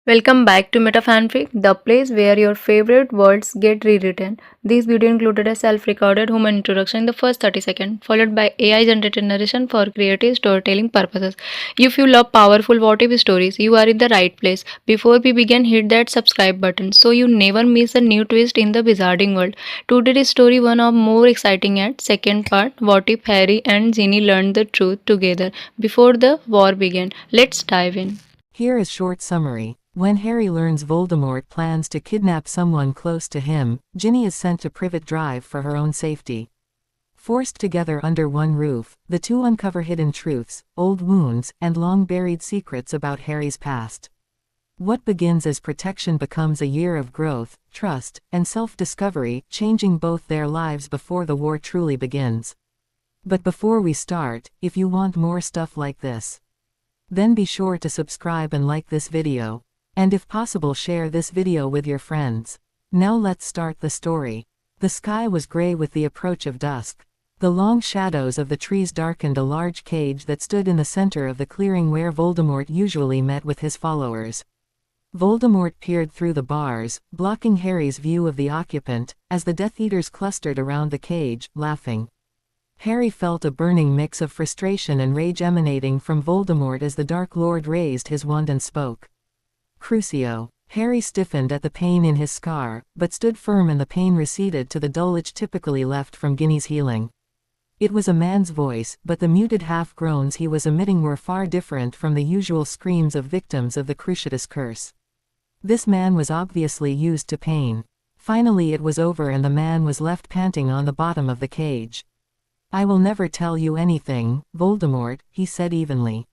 Welcome back to Metafanfic, the place where your favorite words get rewritten. This video included a self-recorded human introduction in the first 30 seconds, followed by AI-generated narration for creative storytelling purposes. If you love powerful what-if stories, you are in the right place. Before we begin, hit that subscribe button so you never miss a new twist in the wizarding world. Today's story one of more exciting at second part. What if Harry and Ginny learned the truth together before the war began? Let's dive in. Here is short summary. When Harry learns Voldemort plans to kidnap someone close to him, Ginny is sent to Privet Drive for her own safety. Forced together under one roof, the two uncover hidden truths, old wounds, and long-buried secrets about Harry's past. What begins as protection becomes a year of growth, trust, and self-discovery, changing both their lives before the war truly begins. But before we start, if you want more stuff like this, then be sure to subscribe and like this video. And if possible, share this video with your friends. Now let's start the story. The sky was gray with the approach of dusk. The long shadows of the trees darkened a large cage that stood in the center of the clearing where Voldemort usually met with his followers. Voldemort peered through the bars, blocking Harry's view of the occupant, as the Death Eaters clustered around the cage, laughing. Harry felt a burning mix of frustration and rage emanating from Voldemort as the Dark Lord raised his wand and spoke. Crucio. Harry stiffened at the pain in his scar, but stood firm and the pain receded to the dull itch typically left from Ginny's healing. It was a man's voice, but the muted half-groans he was emitting were far different from the usual screams of victims of the Cruciatus curse. This man was obviously used to pain. Finally it was over and the man was left panting on the bottom of the cage. "I will never tell you anything, Voldemort," he said evenly.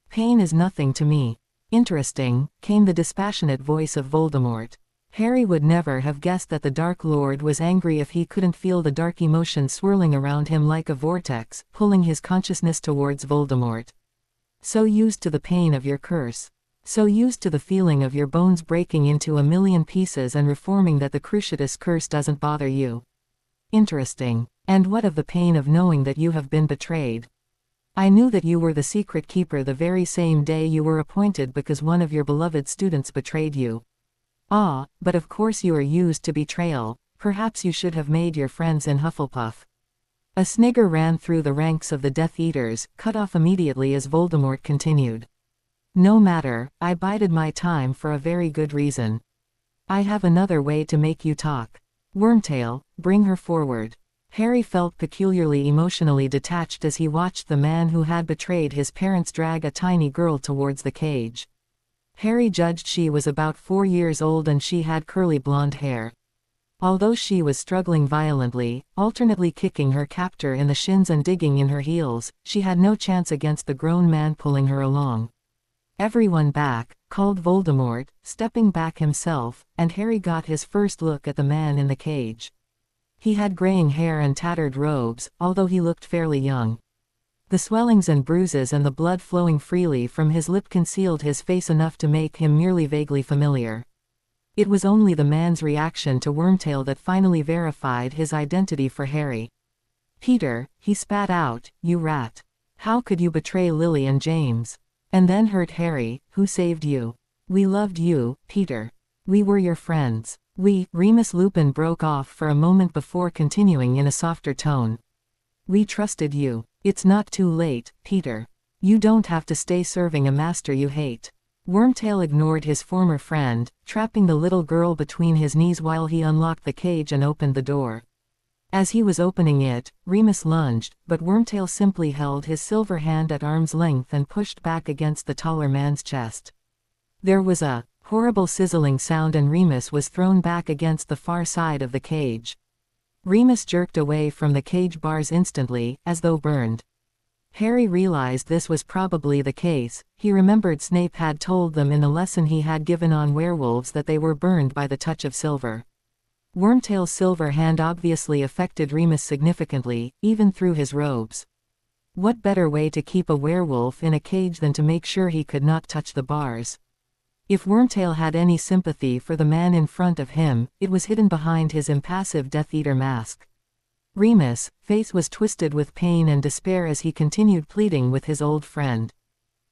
"Pain is nothing to me." "Interesting," came the dispassionate voice of Voldemort. Harry would never have guessed that the Dark Lord was angry if he couldn't feel the dark emotion swirling around him like a vortex, pulling his consciousness towards Voldemort. "So used to the pain of your curse. So used to the feeling of your bones breaking into a million pieces and reforming that the Cruciatus curse doesn't bother you. Interesting. And what of the pain of knowing that you have been betrayed? I knew that you were the secret keeper the very same day you were appointed because one of your beloved students betrayed you. Ah, but of course you are used to betrayal. Perhaps you should have made your friends in Hufflepuff." A snigger ran through the ranks of the Death Eaters, cut off immediately as Voldemort continued. "No matter, I bided my time for a very good reason. I have another way to make you talk. Wormtail, bring her forward." Harry felt peculiarly emotionally detached as he watched the man who had betrayed his parents drag a tiny girl towards the cage. Harry judged she was about 4 years old and she had curly blonde hair. Although she was struggling violently, alternately kicking her captor in the shins and digging in her heels, she had no chance against the grown man pulling her along. "Everyone back," called Voldemort, stepping back himself, and Harry got his first look at the man in the cage. He had graying hair and tattered robes, although he looked fairly young. The swellings and bruises and the blood flowing freely from his lip concealed his face enough to make him merely vaguely familiar. It was only the man's reaction to Wormtail that finally verified his identity for Harry. "Peter," he spat out, "you rat. How could you betray Lily and James? And then hurt Harry, who saved you? We loved you, Peter. We were your friends. Remus Lupin broke off for a moment before continuing in a softer tone. "We trusted you. It's not too late, Peter. You don't have to stay serving a master you hate." Wormtail ignored his former friend, trapping the little girl between his knees while he unlocked the cage and opened the door. As he was opening it, Remus lunged, but Wormtail simply held his silver hand at arm's length and pushed back against the taller man's chest. There was a horrible sizzling sound and Remus was thrown back against the far side of the cage. Remus jerked away from the cage bars instantly, as though burned. Harry realized this was probably the case. He remembered Snape had told them in the lesson he had given on werewolves that they were burned by the touch of silver. Wormtail's silver hand obviously affected Remus significantly, even through his robes. What better way to keep a werewolf in a cage than to make sure he could not touch the bars? If Wormtail had any sympathy for the man in front of him, it was hidden behind his impassive Death Eater mask. Remus' face was twisted with pain and despair as he continued pleading with his old friend.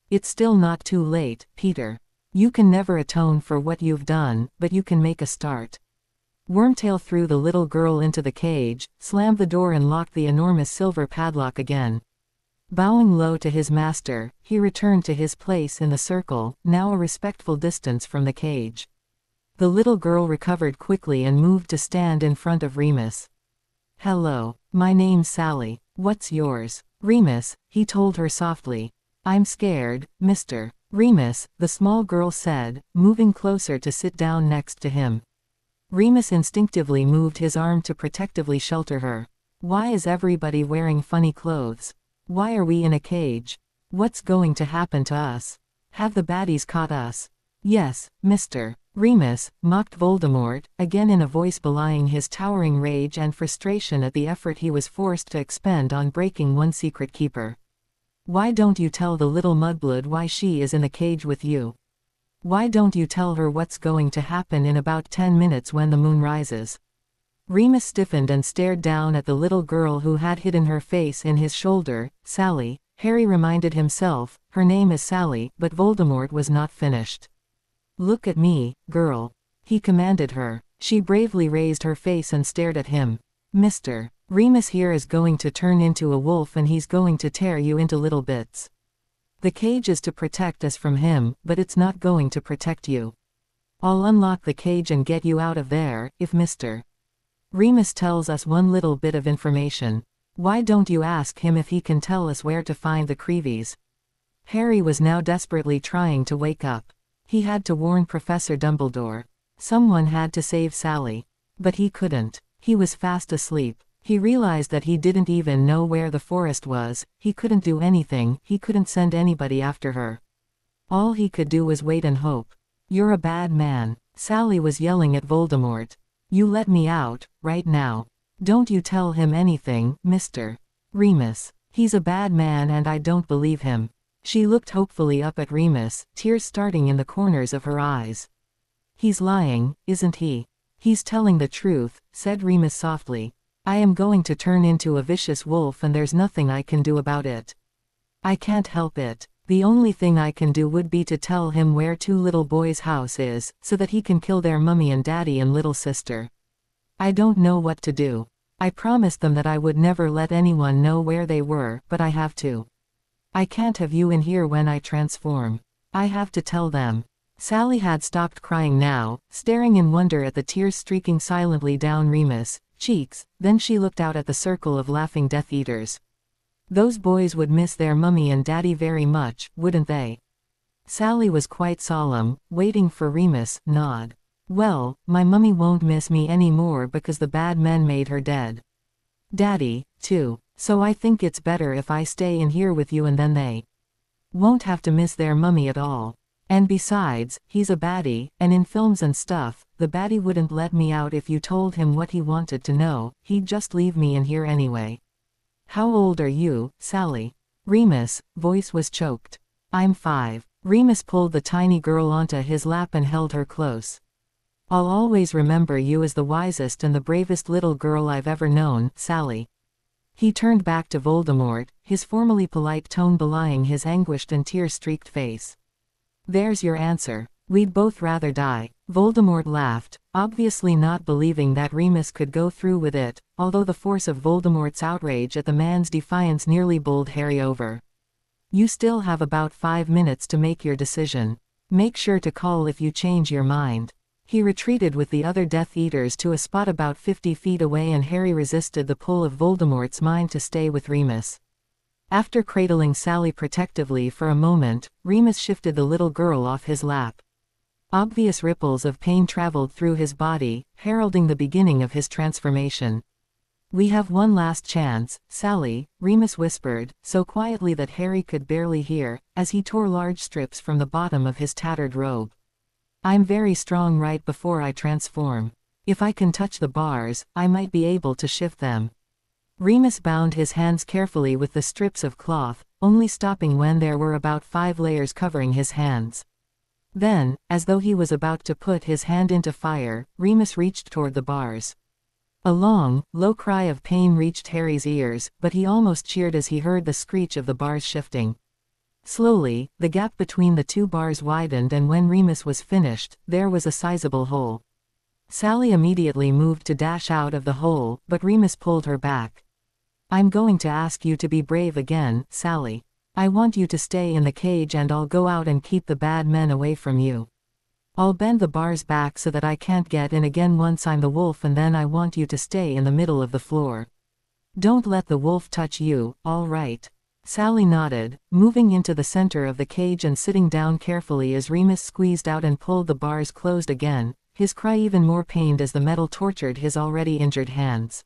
"It's still not too late, Peter. You can never atone for what you've done, but you can make a start. Wormtail threw the little girl into the cage, slammed the door and locked the enormous silver padlock again. Bowing low to his master, he returned to his place in the circle, now a respectful distance from the cage. The little girl recovered quickly and moved to stand in front of Remus. "Hello, my name's Sally. What's yours?" "Remus," he told her softly. "I'm scared, Mr. Remus," the small girl said, moving closer to sit down next to him. Remus instinctively moved his arm to protectively shelter her. "Why is everybody wearing funny clothes? Why are we in a cage? What's going to happen to us? Have the baddies caught us?" "Yes, Mr. Remus," mocked Voldemort, again in a voice belying his towering rage and frustration at the effort he was forced to expend on breaking one secret keeper. "Why don't you tell the little mudblood why she is in the cage with you? Why don't you tell her what's going to happen in about 10 minutes when the moon rises?" Remus stiffened and stared down at the little girl who had hidden her face in his shoulder. "Sally," Harry reminded himself, "her name is Sally," but Voldemort was not finished. "Look at me, girl," he commanded her. She bravely raised her face and stared at him. "Mr. Remus here is going to turn into a wolf and he's going to tear you into little bits. The cage is to protect us from him, but it's not going to protect you. I'll unlock the cage and get you out of there, if Mr. Remus tells us one little bit of information. Why don't you ask him if he can tell us where to find the Creevies?" Harry was now desperately trying to wake up. He had to warn Professor Dumbledore. Someone had to save Sally. But he couldn't. He was fast asleep. He realized that he didn't even know where the forest was. He couldn't do anything. He couldn't send anybody after her. All he could do was wait and hope. "You're a bad man," Sally was yelling at Voldemort. "You let me out, right now. Don't you tell him anything, Mr. Remus. He's a bad man and I don't believe him." She looked hopefully up at Remus, tears starting in the corners of her eyes. "He's lying, isn't he?" "He's telling the truth," said Remus softly. "I am going to turn into a vicious wolf and there's nothing I can do about it. I can't help it. The only thing I can do would be to tell him where two little boys' house is, so that he can kill their mummy and daddy and little sister. I don't know what to do. I promised them that I would never let anyone know where they were, but I have to. I can't have you in here when I transform. I have to tell them." Sally had stopped crying now, staring in wonder at the tears streaking silently down Remus' cheeks. Then she looked out at the circle of laughing Death Eaters. Those boys would miss their mummy and daddy very much, wouldn't they? Sally was quite solemn, waiting for Remus' nod. "Well, my mummy won't miss me anymore because the bad men made her dead. Daddy, too. So I think it's better if I stay in here with you and then they won't have to miss their mummy at all. And besides, he's a baddie, and in films and stuff, the baddie wouldn't let me out if you told him what he wanted to know, he'd just leave me in here anyway." "How old are you, Sally?" Remus' voice was choked. "I'm 5. Remus pulled the tiny girl onto his lap and held her close. "I'll always remember you as the wisest and the bravest little girl I've ever known, Sally." He turned back to Voldemort, his formally polite tone belying his anguished and tear-streaked face. "There's your answer. We'd both rather die." Voldemort laughed, obviously not believing that Remus could go through with it, although the force of Voldemort's outrage at the man's defiance nearly bowled Harry over. "You still have about 5 minutes to make your decision. Make sure to call if you change your mind." He retreated with the other Death Eaters to a spot about 50 feet away and Harry resisted the pull of Voldemort's mind to stay with Remus. After cradling Sally protectively for a moment, Remus shifted the little girl off his lap. Obvious ripples of pain traveled through his body, heralding the beginning of his transformation. "We have one last chance, Sally," Remus whispered, so quietly that Harry could barely hear, as he tore large strips from the bottom of his tattered robe. "I'm very strong right before I transform. If I can touch the bars, I might be able to shift them." Remus bound his hands carefully with the strips of cloth, only stopping when there were about 5 layers covering his hands. Then, as though he was about to put his hand into fire, Remus reached toward the bars. A long, low cry of pain reached Harry's ears, but he almost cheered as he heard the screech of the bars shifting. Slowly, the gap between the two bars widened, and when Remus was finished, there was a sizable hole. Sally immediately moved to dash out of the hole, but Remus pulled her back. "I'm going to ask you to be brave again, Sally. I want you to stay in the cage and I'll go out and keep the bad men away from you. I'll bend the bars back so that I can't get in again once I'm the wolf, and then I want you to stay in the middle of the floor. Don't let the wolf touch you, all right?" Sally nodded, moving into the center of the cage and sitting down carefully as Remus squeezed out and pulled the bars closed again, his cry even more pained as the metal tortured his already injured hands.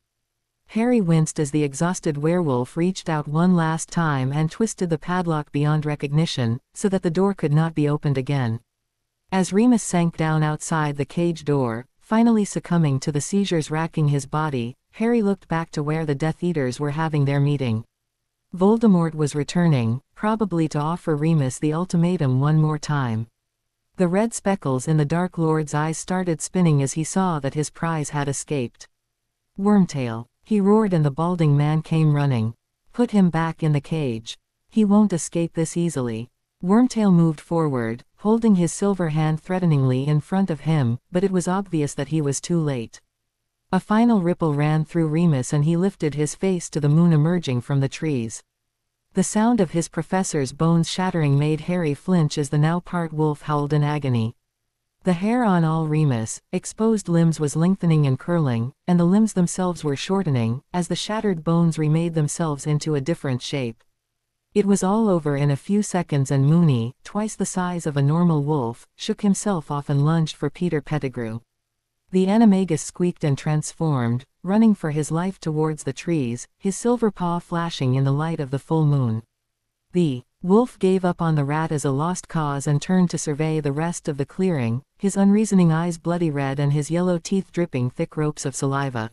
Harry winced as the exhausted werewolf reached out one last time and twisted the padlock beyond recognition, so that the door could not be opened again. As Remus sank down outside the cage door, finally succumbing to the seizures racking his body, Harry looked back to where the Death Eaters were having their meeting. Voldemort was returning, probably to offer Remus the ultimatum one more time. The red speckles in the Dark Lord's eyes started spinning as he saw that his prize had escaped. "Wormtail!" he roared, and the balding man came running. "Put him back in the cage. He won't escape this easily." Wormtail moved forward, holding his silver hand threateningly in front of him, but it was obvious that he was too late. A final ripple ran through Remus and he lifted his face to the moon emerging from the trees. The sound of his professor's bones shattering made Harry flinch as the now part wolf howled in agony. The hair on all Remus' exposed limbs was lengthening and curling, and the limbs themselves were shortening, as the shattered bones remade themselves into a different shape. It was all over in a few seconds, and Moony, twice the size of a normal wolf, shook himself off and lunged for Peter Pettigrew. The animagus squeaked and transformed, running for his life towards the trees, his silver paw flashing in the light of the full moon. The wolf gave up on the rat as a lost cause and turned to survey the rest of the clearing, his unreasoning eyes bloody red and his yellow teeth dripping thick ropes of saliva.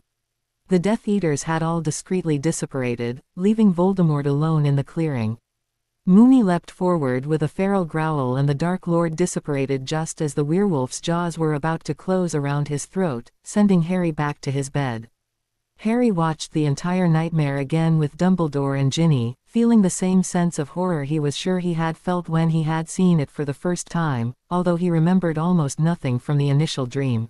The Death Eaters had all discreetly disapparated, leaving Voldemort alone in the clearing. Moony leapt forward with a feral growl, and the Dark Lord disapparated just as the werewolf's jaws were about to close around his throat, sending Harry back to his bed. Harry watched the entire nightmare again with Dumbledore and Ginny, feeling the same sense of horror he was sure he had felt when he had seen it for the first time, although he remembered almost nothing from the initial dream.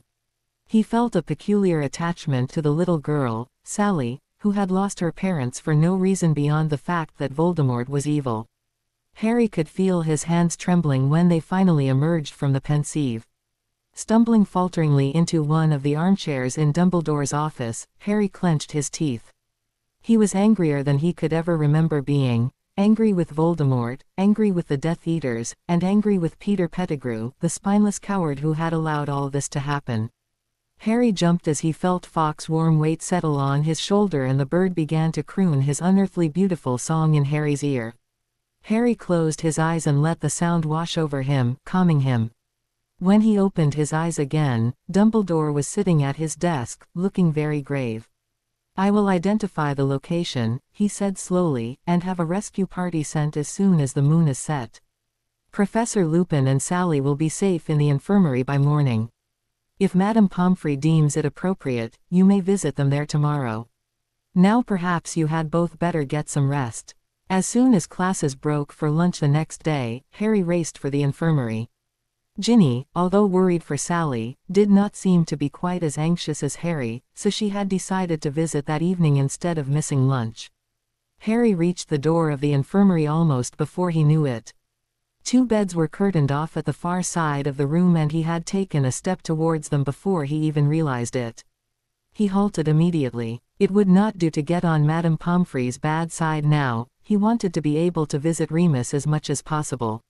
He felt a peculiar attachment to the little girl, Sally, who had lost her parents for no reason beyond the fact that Voldemort was evil. Harry could feel his hands trembling when they finally emerged from the pensieve. Stumbling falteringly into one of the armchairs in Dumbledore's office, Harry clenched his teeth. He was angrier than he could ever remember being, angry with Voldemort, angry with the Death Eaters, and angry with Peter Pettigrew, the spineless coward who had allowed all this to happen. Harry jumped as he felt Fawkes' warm weight settle on his shoulder, and the bird began to croon his unearthly beautiful song in Harry's ear. Harry closed his eyes and let the sound wash over him, calming him. When he opened his eyes again, Dumbledore was sitting at his desk, looking very grave. "I will identify the location," he said slowly, "and have a rescue party sent as soon as the moon is set. Professor Lupin and Sally will be safe in the infirmary by morning. If Madame Pomfrey deems it appropriate, you may visit them there tomorrow. Now perhaps you had both better get some rest." As soon as classes broke for lunch the next day, Harry raced for the infirmary. Ginny, although worried for Sally, did not seem to be quite as anxious as Harry, so she had decided to visit that evening instead of missing lunch. Harry reached the door of the infirmary almost before he knew it. 2 beds were curtained off at the far side of the room, and he had taken a step towards them before he even realized it. He halted immediately. It would not do to get on Madame Pomfrey's bad side now. He wanted to be able to visit Remus as much as possible.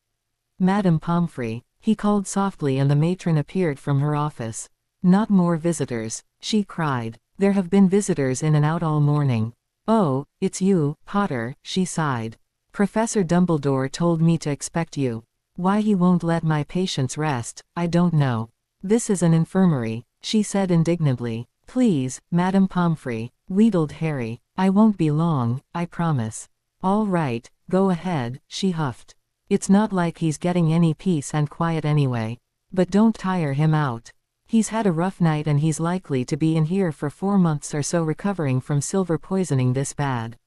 "Madame Pomfrey," he called softly, and the matron appeared from her office. "Not more visitors," she cried. "There have been visitors in and out all morning." "Oh, it's you, Potter," she sighed. "Professor Dumbledore told me to expect you. Why he won't let my patients rest, I don't know." "This is an infirmary," she said indignantly. "Please, Madame Pomfrey," wheedled Harry. "I won't be long, I promise." "All right, go ahead," she huffed. "It's not like he's getting any peace and quiet anyway. But don't tire him out. He's had a rough night and he's likely to be in here for 4 months or so recovering from silver poisoning this bad."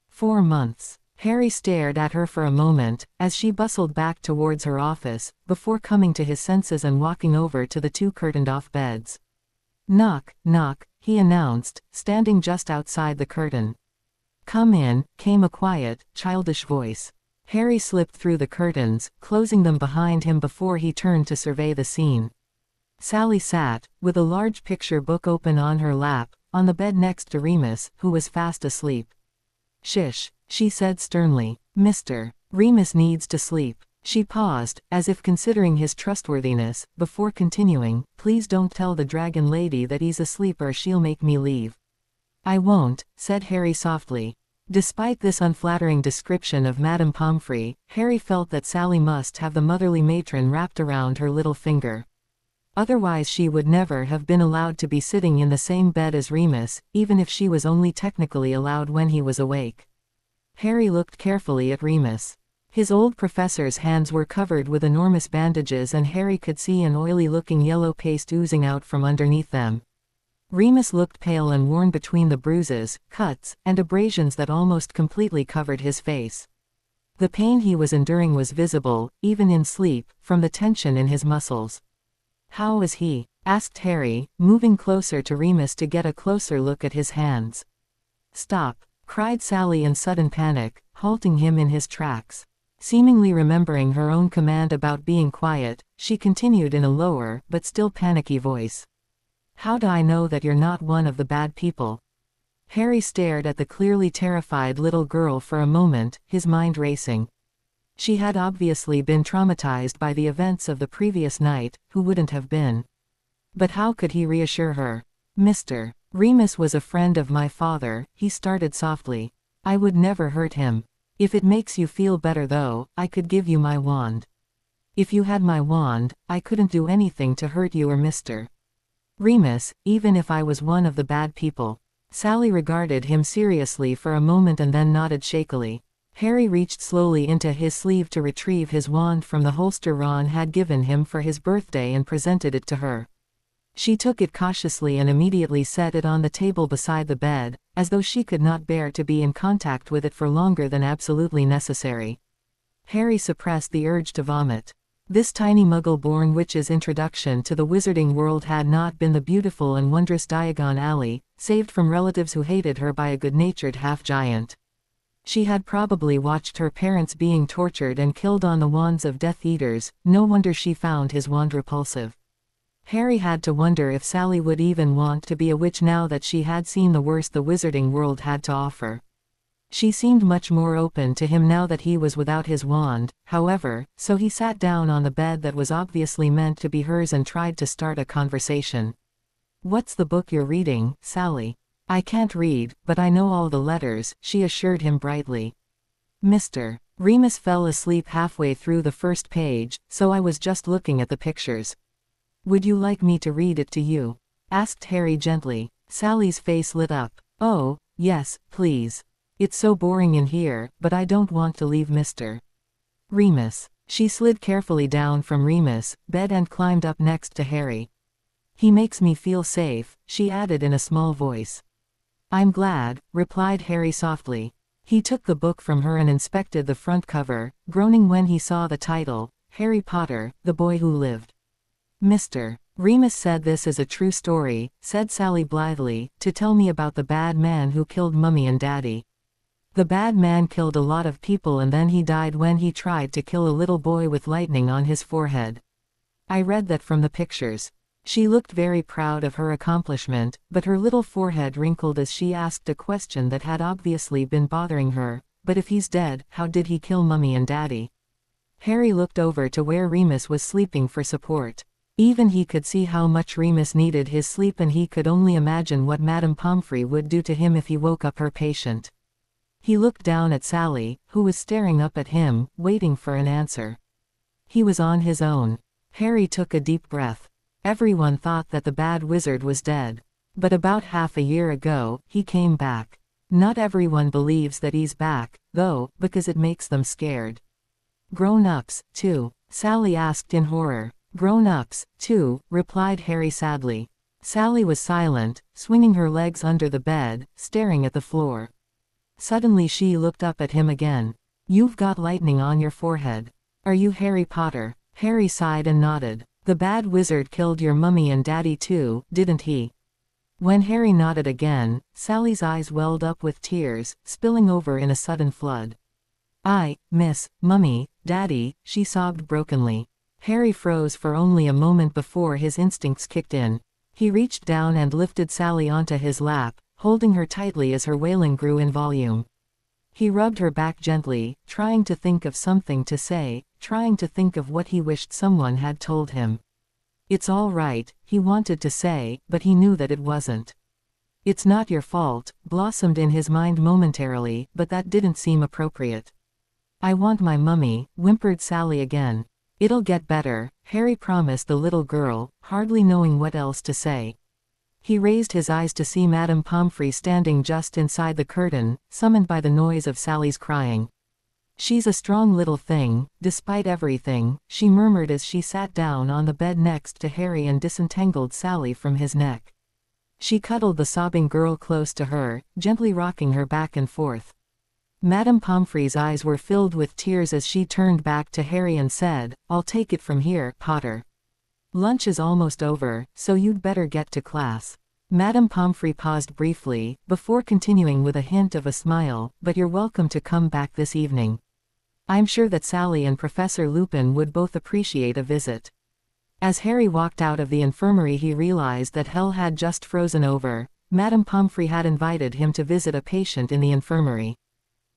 4 months. Harry stared at her for a moment, as she bustled back towards her office, before coming to his senses and walking over to the two curtained-off beds. "Knock, knock," he announced, standing just outside the curtain. "Come in," came a quiet, childish voice. Harry slipped through the curtains, closing them behind him before he turned to survey the scene. Sally sat, with a large picture book open on her lap, on the bed next to Remus, who was fast asleep. "Shish," she said sternly. "Mr. Remus needs to sleep." She paused, as if considering his trustworthiness, before continuing, "Please don't tell the dragon lady that he's asleep or she'll make me leave." "I won't," said Harry softly. Despite this unflattering description of Madame Pomfrey, Harry felt that Sally must have the motherly matron wrapped around her little finger. Otherwise she would never have been allowed to be sitting in the same bed as Remus, even if she was only technically allowed when he was awake. Harry looked carefully at Remus. His old professor's hands were covered with enormous bandages and Harry could see an oily-looking yellow paste oozing out from underneath them. Remus looked pale and worn between the bruises, cuts, and abrasions that almost completely covered his face. The pain he was enduring was visible, even in sleep, from the tension in his muscles. "How is he?" asked Harry, moving closer to Remus to get a closer look at his hands. "Stop!" cried Sally in sudden panic, halting him in his tracks. Seemingly remembering her own command about being quiet, she continued in a lower, but still panicky voice. "How do I know that you're not one of the bad people?" Harry stared at the clearly terrified little girl for a moment, his mind racing. She had obviously been traumatized by the events of the previous night, who wouldn't have been? But how could he reassure her? "Mr. Remus was a friend of my father," he started softly. "I would never hurt him. If it makes you feel better though, I could give you my wand. If you had my wand, I couldn't do anything to hurt you or Mr. Remus, even if I was one of the bad people." Sally regarded him seriously for a moment and then nodded shakily. Harry reached slowly into his sleeve to retrieve his wand from the holster Ron had given him for his birthday and presented it to her. She took it cautiously and immediately set it on the table beside the bed, as though she could not bear to be in contact with it for longer than absolutely necessary. Harry suppressed the urge to vomit. This tiny Muggle-born witch's introduction to the wizarding world had not been the beautiful and wondrous Diagon Alley, saved from relatives who hated her by a good-natured half-giant. She had probably watched her parents being tortured and killed on the wands of Death Eaters, no wonder she found his wand repulsive. Harry had to wonder if Sally would even want to be a witch now that she had seen the worst the wizarding world had to offer. She seemed much more open to him now that he was without his wand, however, so he sat down on the bed that was obviously meant to be hers and tried to start a conversation. "What's the book you're reading, Sally?" "I can't read, but I know all the letters," she assured him brightly. "Mr. Remus fell asleep halfway through the first page, so I was just looking at the pictures. Would you like me to read it to you?" asked Harry gently. Sally's face lit up. "Oh, yes, please. It's so boring in here, but I don't want to leave Mr. Remus." She slid carefully down from Remus' bed and climbed up next to Harry. "He makes me feel safe," she added in a small voice. "I'm glad," replied Harry softly. He took the book from her and inspected the front cover, groaning when he saw the title, Harry Potter, The Boy Who Lived. "Mr. Remus said this is a true story," said Sally blithely, "to tell me about the bad man who killed Mummy and Daddy. The bad man killed a lot of people and then he died when he tried to kill a little boy with lightning on his forehead. I read that from the pictures." She looked very proud of her accomplishment, but her little forehead wrinkled as she asked a question that had obviously been bothering her. "But if he's dead, how did he kill Mummy and Daddy?" Harry looked over to where Remus was sleeping for support. Even he could see how much Remus needed his sleep and he could only imagine what Madame Pomfrey would do to him if he woke up her patient. He looked down at Sally, who was staring up at him, waiting for an answer. He was on his own. Harry took a deep breath. Everyone thought that the bad wizard was dead. But about half a year ago, he came back. Not everyone believes that he's back, though, because it makes them scared. "Grown-ups, too?" Sally asked in horror. "Grown-ups, too," replied Harry sadly. Sally was silent, swinging her legs under the bed, staring at the floor. Suddenly she looked up at him again. "You've got lightning on your forehead. Are you Harry Potter?" Harry sighed and nodded. "The bad wizard killed your mummy and daddy too, didn't he?" When Harry nodded again, Sally's eyes welled up with tears, spilling over in a sudden flood. "I miss Mummy, Daddy," she sobbed brokenly. Harry froze for only a moment before his instincts kicked in. He reached down and lifted Sally onto his lap, holding her tightly as her wailing grew in volume. He rubbed her back gently, trying to think of something to say, trying to think of what he wished someone had told him. "It's all right," he wanted to say, but he knew that it wasn't. "It's not your fault," blossomed in his mind momentarily, but that didn't seem appropriate. "I want my mummy," whimpered Sally again. "It'll get better," Harry promised the little girl, hardly knowing what else to say. He raised his eyes to see Madame Pomfrey standing just inside the curtain, summoned by the noise of Sally's crying. "She's a strong little thing, despite everything," she murmured as she sat down on the bed next to Harry and disentangled Sally from his neck. She cuddled the sobbing girl close to her, gently rocking her back and forth. Madame Pomfrey's eyes were filled with tears as she turned back to Harry and said, "I'll take it from here, Potter. Lunch is almost over, so you'd better get to class." Madame Pomfrey paused briefly, before continuing with a hint of a smile, "But you're welcome to come back this evening. I'm sure that Sally and Professor Lupin would both appreciate a visit." As Harry walked out of the infirmary he realized that hell had just frozen over. Madame Pomfrey had invited him to visit a patient in the infirmary.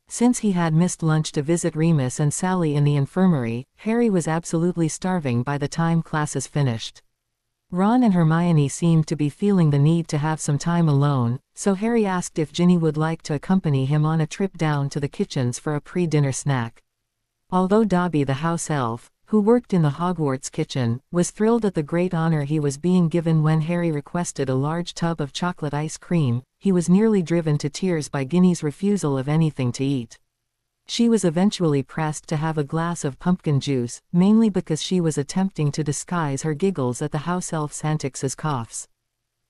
Since he had missed lunch to visit Remus and Sally in the infirmary, Harry was absolutely starving by the time classes finished. Ron and Hermione seemed to be feeling the need to have some time alone, so Harry asked if Ginny would like to accompany him on a trip down to the kitchens for a pre-dinner snack. Although Dobby the house elf, who worked in the Hogwarts kitchen, was thrilled at the great honor he was being given when Harry requested a large tub of chocolate ice cream, he was nearly driven to tears by Ginny's refusal of anything to eat. She was eventually pressed to have a glass of pumpkin juice, mainly because she was attempting to disguise her giggles at the house elf's antics as coughs.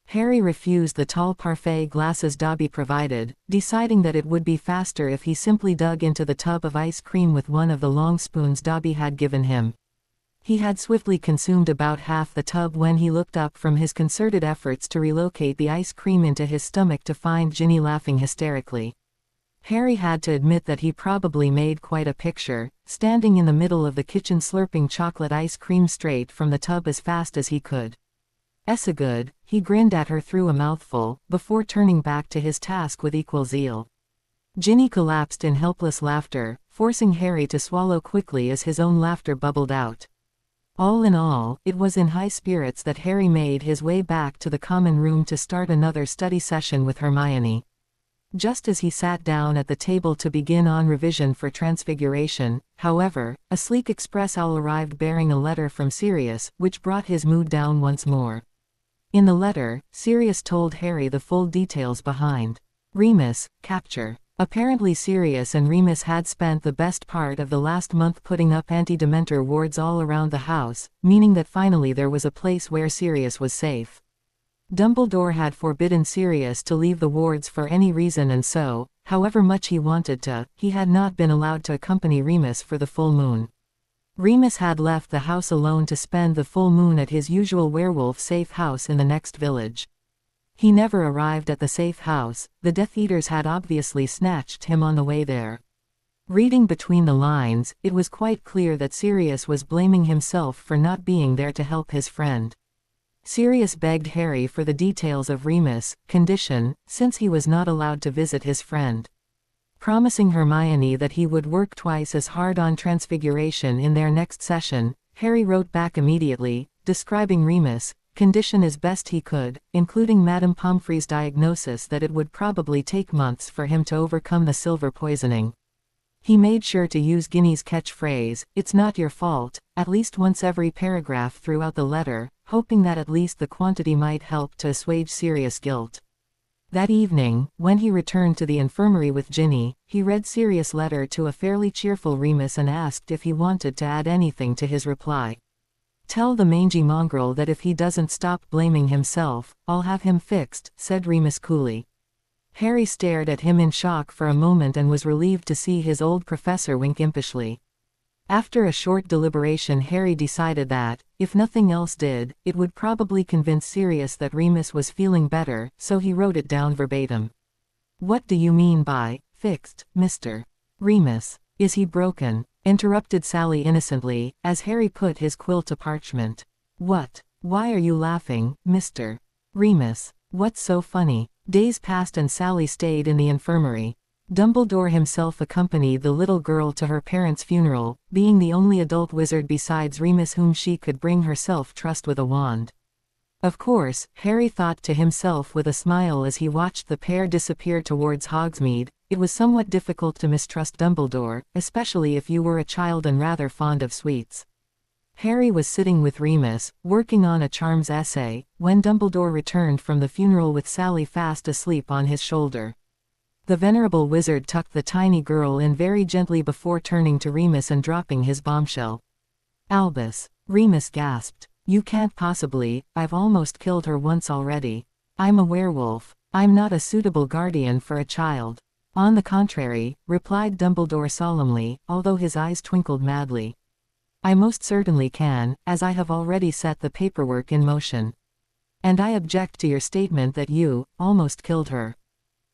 Harry refused the tall parfait glasses Dobby provided, deciding that it would be faster if he simply dug into the tub of ice cream with one of the long spoons Dobby had given him. He had swiftly consumed about half the tub when he looked up from his concerted efforts to relocate the ice cream into his stomach to find Ginny laughing hysterically. Harry had to admit that he probably made quite a picture, standing in the middle of the kitchen slurping chocolate ice cream straight from the tub as fast as he could. "Good," he grinned at her through a mouthful, before turning back to his task with equal zeal. Ginny collapsed in helpless laughter, forcing Harry to swallow quickly as his own laughter bubbled out. All in all, it was in high spirits that Harry made his way back to the common room to start another study session with Hermione. Just as he sat down at the table to begin on revision for Transfiguration, however, a sleek express owl arrived bearing a letter from Sirius, which brought his mood down once more. In the letter, Sirius told Harry the full details behind Remus' capture. Apparently Sirius and Remus had spent the best part of the last month putting up anti-Dementor wards all around the house, meaning that finally there was a place where Sirius was safe. Dumbledore had forbidden Sirius to leave the wards for any reason and so, however much he wanted to, he had not been allowed to accompany Remus for the full moon. Remus had left the house alone to spend the full moon at his usual werewolf-safe house in the next village. He never arrived at the safe house, the Death Eaters had obviously snatched him on the way there. Reading between the lines, it was quite clear that Sirius was blaming himself for not being there to help his friend. Sirius begged Harry for the details of Remus' condition, since he was not allowed to visit his friend. Promising Hermione that he would work twice as hard on Transfiguration in their next session, Harry wrote back immediately, describing Remus' condition as best he could, including Madame Pomfrey's diagnosis that it would probably take months for him to overcome the silver poisoning. He made sure to use Ginny's catchphrase, "It's not your fault," at least once every paragraph throughout the letter, hoping that at least the quantity might help to assuage Sirius' guilt. That evening, when he returned to the infirmary with Ginny, he read Sirius' letter to a fairly cheerful Remus and asked if he wanted to add anything to his reply. "Tell the mangy mongrel that if he doesn't stop blaming himself, I'll have him fixed," said Remus coolly. Harry stared at him in shock for a moment and was relieved to see his old professor wink impishly. After a short deliberation, Harry decided that, if nothing else did, it would probably convince Sirius that Remus was feeling better, so he wrote it down verbatim. "What do you mean by fixed, Mr. Remus? Is he broken?" interrupted Sally innocently, as Harry put his quill to parchment. "What? Why are you laughing, Mr. Remus? What's so funny?" Days passed and Sally stayed in the infirmary. Dumbledore himself accompanied the little girl to her parents' funeral, being the only adult wizard besides Remus whom she could bring herself trust with a wand. Of course, Harry thought to himself with a smile as he watched the pair disappear towards Hogsmeade, it was somewhat difficult to mistrust Dumbledore, especially if you were a child and rather fond of sweets. Harry was sitting with Remus, working on a charms essay, when Dumbledore returned from the funeral with Sally fast asleep on his shoulder. The venerable wizard tucked the tiny girl in very gently before turning to Remus and dropping his bombshell. "Albus," Remus gasped. "You can't possibly, I've almost killed her once already. I'm a werewolf. I'm not a suitable guardian for a child." "On the contrary," replied Dumbledore solemnly, although his eyes twinkled madly. "I most certainly can, as I have already set the paperwork in motion. And I object to your statement that you almost killed her.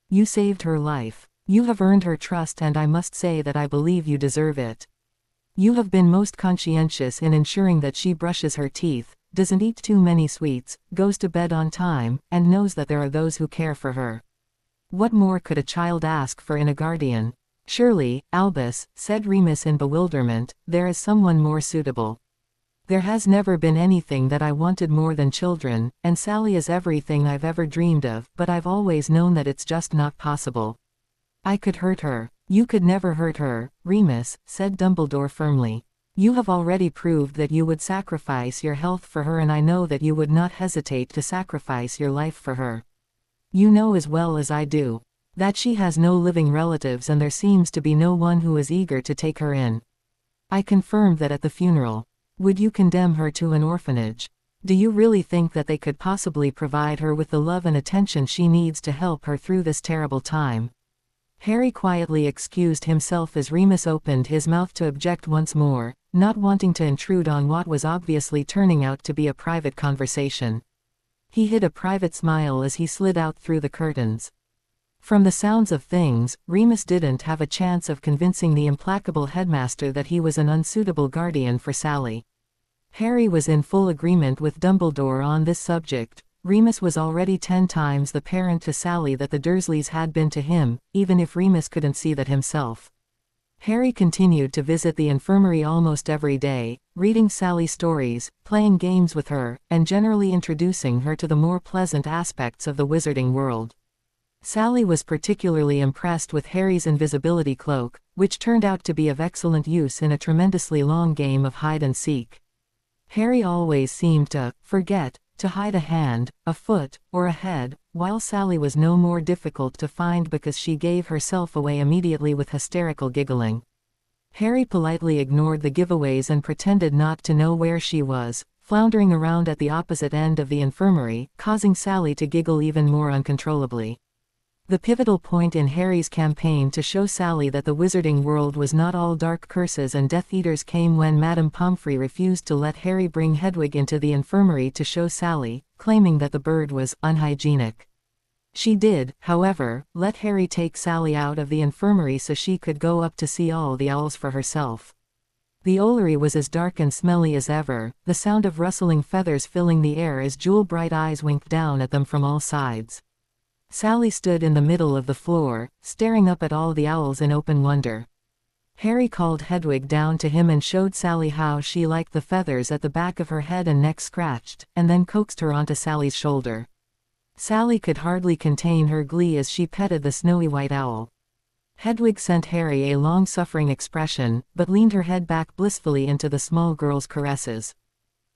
You saved her life. You have earned her trust, and I must say that I believe you deserve it. You have been most conscientious in ensuring that she brushes her teeth, doesn't eat too many sweets, goes to bed on time, and knows that there are those who care for her. What more could a child ask for in a guardian?" "Surely, Albus," said Remus in bewilderment, "there is someone more suitable." "There has never been anything that I wanted more than children, and Sally is everything I've ever dreamed of, but I've always known that it's just not possible. I could hurt her." "You could never hurt her, Remus," said Dumbledore firmly. "You have already proved that you would sacrifice your health for her, and I know that you would not hesitate to sacrifice your life for her. You know as well as I do that she has no living relatives, and there seems to be no one who is eager to take her in. I confirmed that at the funeral. Would you condemn her to an orphanage? Do you really think that they could possibly provide her with the love and attention she needs to help her through this terrible time?" Harry quietly excused himself as Remus opened his mouth to object once more, not wanting to intrude on what was obviously turning out to be a private conversation. He hid a private smile as he slid out through the curtains. From the sounds of things, Remus didn't have a chance of convincing the implacable headmaster that he was an unsuitable guardian for Sally. Harry was in full agreement with Dumbledore on this subject. Remus was already 10 times the parent to Sally that the Dursleys had been to him, even if Remus couldn't see that himself. Harry continued to visit the infirmary almost every day, reading Sally stories, playing games with her, and generally introducing her to the more pleasant aspects of the wizarding world. Sally was particularly impressed with Harry's invisibility cloak, which turned out to be of excellent use in a tremendously long game of hide-and-seek. Harry always seemed to forget to hide a hand, a foot, or a head, while Sally was no more difficult to find because she gave herself away immediately with hysterical giggling. Harry politely ignored the giveaways and pretended not to know where she was, floundering around at the opposite end of the infirmary, causing Sally to giggle even more uncontrollably. The pivotal point in Harry's campaign to show Sally that the wizarding world was not all dark curses and Death Eaters came when Madame Pomfrey refused to let Harry bring Hedwig into the infirmary to show Sally, claiming that the bird was unhygienic. She did, however, let Harry take Sally out of the infirmary so she could go up to see all the owls for herself. The owlery was as dark and smelly as ever, the sound of rustling feathers filling the air as jewel-bright eyes winked down at them from all sides. Sally stood in the middle of the floor, staring up at all the owls in open wonder. Harry called Hedwig down to him and showed Sally how she liked the feathers at the back of her head and neck scratched, and then coaxed her onto Sally's shoulder. Sally could hardly contain her glee as she petted the snowy white owl. Hedwig sent Harry a long-suffering expression, but leaned her head back blissfully into the small girl's caresses.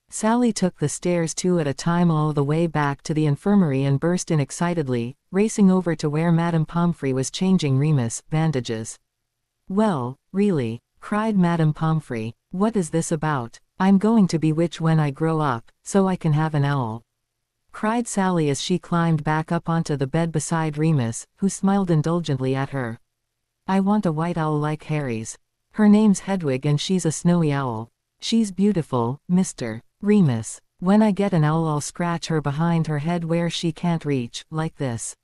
Sally took the stairs 2 at a time all the way back to the infirmary and burst in excitedly, racing over to where Madame Pomfrey was changing Remus' bandages. "Well, really," cried Madame Pomfrey, "what is this about? I'm going to be witch when I grow up, so I can have an owl." cried Sally as she climbed back up onto the bed beside Remus, who smiled indulgently at her. I want a white owl like Harry's. Her name's Hedwig and she's a snowy owl. She's beautiful, Mr. Remus. When I get an owl I'll scratch her behind her head where she can't reach, like this.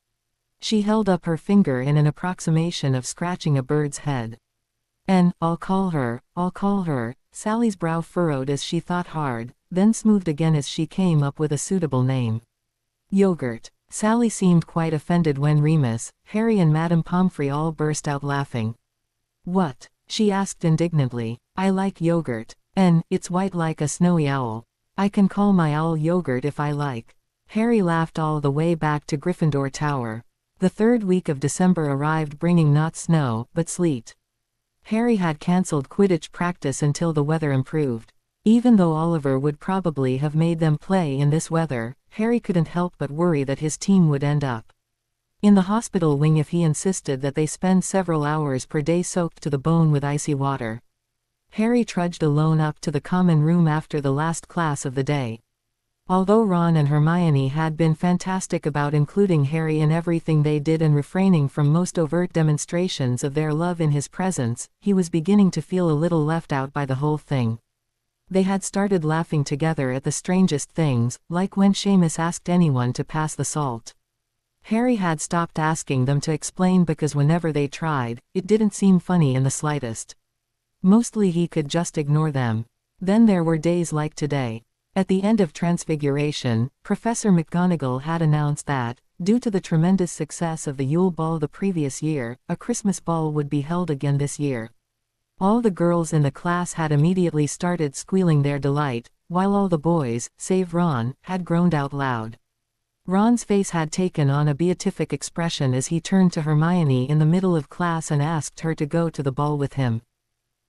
She held up her finger in an approximation of scratching a bird's head. And, I'll call her, Sally's brow furrowed as she thought hard, then smoothed again as she came up with a suitable name. Yogurt. Sally seemed quite offended when Remus, Harry and Madame Pomfrey all burst out laughing. What? She asked indignantly. I like yogurt. And, it's white like a snowy owl. I can call my owl Yogurt if I like. Harry laughed all the way back to Gryffindor Tower. The third week of December arrived bringing not snow, but sleet. Harry had cancelled Quidditch practice until the weather improved. Even though Oliver would probably have made them play in this weather, Harry couldn't help but worry that his team would end up in the hospital wing if he insisted that they spend several hours per day soaked to the bone with icy water. Harry trudged alone up to the common room after the last class of the day. Although Ron and Hermione had been fantastic about including Harry in everything they did and refraining from most overt demonstrations of their love in his presence, he was beginning to feel a little left out by the whole thing. They had started laughing together at the strangest things, like when Seamus asked anyone to pass the salt. Harry had stopped asking them to explain because whenever they tried, it didn't seem funny in the slightest. Mostly he could just ignore them. Then there were days like today. At the end of Transfiguration, Professor McGonagall had announced that, due to the tremendous success of the Yule Ball the previous year, a Christmas ball would be held again this year. All the girls in the class had immediately started squealing their delight, while all the boys, save Ron, had groaned out loud. Ron's face had taken on a beatific expression as he turned to Hermione in the middle of class and asked her to go to the ball with him.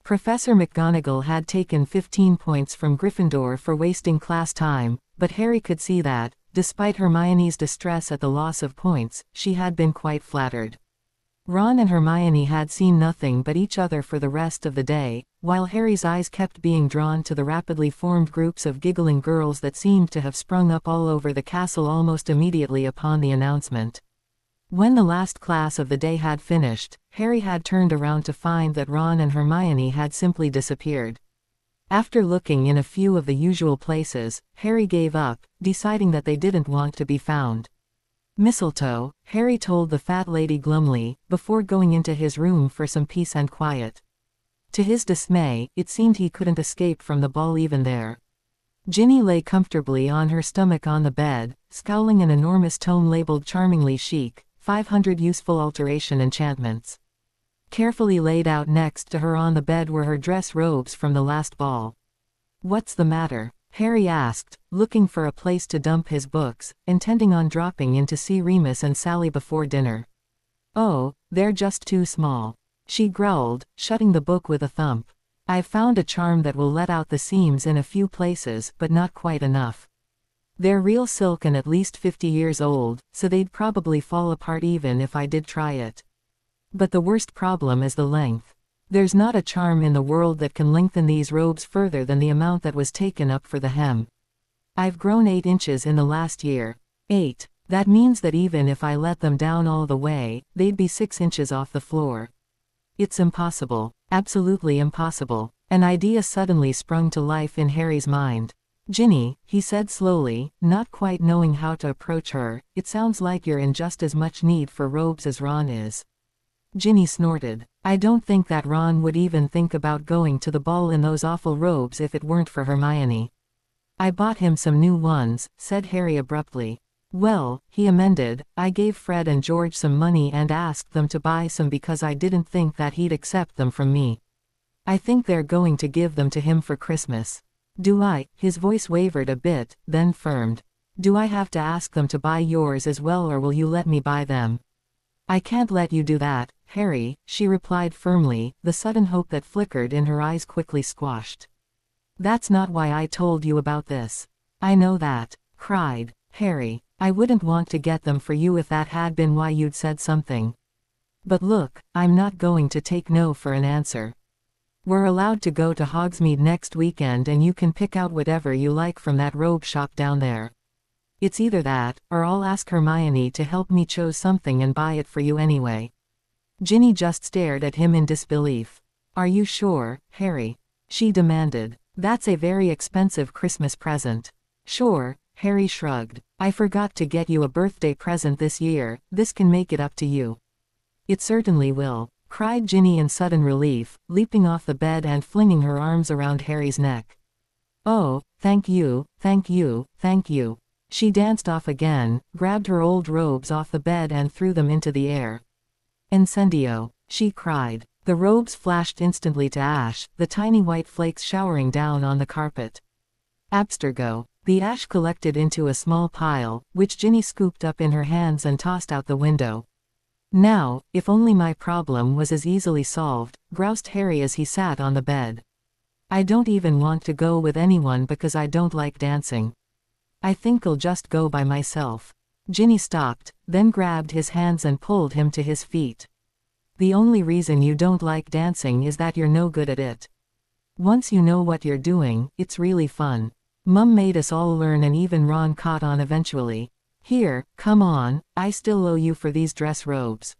Professor McGonagall had taken 15 points from Gryffindor for wasting class time, but Harry could see that, despite Hermione's distress at the loss of points, she had been quite flattered. Ron and Hermione had seen nothing but each other for the rest of the day, while Harry's eyes kept being drawn to the rapidly formed groups of giggling girls that seemed to have sprung up all over the castle almost immediately upon the announcement. When the last class of the day had finished, Harry had turned around to find that Ron and Hermione had simply disappeared. After looking in a few of the usual places, Harry gave up, deciding that they didn't want to be found. Mistletoe, Harry told the fat lady glumly, before going into his room for some peace and quiet. To his dismay, it seemed he couldn't escape from the ball even there. Ginny lay comfortably on her stomach on the bed, scowling an enormous tome labeled Charmingly Chic, 500 Useful Alteration Enchantments. Carefully laid out next to her on the bed were her dress robes from the last ball. What's the matter? Harry asked, looking for a place to dump his books, intending on dropping in to see Remus and Sally before dinner. Oh, they're just too small. She growled, shutting the book with a thump. I've found a charm that will let out the seams in a few places, but not quite enough. They're real silk and at least 50 years old, so they'd probably fall apart even if I did try it. But the worst problem is the length. There's not a charm in the world that can lengthen these robes further than the amount that was taken up for the hem. I've grown 8 inches in the last year. 8. That means that even if I let them down all the way, they'd be 6 inches off the floor. It's impossible. Absolutely impossible. An idea suddenly sprung to life in Harry's mind. Ginny, he said slowly, not quite knowing how to approach her, it sounds like you're in just as much need for robes as Ron is. Ginny snorted. I don't think that Ron would even think about going to the ball in those awful robes if it weren't for Hermione. I bought him some new ones, said Harry abruptly. Well, he amended, I gave Fred and George some money and asked them to buy some because I didn't think that he'd accept them from me. I think they're going to give them to him for Christmas. Do I? His voice wavered a bit, then firmed. Do I have to ask them to buy yours as well, or will you let me buy them? I can't let you do that, Harry, she replied firmly, the sudden hope that flickered in her eyes quickly squashed. That's not why I told you about this. I know that, cried Harry. I wouldn't want to get them for you if that had been why you'd said something. But look, I'm not going to take no for an answer. We're allowed to go to Hogsmeade next weekend and you can pick out whatever you like from that robe shop down there. It's either that, or I'll ask Hermione to help me choose something and buy it for you anyway. Ginny just stared at him in disbelief. Are you sure, Harry? She demanded. That's a very expensive Christmas present. Sure, Harry shrugged. I forgot to get you a birthday present this year, this can make it up to you. It certainly will, cried Ginny in sudden relief, leaping off the bed and flinging her arms around Harry's neck. Oh, thank you, thank you, thank you. She danced off again, grabbed her old robes off the bed and threw them into the air. Incendio, she cried. The robes flashed instantly to ash, the tiny white flakes showering down on the carpet. Abstergo. The ash collected into a small pile, which Ginny scooped up in her hands and tossed out the window. Now, if only my problem was as easily solved, groused Harry as he sat on the bed. I don't even want to go with anyone because I don't like dancing. I think I'll just go by myself. Ginny stopped, then grabbed his hands and pulled him to his feet. The only reason you don't like dancing is that you're no good at it. Once you know what you're doing, it's really fun. Mum made us all learn and even Ron caught on eventually. Here, come on, I still owe you for these dress robes.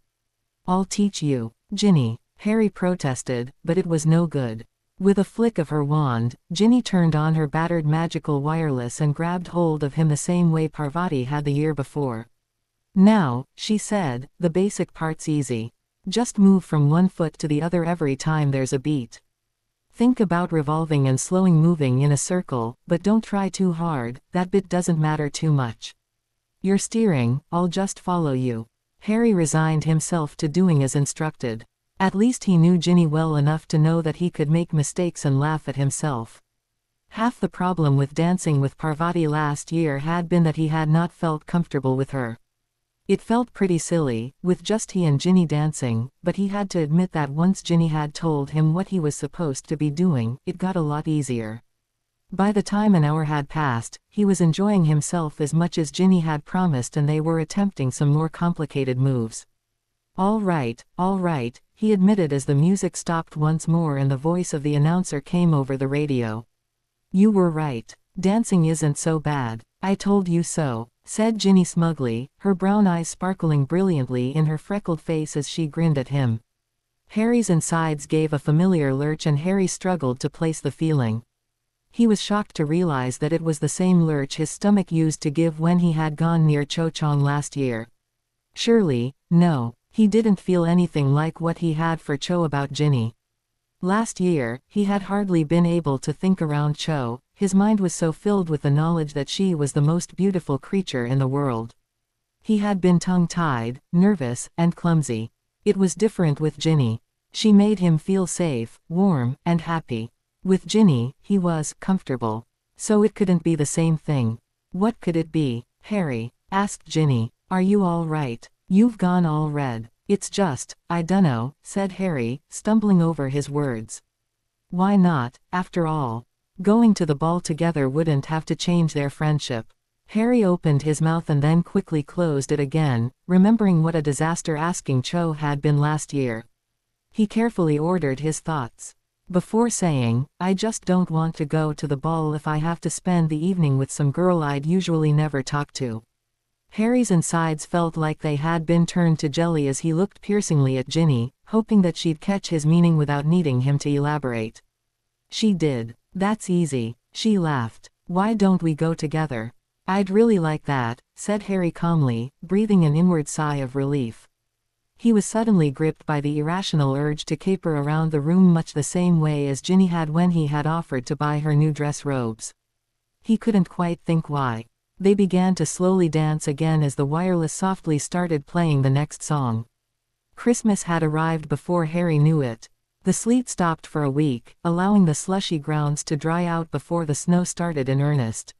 I'll teach you, Ginny, Harry protested, but it was no good. With a flick of her wand, Ginny turned on her battered magical wireless and grabbed hold of him the same way Parvati had the year before. Now, she said, the basic part's easy. Just move from one foot to the other every time there's a beat. Think about revolving and slowing moving in a circle, but don't try too hard, that bit doesn't matter too much. You're steering, I'll just follow you. Harry resigned himself to doing as instructed. At least he knew Ginny well enough to know that he could make mistakes and laugh at himself. Half the problem with dancing with Parvati last year had been that he had not felt comfortable with her. It felt pretty silly, with just he and Ginny dancing, but he had to admit that once Ginny had told him what he was supposed to be doing, it got a lot easier. By the time an hour had passed, he was enjoying himself as much as Ginny had promised and they were attempting some more complicated moves. All right, he admitted as the music stopped once more and the voice of the announcer came over the radio. You were right. Dancing isn't so bad. I told you so, said Ginny smugly, her brown eyes sparkling brilliantly in her freckled face as she grinned at him. Harry's insides gave a familiar lurch and Harry struggled to place the feeling. He was shocked to realize that it was the same lurch his stomach used to give when he had gone near Cho Chang last year. Surely, no, he didn't feel anything like what he had for Cho about Ginny. Last year, he had hardly been able to think around Cho, his mind was so filled with the knowledge that she was the most beautiful creature in the world. He had been tongue-tied, nervous, and clumsy. It was different with Ginny. She made him feel safe, warm, and happy. With Ginny, he was comfortable. So it couldn't be the same thing. What could it be, Harry? Asked Ginny. Are you all right? You've gone all red. It's just, I dunno, said Harry, stumbling over his words. Why not, after all? Going to the ball together wouldn't have to change their friendship. Harry opened his mouth and then quickly closed it again, remembering what a disaster asking Cho had been last year. He carefully ordered his thoughts. Before saying, I just don't want to go to the ball if I have to spend the evening with some girl I'd usually never talk to. Harry's insides felt like they had been turned to jelly as he looked piercingly at Ginny, hoping that she'd catch his meaning without needing him to elaborate. She did. That's easy, she laughed. Why don't we go together? I'd really like that, said Harry calmly, breathing an inward sigh of relief. He was suddenly gripped by the irrational urge to caper around the room much the same way as Ginny had when he had offered to buy her new dress robes. He couldn't quite think why. They began to slowly dance again as the wireless softly started playing the next song. Christmas had arrived before Harry knew it. The sleet stopped for a week, allowing the slushy grounds to dry out before the snow started in earnest.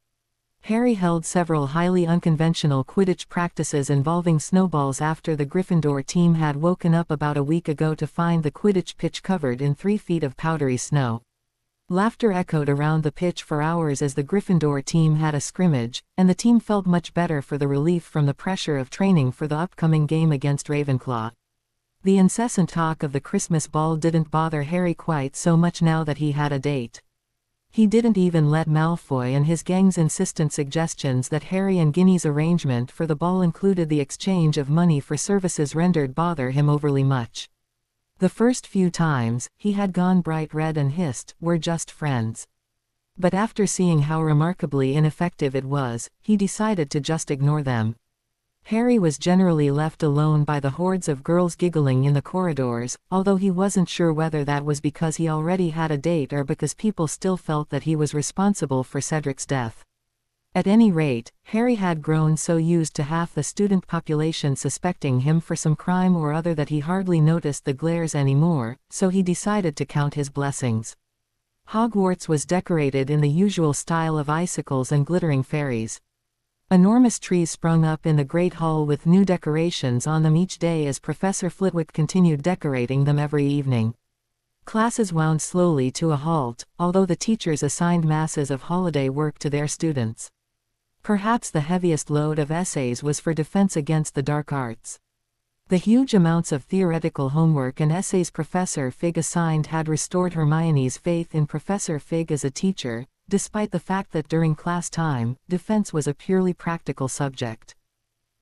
Harry held several highly unconventional Quidditch practices involving snowballs after the Gryffindor team had woken up about a week ago to find the Quidditch pitch covered in 3 feet of powdery snow. Laughter echoed around the pitch for hours as the Gryffindor team had a scrimmage, and the team felt much better for the relief from the pressure of training for the upcoming game against Ravenclaw. The incessant talk of the Christmas ball didn't bother Harry quite so much now that he had a date. He didn't even let Malfoy and his gang's insistent suggestions that Harry and Ginny's arrangement for the ball included the exchange of money for services rendered bother him overly much. The first few times, he had gone bright red and hissed, "We're just friends." But after seeing how remarkably ineffective it was, he decided to just ignore them. Harry was generally left alone by the hordes of girls giggling in the corridors, although he wasn't sure whether that was because he already had a date or because people still felt that he was responsible for Cedric's death. At any rate, Harry had grown so used to half the student population suspecting him for some crime or other that he hardly noticed the glares anymore, so he decided to count his blessings. Hogwarts was decorated in the usual style of icicles and glittering fairies. Enormous trees sprung up in the Great Hall with new decorations on them each day as Professor Flitwick continued decorating them every evening. Classes wound slowly to a halt, although the teachers assigned masses of holiday work to their students. Perhaps the heaviest load of essays was for defense against the dark arts. The huge amounts of theoretical homework and essays Professor Fig assigned had restored Hermione's faith in Professor Fig as a teacher, despite the fact that during class time, defense was a purely practical subject.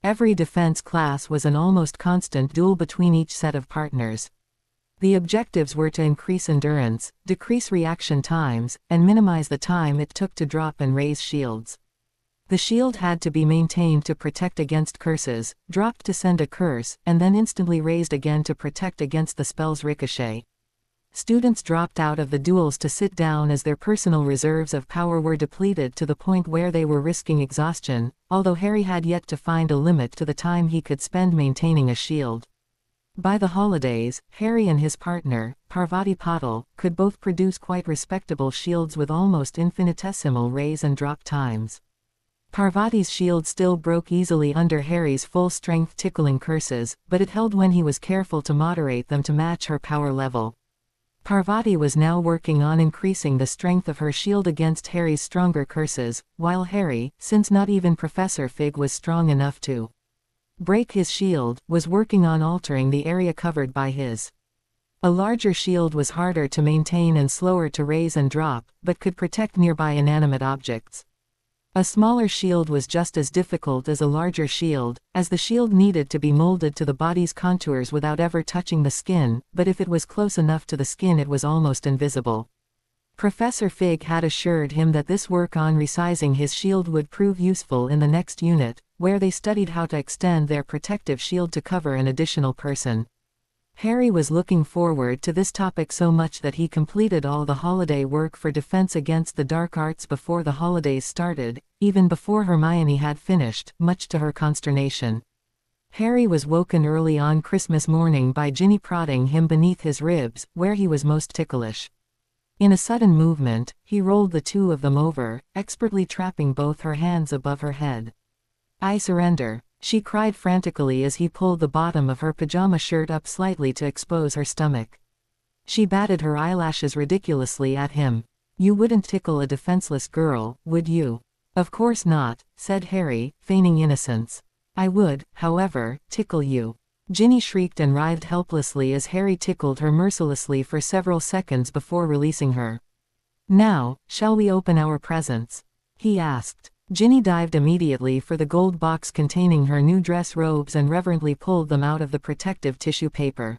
Every defense class was an almost constant duel between each set of partners. The objectives were to increase endurance, decrease reaction times, and minimize the time it took to drop and raise shields. The shield had to be maintained to protect against curses, dropped to send a curse, and then instantly raised again to protect against the spell's ricochet. Students dropped out of the duels to sit down as their personal reserves of power were depleted to the point where they were risking exhaustion, although Harry had yet to find a limit to the time he could spend maintaining a shield. By the holidays, Harry and his partner, Parvati Patil, could both produce quite respectable shields with almost infinitesimal raise and drop times. Parvati's shield still broke easily under Harry's full-strength tickling curses, but it held when he was careful to moderate them to match her power level. Parvati was now working on increasing the strength of her shield against Harry's stronger curses, while Harry, since not even Professor Fig was strong enough to break his shield, was working on altering the area covered by his. A larger shield was harder to maintain and slower to raise and drop, but could protect nearby inanimate objects. A smaller shield was just as difficult as a larger shield, as the shield needed to be molded to the body's contours without ever touching the skin, but if it was close enough to the skin it was almost invisible. Professor Fig had assured him that this work on resizing his shield would prove useful in the next unit, where they studied how to extend their protective shield to cover an additional person. Harry was looking forward to this topic so much that he completed all the holiday work for defense against the dark arts before the holidays started, even before Hermione had finished, much to her consternation. Harry was woken early on Christmas morning by Ginny prodding him beneath his ribs, where he was most ticklish. In a sudden movement, he rolled the two of them over, expertly trapping both her hands above her head. "I surrender," she cried frantically as he pulled the bottom of her pajama shirt up slightly to expose her stomach. She batted her eyelashes ridiculously at him. "You wouldn't tickle a defenseless girl, would you?" "Of course not," said Harry, feigning innocence. "I would, however, tickle you." Ginny shrieked and writhed helplessly as Harry tickled her mercilessly for several seconds before releasing her. "Now, shall we open our presents?" he asked. Ginny dived immediately for the gold box containing her new dress robes and reverently pulled them out of the protective tissue paper.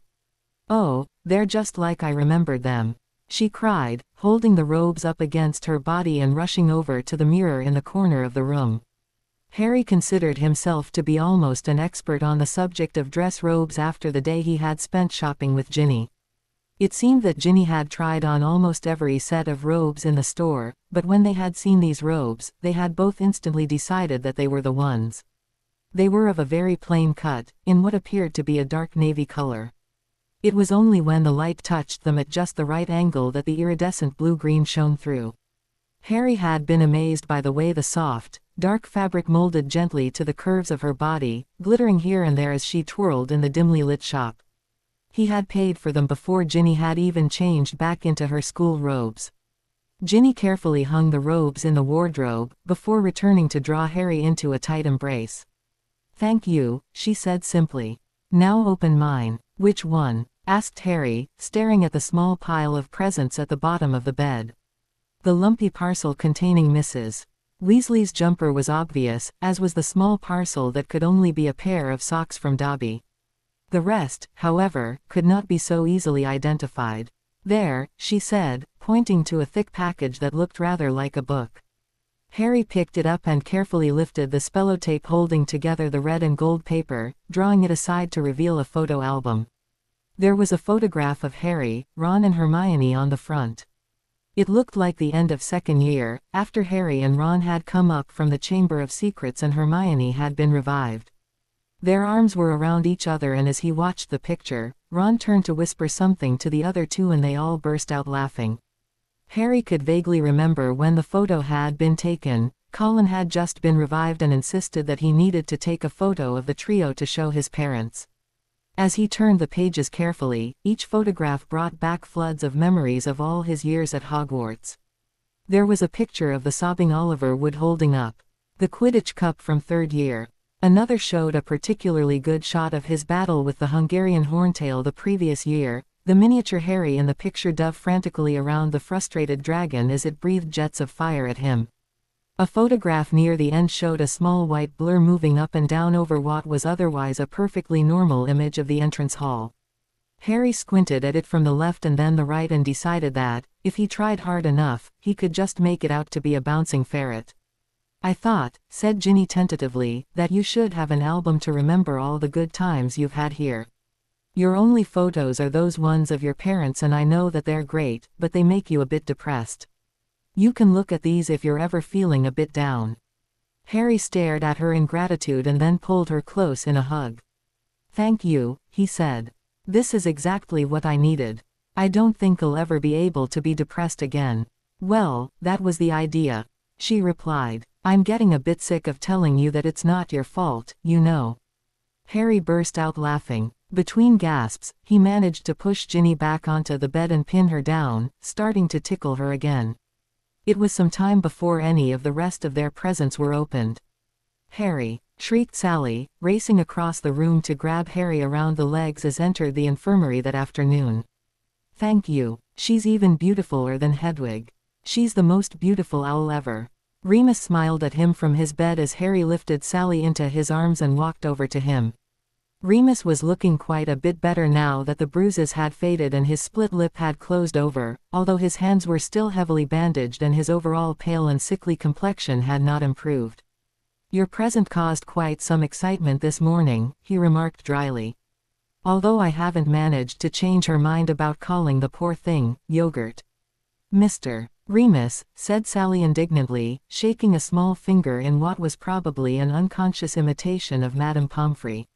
"Oh, they're just like I remembered them," she cried, holding the robes up against her body and rushing over to the mirror in the corner of the room. Harry considered himself to be almost an expert on the subject of dress robes after the day he had spent shopping with Ginny. It seemed that Ginny had tried on almost every set of robes in the store, but when they had seen these robes, they had both instantly decided that they were the ones. They were of a very plain cut, in what appeared to be a dark navy color. It was only when the light touched them at just the right angle that the iridescent blue-green shone through. Harry had been amazed by the way the soft, dark fabric molded gently to the curves of her body, glittering here and there as she twirled in the dimly lit shop. He had paid for them before Ginny had even changed back into her school robes. Ginny carefully hung the robes in the wardrobe, before returning to draw Harry into a tight embrace. "Thank you," she said simply. "Now open mine." "Which one?" asked Harry, staring at the small pile of presents at the bottom of the bed. The lumpy parcel containing Mrs. Weasley's jumper was obvious, as was the small parcel that could only be a pair of socks from Dobby. The rest, however, could not be so easily identified. "There," she said, pointing to a thick package that looked rather like a book. Harry picked it up and carefully lifted the spellotape holding together the red and gold paper, drawing it aside to reveal a photo album. There was a photograph of Harry, Ron and Hermione on the front. It looked like the end of second year, after Harry and Ron had come up from the Chamber of Secrets and Hermione had been revived. Their arms were around each other, and as he watched the picture, Ron turned to whisper something to the other two and they all burst out laughing. Harry could vaguely remember when the photo had been taken. Colin had just been revived and insisted that he needed to take a photo of the trio to show his parents. As he turned the pages carefully, each photograph brought back floods of memories of all his years at Hogwarts. There was a picture of the sobbing Oliver Wood holding up the Quidditch cup from third year. Another showed a particularly good shot of his battle with the Hungarian Horntail the previous year. The miniature Harry in the picture dove frantically around the frustrated dragon as it breathed jets of fire at him. A photograph near the end showed a small white blur moving up and down over what was otherwise a perfectly normal image of the entrance hall. Harry squinted at it from the left and then the right and decided that, if he tried hard enough, he could just make it out to be a bouncing ferret. "I thought," said Ginny tentatively, "that you should have an album to remember all the good times you've had here. Your only photos are those ones of your parents and I know that they're great, but they make you a bit depressed. You can look at these if you're ever feeling a bit down." Harry stared at her in gratitude and then pulled her close in a hug. "Thank you," he said. "This is exactly what I needed. I don't think I'll ever be able to be depressed again." "Well, that was the idea," she replied. "I'm getting a bit sick of telling you that it's not your fault, you know." Harry burst out laughing. Between gasps, he managed to push Ginny back onto the bed and pin her down, starting to tickle her again. It was some time before any of the rest of their presents were opened. "Harry!" shrieked Sally, racing across the room to grab Harry around the legs as entered the infirmary that afternoon. "Thank you. She's even beautifuler than Hedwig. She's the most beautiful owl ever." Remus smiled at him from his bed as Harry lifted Sally into his arms and walked over to him. Remus was looking quite a bit better now that the bruises had faded and his split lip had closed over, although his hands were still heavily bandaged and his overall pale and sickly complexion had not improved. "Your present caused quite some excitement this morning," he remarked dryly. "Although I haven't managed to change her mind about calling the poor thing yogurt." "Mr. Remus," said Sally indignantly, shaking a small finger in what was probably an unconscious imitation of Madame Pomfrey.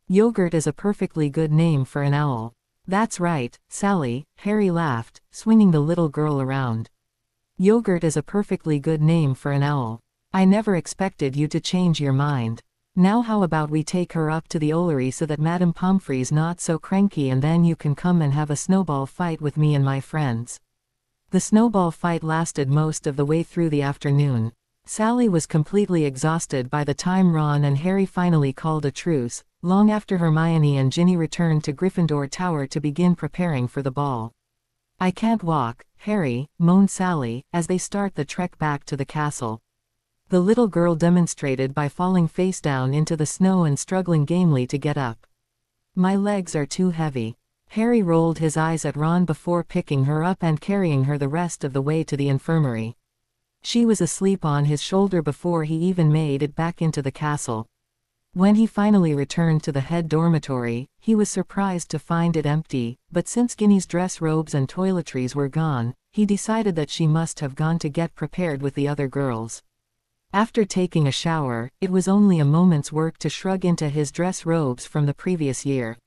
"Yogurt is a perfectly good name for an owl." "That's right, Sally," Harry laughed, swinging the little girl around. "Yogurt is a perfectly good name for an owl. I never expected you to change your mind. Now how about we take her up to the Owlery so that Madame Pomfrey's not so cranky and then you can come and have a snowball fight with me and my friends." The snowball fight lasted most of the way through the afternoon. Sally was completely exhausted by the time Ron and Harry finally called a truce, long after Hermione and Ginny returned to Gryffindor Tower to begin preparing for the ball. "I can't walk, Harry," moaned Sally, as they start the trek back to the castle. The little girl demonstrated by falling face down into the snow and struggling gamely to get up. "My legs are too heavy." Harry rolled his eyes at Ron before picking her up and carrying her the rest of the way to the infirmary. She was asleep on his shoulder before he even made it back into the castle. When he finally returned to the head dormitory, he was surprised to find it empty, but since Ginny's dress robes and toiletries were gone, he decided that she must have gone to get prepared with the other girls. After taking a shower, it was only a moment's work to shrug into his dress robes from the previous year.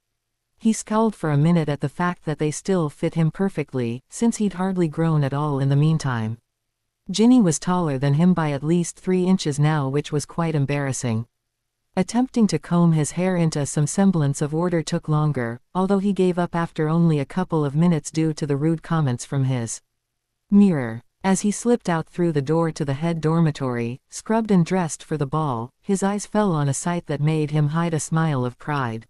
He scowled for a minute at the fact that they still fit him perfectly, since he'd hardly grown at all in the meantime. Ginny was taller than him by at least 3 inches now, which was quite embarrassing. Attempting to comb his hair into some semblance of order took longer, although he gave up after only a couple of minutes due to the rude comments from his mirror. As he slipped out through the door to the head dormitory, scrubbed and dressed for the ball, his eyes fell on a sight that made him hide a smile of pride.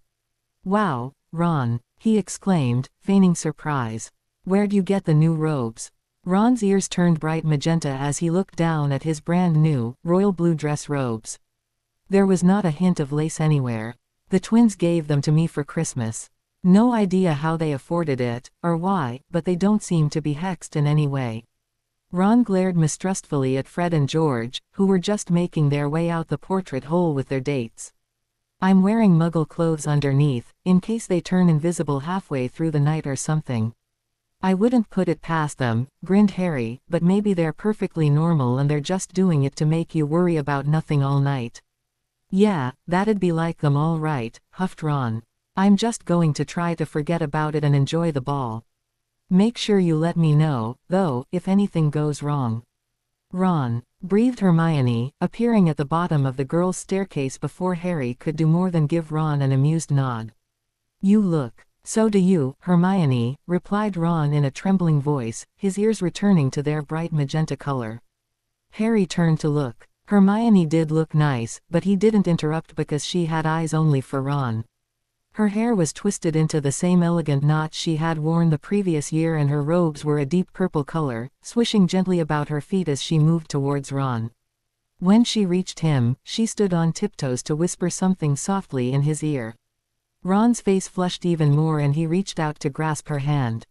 "Wow, Ron," he exclaimed, feigning surprise. "Where'd you get the new robes?" Ron's ears turned bright magenta as he looked down at his brand new, royal blue dress robes. There was not a hint of lace anywhere. The twins gave them to me for Christmas. No idea how they afforded it, or why, but they don't seem to be hexed in any way. Ron glared mistrustfully at Fred and George, who were just making their way out the portrait hole with their dates. I'm wearing muggle clothes underneath, in case they turn invisible halfway through the night or something. I wouldn't put it past them, grinned Harry, but maybe they're perfectly normal and they're just doing it to make you worry about nothing all night. Yeah, that'd be like them all right, huffed Ron. I'm just going to try to forget about it and enjoy the ball. Make sure you let me know, though, if anything goes wrong. Ron, breathed Hermione, appearing at the bottom of the girls' staircase before Harry could do more than give Ron an amused nod. You look. So do you, Hermione, replied Ron in a trembling voice, his ears returning to their bright magenta color. Harry turned to look. Hermione did look nice, but he didn't interrupt because she had eyes only for Ron. Her hair was twisted into the same elegant knot she had worn the previous year and her robes were a deep purple color, swishing gently about her feet as she moved towards Ron. When she reached him, she stood on tiptoes to whisper something softly in his ear. Ron's face flushed even more and he reached out to grasp her hand.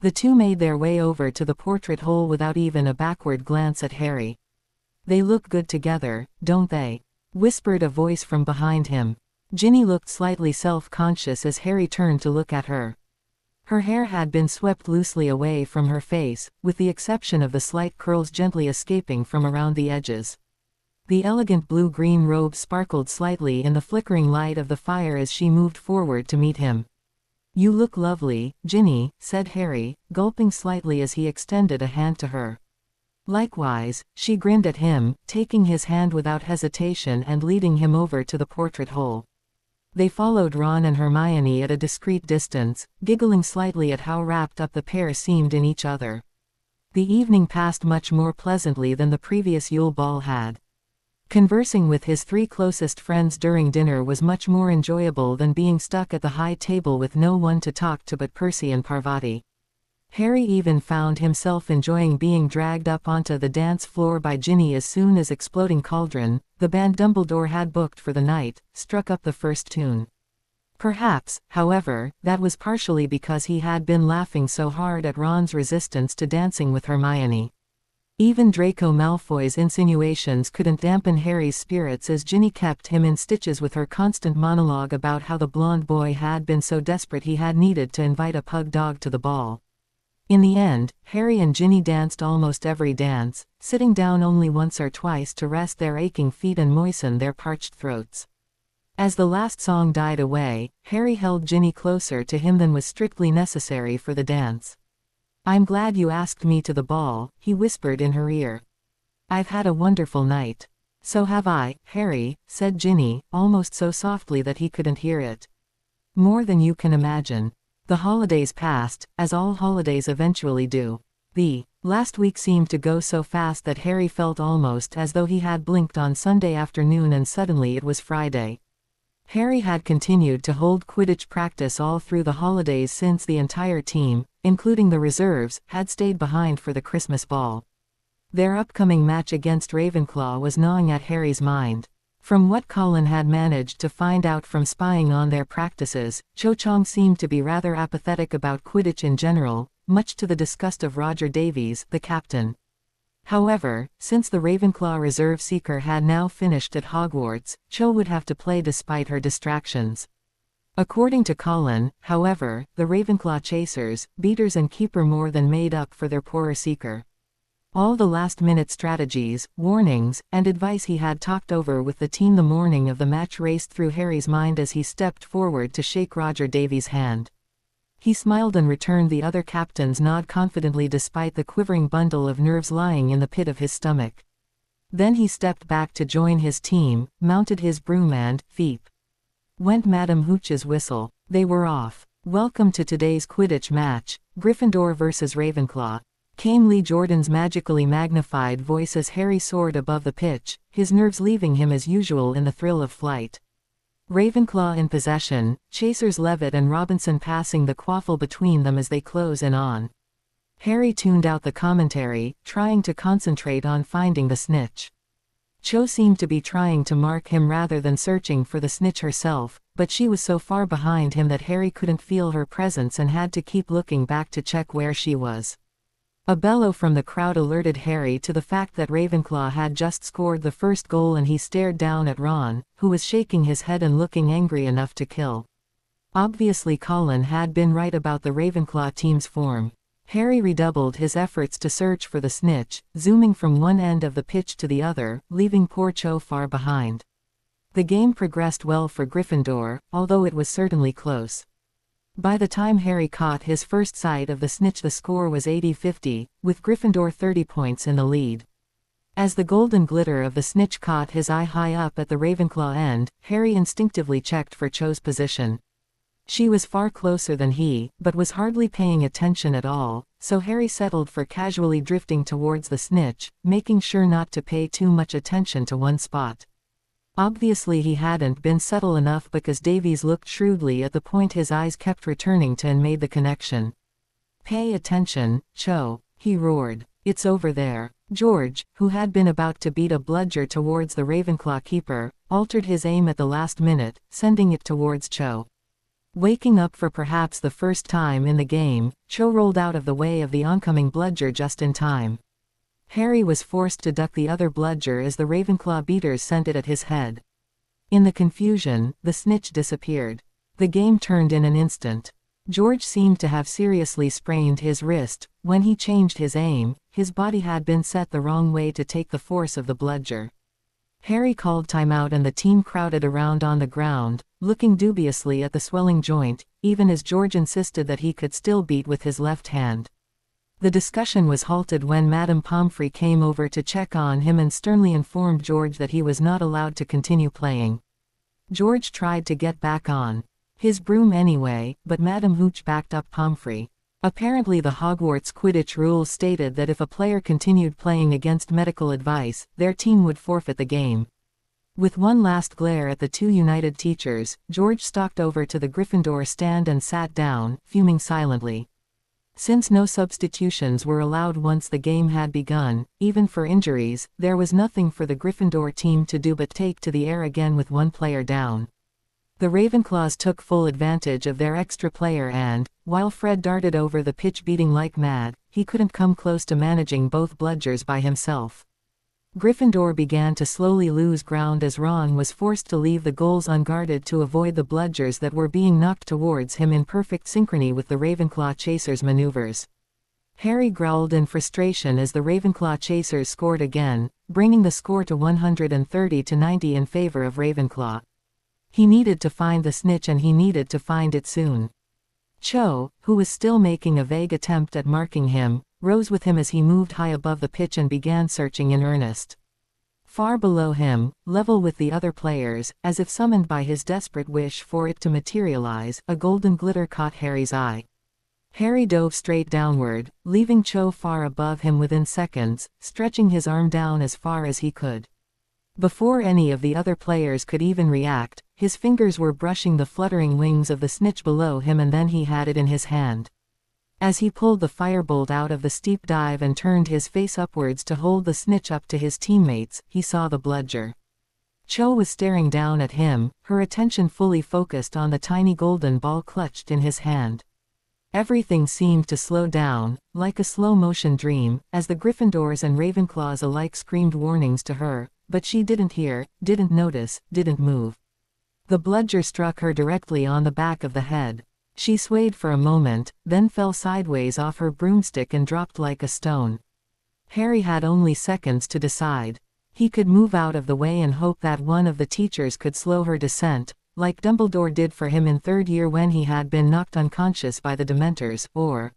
The two made their way over to the portrait hole without even a backward glance at Harry. They look good together, don't they? Whispered a voice from behind him. Ginny looked slightly self-conscious as Harry turned to look at her. Her hair had been swept loosely away from her face, with the exception of the slight curls gently escaping from around the edges. The elegant blue-green robe sparkled slightly in the flickering light of the fire as she moved forward to meet him. You look lovely, Ginny, said Harry, gulping slightly as he extended a hand to her. Likewise, she grinned at him, taking his hand without hesitation and leading him over to the portrait hole. They followed Ron and Hermione at a discreet distance, giggling slightly at how wrapped up the pair seemed in each other. The evening passed much more pleasantly than the previous Yule Ball had. Conversing with his three closest friends during dinner was much more enjoyable than being stuck at the high table with no one to talk to but Percy and Parvati. Harry even found himself enjoying being dragged up onto the dance floor by Ginny as soon as Exploding Cauldron, the band Dumbledore had booked for the night, struck up the first tune. Perhaps, however, that was partially because he had been laughing so hard at Ron's resistance to dancing with Hermione. Even Draco Malfoy's insinuations couldn't dampen Harry's spirits as Ginny kept him in stitches with her constant monologue about how the blonde boy had been so desperate he had needed to invite a pug dog to the ball. In the end, Harry and Ginny danced almost every dance, sitting down only once or twice to rest their aching feet and moisten their parched throats. As the last song died away, Harry held Ginny closer to him than was strictly necessary for the dance. I'm glad you asked me to the ball, he whispered in her ear. I've had a wonderful night. So have I, Harry, said Ginny, almost so softly that he couldn't hear it. More than you can imagine. The holidays passed, as all holidays eventually do. The last week seemed to go so fast that Harry felt almost as though he had blinked on Sunday afternoon and suddenly it was Friday. Harry had continued to hold Quidditch practice all through the holidays since the entire team, including the reserves, had stayed behind for the Christmas ball. Their upcoming match against Ravenclaw was gnawing at Harry's mind. From what Colin had managed to find out from spying on their practices, Cho Chang seemed to be rather apathetic about Quidditch in general, much to the disgust of Roger Davies, the captain. However, since the Ravenclaw reserve seeker had now finished at Hogwarts, Cho would have to play despite her distractions. According to Colin, however, the Ravenclaw chasers, beaters and keeper more than made up for their poorer seeker. All the last-minute strategies, warnings, and advice he had talked over with the team the morning of the match raced through Harry's mind as he stepped forward to shake Roger Davies' hand. He smiled and returned the other captain's nod confidently despite the quivering bundle of nerves lying in the pit of his stomach. Then he stepped back to join his team, mounted his broom and, veep, went Madam Hooch's whistle. They were off. Welcome to today's Quidditch match, Gryffindor vs Ravenclaw. Came Lee Jordan's magically magnified voice as Harry soared above the pitch, his nerves leaving him as usual in the thrill of flight. Ravenclaw in possession, chasers Levitt and Robinson passing the quaffle between them as they close in on. Harry tuned out the commentary, trying to concentrate on finding the snitch. Cho seemed to be trying to mark him rather than searching for the snitch herself, but she was so far behind him that Harry couldn't feel her presence and had to keep looking back to check where she was. A bellow from the crowd alerted Harry to the fact that Ravenclaw had just scored the first goal, and he stared down at Ron, who was shaking his head and looking angry enough to kill. Obviously Colin had been right about the Ravenclaw team's form. Harry redoubled his efforts to search for the snitch, zooming from one end of the pitch to the other, leaving poor Cho far behind. The game progressed well for Gryffindor, although it was certainly close. By the time Harry caught his first sight of the snitch, the score was 80-50, with Gryffindor 30 points in the lead. As the golden glitter of the snitch caught his eye high up at the Ravenclaw end, Harry instinctively checked for Cho's position. She was far closer than he, but was hardly paying attention at all, so Harry settled for casually drifting towards the snitch, making sure not to pay too much attention to one spot. Obviously he hadn't been subtle enough, because Davies looked shrewdly at the point his eyes kept returning to and made the connection. "Pay attention, Cho," he roared. "It's over there." George, who had been about to beat a bludger towards the Ravenclaw keeper, altered his aim at the last minute, sending it towards Cho. Waking up for perhaps the first time in the game, Cho rolled out of the way of the oncoming bludger just in time. Harry was forced to duck the other bludger as the Ravenclaw beaters sent it at his head. In the confusion, the snitch disappeared. The game turned in an instant. George seemed to have seriously sprained his wrist. When he changed his aim, his body had been set the wrong way to take the force of the bludger. Harry called timeout and the team crowded around on the ground, looking dubiously at the swelling joint, even as George insisted that he could still beat with his left hand. The discussion was halted when Madame Pomfrey came over to check on him and sternly informed George that he was not allowed to continue playing. George tried to get back on his broom anyway, but Madame Hooch backed up Pomfrey. Apparently the Hogwarts Quidditch rules stated that if a player continued playing against medical advice, their team would forfeit the game. With one last glare at the two united teachers, George stalked over to the Gryffindor stand and sat down, fuming silently. Since no substitutions were allowed once the game had begun, even for injuries, there was nothing for the Gryffindor team to do but take to the air again with one player down. The Ravenclaws took full advantage of their extra player and, while Fred darted over the pitch beating like mad, he couldn't come close to managing both bludgers by himself. Gryffindor began to slowly lose ground as Ron was forced to leave the goals unguarded to avoid the bludgers that were being knocked towards him in perfect synchrony with the Ravenclaw chasers' maneuvers. Harry growled in frustration as the Ravenclaw chasers scored again, bringing the score to 130-90 in favor of Ravenclaw. He needed to find the snitch and he needed to find it soon. Cho, who was still making a vague attempt at marking him, rose with him as he moved high above the pitch and began searching in earnest. Far below him, level with the other players, as if summoned by his desperate wish for it to materialize, a golden glitter caught Harry's eye. Harry dove straight downward, leaving Cho far above him within seconds, stretching his arm down as far as he could. Before any of the other players could even react, his fingers were brushing the fluttering wings of the snitch below him, and then he had it in his hand. As he pulled the firebolt out of the steep dive and turned his face upwards to hold the snitch up to his teammates, he saw the bludger. Cho was staring down at him, her attention fully focused on the tiny golden ball clutched in his hand. Everything seemed to slow down, like a slow-motion dream, as the Gryffindors and Ravenclaws alike screamed warnings to her, but she didn't hear, didn't notice, didn't move. The bludger struck her directly on the back of the head. She swayed for a moment, then fell sideways off her broomstick and dropped like a stone. Harry had only seconds to decide. He could move out of the way and hope that one of the teachers could slow her descent, like Dumbledore did for him in third year when he had been knocked unconscious by the Dementors, or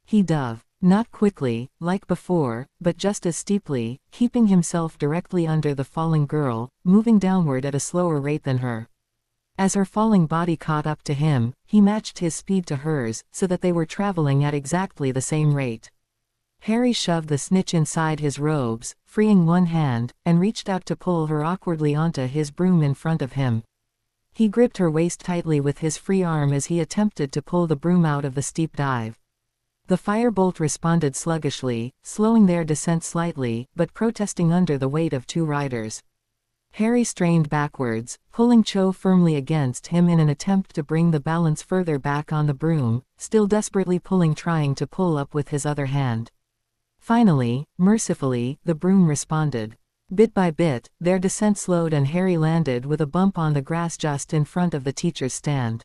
he dove. Not quickly, like before, but just as steeply, keeping himself directly under the falling girl, moving downward at a slower rate than her. As her falling body caught up to him, he matched his speed to hers, so that they were traveling at exactly the same rate. Harry shoved the snitch inside his robes, freeing one hand, and reached out to pull her awkwardly onto his broom in front of him. He gripped her waist tightly with his free arm as he attempted to pull the broom out of the steep dive. The firebolt responded sluggishly, slowing their descent slightly, but protesting under the weight of 2 riders. Harry strained backwards, pulling Cho firmly against him in an attempt to bring the balance further back on the broom, still desperately trying to pull up with his other hand. Finally, mercifully, the broom responded. Bit by bit, their descent slowed and Harry landed with a bump on the grass just in front of the teacher's stand.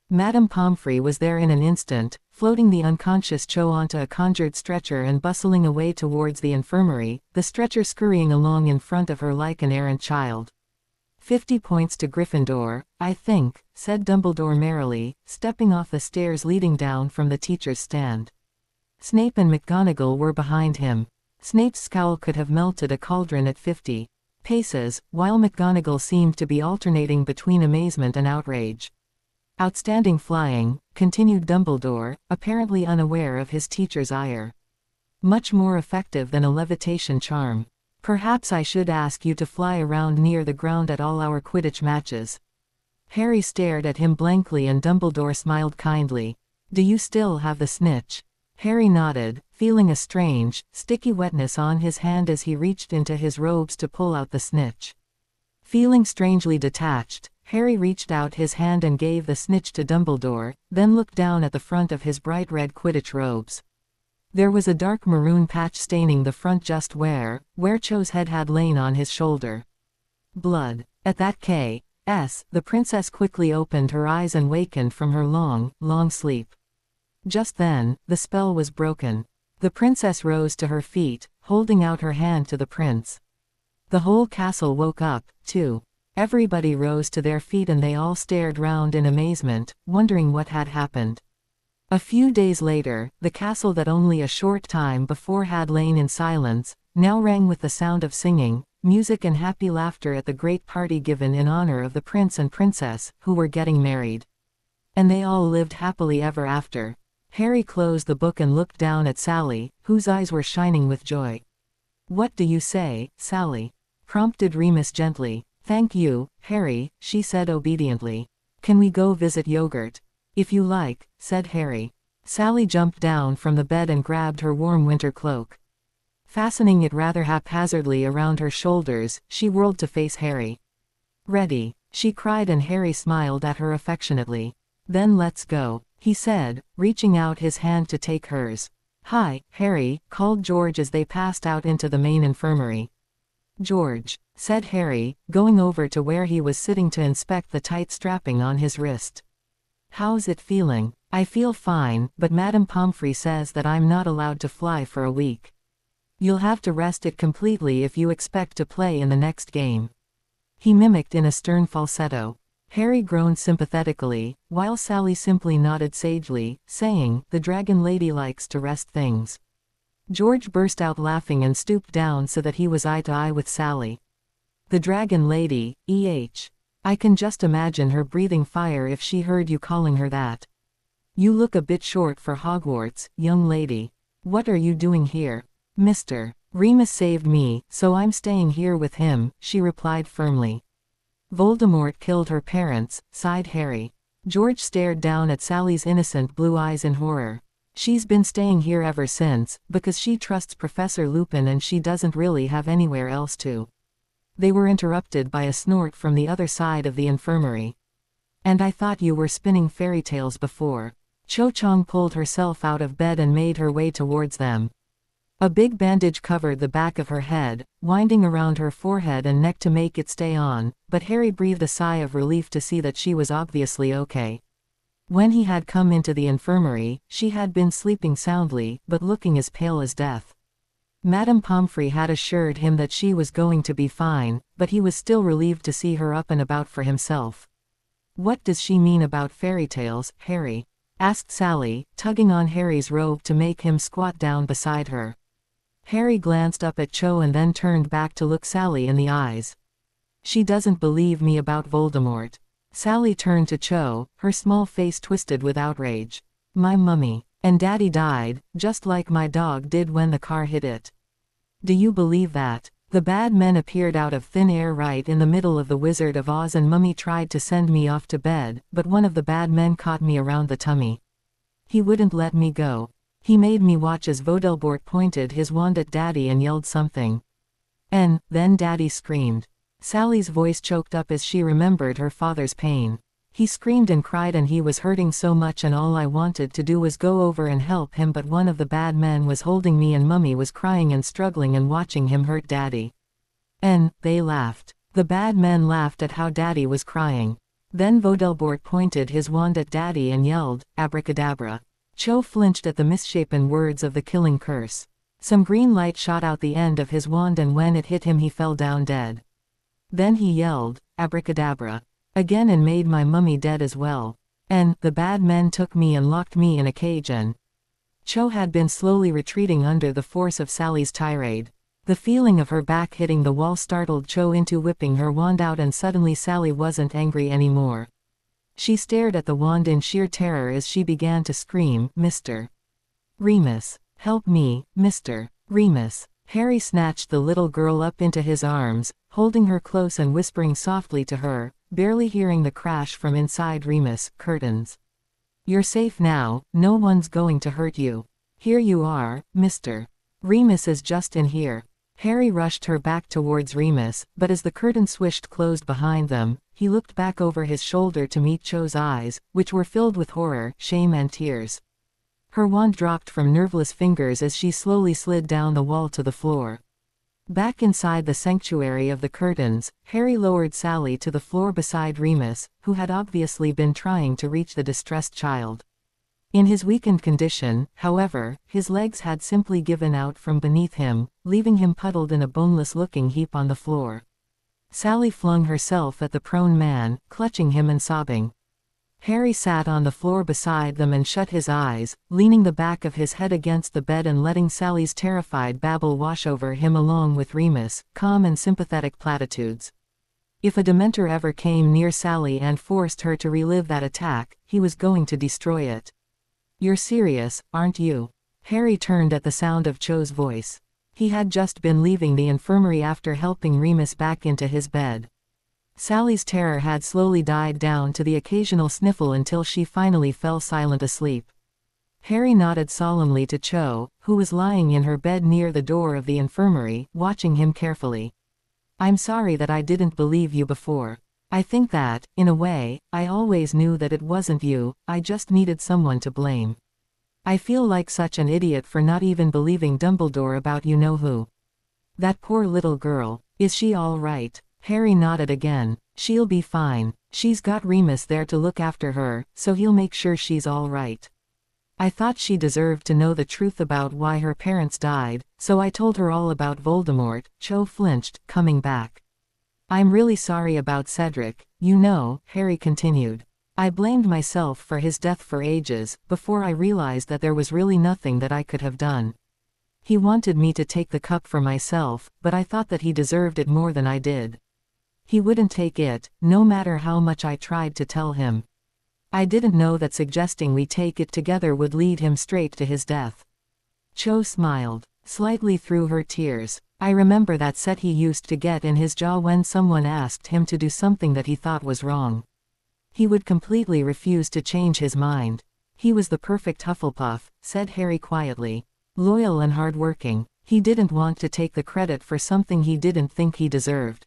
Madame Pomfrey was there in an instant, floating the unconscious Cho onto a conjured stretcher and bustling away towards the infirmary, the stretcher scurrying along in front of her like an errant child. 50 points to Gryffindor, I think, said Dumbledore merrily, stepping off the stairs leading down from the teacher's stand. Snape and McGonagall were behind him. Snape's scowl could have melted a cauldron at 50 paces, while McGonagall seemed to be alternating between amazement and outrage. Outstanding flying, continued Dumbledore, apparently unaware of his teacher's ire. Much more effective than a levitation charm. Perhaps I should ask you to fly around near the ground at all our Quidditch matches. Harry stared at him blankly and Dumbledore smiled kindly. Do you still have the snitch? Harry nodded, feeling a strange, sticky wetness on his hand as he reached into his robes to pull out the snitch. Feeling strangely detached, Harry reached out his hand and gave the snitch to Dumbledore, then looked down at the front of his bright red Quidditch robes. There was a dark maroon patch staining the front just where Cho's head had lain on his shoulder. Blood. At that the princess quickly opened her eyes and wakened from her long, long sleep. Just then, the spell was broken. The princess rose to her feet, holding out her hand to the prince. The whole castle woke up, too. Everybody rose to their feet and they all stared round in amazement, wondering what had happened. A few days later, the castle that only a short time before had lain in silence, now rang with the sound of singing, music and happy laughter at the great party given in honor of the prince and princess, who were getting married. And they all lived happily ever after. Harry closed the book and looked down at Sally, whose eyes were shining with joy. "What do you say, Sally?" prompted Remus gently. "Thank you, Harry," she said obediently. "Can we go visit Yogurt?" "If you like," said Harry. Sally jumped down from the bed and grabbed her warm winter cloak. Fastening it rather haphazardly around her shoulders, she whirled to face Harry. "Ready," she cried and Harry smiled at her affectionately. "Then let's go," he said, reaching out his hand to take hers. "Hi, Harry," called George as they passed out into the main infirmary. "George," said Harry, going over to where he was sitting to inspect the tight strapping on his wrist. "How's it feeling?" "I feel fine, but Madame Pomfrey says that I'm not allowed to fly for a week." "You'll have to rest it completely if you expect to play in the next game," he mimicked in a stern falsetto. Harry groaned sympathetically, while Sally simply nodded sagely, saying, "The dragon lady likes to rest things." George burst out laughing and stooped down so that he was eye to eye with Sally. "The dragon lady, I can just imagine her breathing fire if she heard you calling her that. You look a bit short for Hogwarts, young lady. What are you doing here?" "Mr. Remus saved me, so I'm staying here with him," she replied firmly. "Voldemort killed her parents," sighed Harry. George stared down at Sally's innocent blue eyes in horror. "She's been staying here ever since, because she trusts Professor Lupin and she doesn't really have anywhere else to." They were interrupted by a snort from the other side of the infirmary. "And I thought you were spinning fairy tales before." Cho Chang pulled herself out of bed and made her way towards them. A big bandage covered the back of her head, winding around her forehead and neck to make it stay on, but Harry breathed a sigh of relief to see that she was obviously okay. When he had come into the infirmary, she had been sleeping soundly, but looking as pale as death. Madame Pomfrey had assured him that she was going to be fine, but he was still relieved to see her up and about for himself. "What does she mean about fairy tales, Harry?" asked Sally, tugging on Harry's robe to make him squat down beside her. Harry glanced up at Cho and then turned back to look Sally in the eyes. "She doesn't believe me about Voldemort." Sally turned to Cho, her small face twisted with outrage. "My mummy and daddy died, just like my dog did when the car hit it. Do you believe that? The bad men appeared out of thin air right in the middle of the Wizard of Oz and Mummy tried to send me off to bed, but one of the bad men caught me around the tummy. He wouldn't let me go. He made me watch as Vodelbort pointed his wand at Daddy and yelled something. And then Daddy screamed. Sally's voice choked up as she remembered her father's pain. He screamed and cried and he was hurting so much and all I wanted to do was go over and help him, but one of the bad men was holding me and Mummy was crying and struggling and watching him hurt Daddy. And they laughed. The bad men laughed at how Daddy was crying. Then Vodelbort pointed his wand at Daddy and yelled, "Abracadabra." Cho flinched at the misshapen words of the killing curse. Some green light shot out the end of his wand and when it hit him he fell down dead. Then he yelled, "Abracadabra," again and made my mummy dead as well. And the bad men took me and locked me in a cage and Cho had been slowly retreating under the force of Sally's tirade. The feeling of her back hitting the wall startled Cho into whipping her wand out and suddenly Sally wasn't angry anymore. She stared at the wand in sheer terror as she began to scream, "Mr. Remus, help me, Mr. Remus." Harry snatched the little girl up into his arms, holding her close and whispering softly to her, barely hearing the crash from inside Remus' curtains. "You're safe now, no one's going to hurt you. Here you are, Mr. Remus is just in here." Harry rushed her back towards Remus, but as the curtain swished closed behind them, he looked back over his shoulder to meet Cho's eyes, which were filled with horror, shame and tears. Her wand dropped from nerveless fingers as she slowly slid down the wall to the floor. Back inside the sanctuary of the curtains, Harry lowered Sally to the floor beside Remus, who had obviously been trying to reach the distressed child. In his weakened condition, however, his legs had simply given out from beneath him, leaving him puddled in a boneless-looking heap on the floor. Sally flung herself at the prone man, clutching him and sobbing. Harry sat on the floor beside them and shut his eyes, leaning the back of his head against the bed and letting Sally's terrified babble wash over him along with Remus' calm and sympathetic platitudes. If a Dementor ever came near Sally and forced her to relive that attack, he was going to destroy it. "You're serious, aren't you?" Harry turned at the sound of Cho's voice. He had just been leaving the infirmary after helping Remus back into his bed. Sally's terror had slowly died down to the occasional sniffle until she finally fell silent asleep. Harry nodded solemnly to Cho, who was lying in her bed near the door of the infirmary, watching him carefully. "I'm sorry that I didn't believe you before. I think that, in a way, I always knew that it wasn't you, I just needed someone to blame. I feel like such an idiot for not even believing Dumbledore about you-know-who. That poor little girl, is she all right?" Harry nodded again. "She'll be fine. She's got Remus there to look after her, so he'll make sure she's all right. I thought she deserved to know the truth about why her parents died, so I told her all about Voldemort." Cho flinched, coming back. "I'm really sorry about Cedric, you know," Harry continued. "I blamed myself for his death for ages, before I realized that there was really nothing that I could have done. He wanted me to take the cup for myself, but I thought that he deserved it more than I did. He wouldn't take it, no matter how much I tried to tell him. I didn't know that suggesting we take it together would lead him straight to his death." Cho smiled, slightly through her tears. "I remember that set he used to get in his jaw when someone asked him to do something that he thought was wrong. He would completely refuse to change his mind. He was the perfect Hufflepuff," said Harry quietly. "Loyal and hardworking. He didn't want to take the credit for something he didn't think he deserved."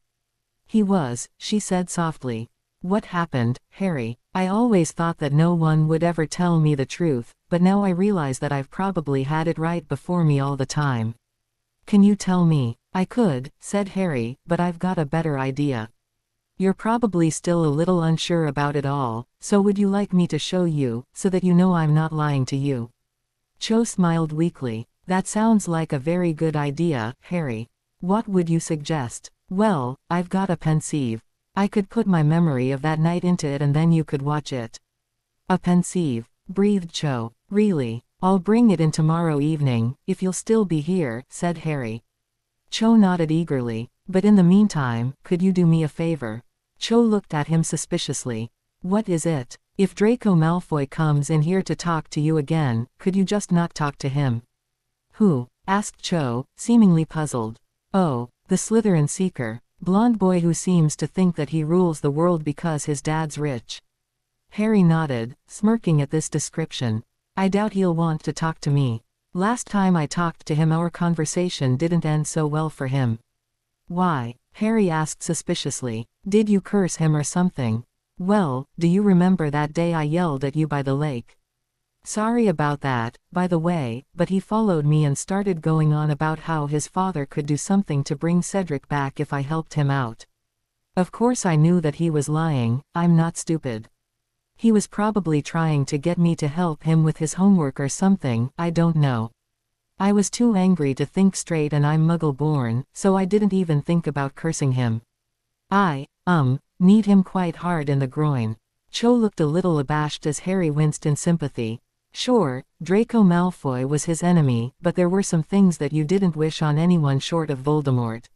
"He was," she said softly. "What happened, Harry? I always thought that no one would ever tell me the truth, but now I realize that I've probably had it right before me all the time." "Can you tell me?" "I could," said Harry, "but I've got a better idea. You're probably still a little unsure about it all, so would you like me to show you, so that you know I'm not lying to you?" Cho smiled weakly. "That sounds like a very good idea, Harry. What would you suggest?" "Well, I've got a pensieve. I could put my memory of that night into it and then you could watch it." "A pensieve," breathed Cho. "Really? I'll bring it in tomorrow evening, if you'll still be here," said Harry. Cho nodded eagerly. "But in the meantime, could you do me a favor?" Cho looked at him suspiciously. "What is it?" "If Draco Malfoy comes in here to talk to you again, could you just not talk to him?" "Who?" asked Cho, seemingly puzzled. "Oh, the Slytherin Seeker. Blonde boy who seems to think that he rules the world because his dad's rich." Harry nodded, smirking at this description. "I doubt he'll want to talk to me. Last time I talked to him our conversation didn't end so well for him. Why? Harry asked suspiciously. Did you curse him or something? Well, do you remember that day I yelled at you by the lake? Sorry about that, by the way, but he followed me and started going on about how his father could do something to bring Cedric back if I helped him out. Of course I knew that he was lying, I'm not stupid. He was probably trying to get me to help him with his homework or something, I don't know. I was too angry to think straight and I'm Muggle-born, so I didn't even think about cursing him. I, kneed him quite hard in the groin. Cho looked a little abashed as Harry winced in sympathy. Sure, Draco Malfoy was his enemy, but there were some things that you didn't wish on anyone short of Voldemort.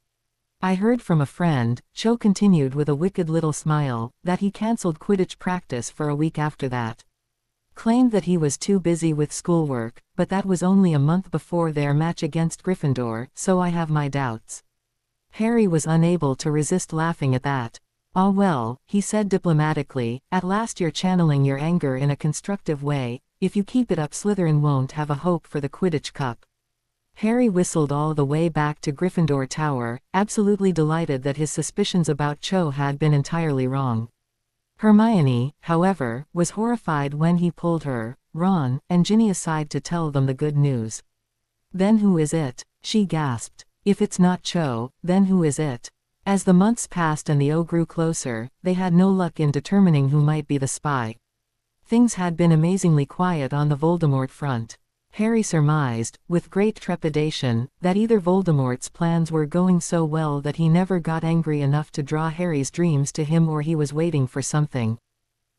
I heard from a friend, Cho continued with a wicked little smile, that he cancelled Quidditch practice for a week after that. Claimed that he was too busy with schoolwork, but that was only a month before their match against Gryffindor, so I have my doubts. Harry was unable to resist laughing at that. Ah well, he said diplomatically, at last you're channeling your anger in a constructive way. If you keep it up Slytherin won't have a hope for the Quidditch Cup. Harry whistled all the way back to Gryffindor Tower, absolutely delighted that his suspicions about Cho had been entirely wrong. Hermione, however, was horrified when he pulled her, Ron, and Ginny aside to tell them the good news. Then who is it? She gasped. If it's not Cho, then who is it? As the months passed and the O grew closer, they had no luck in determining who might be the spy. Things had been amazingly quiet on the Voldemort front. Harry surmised, with great trepidation, that either Voldemort's plans were going so well that he never got angry enough to draw Harry's dreams to him, or he was waiting for something.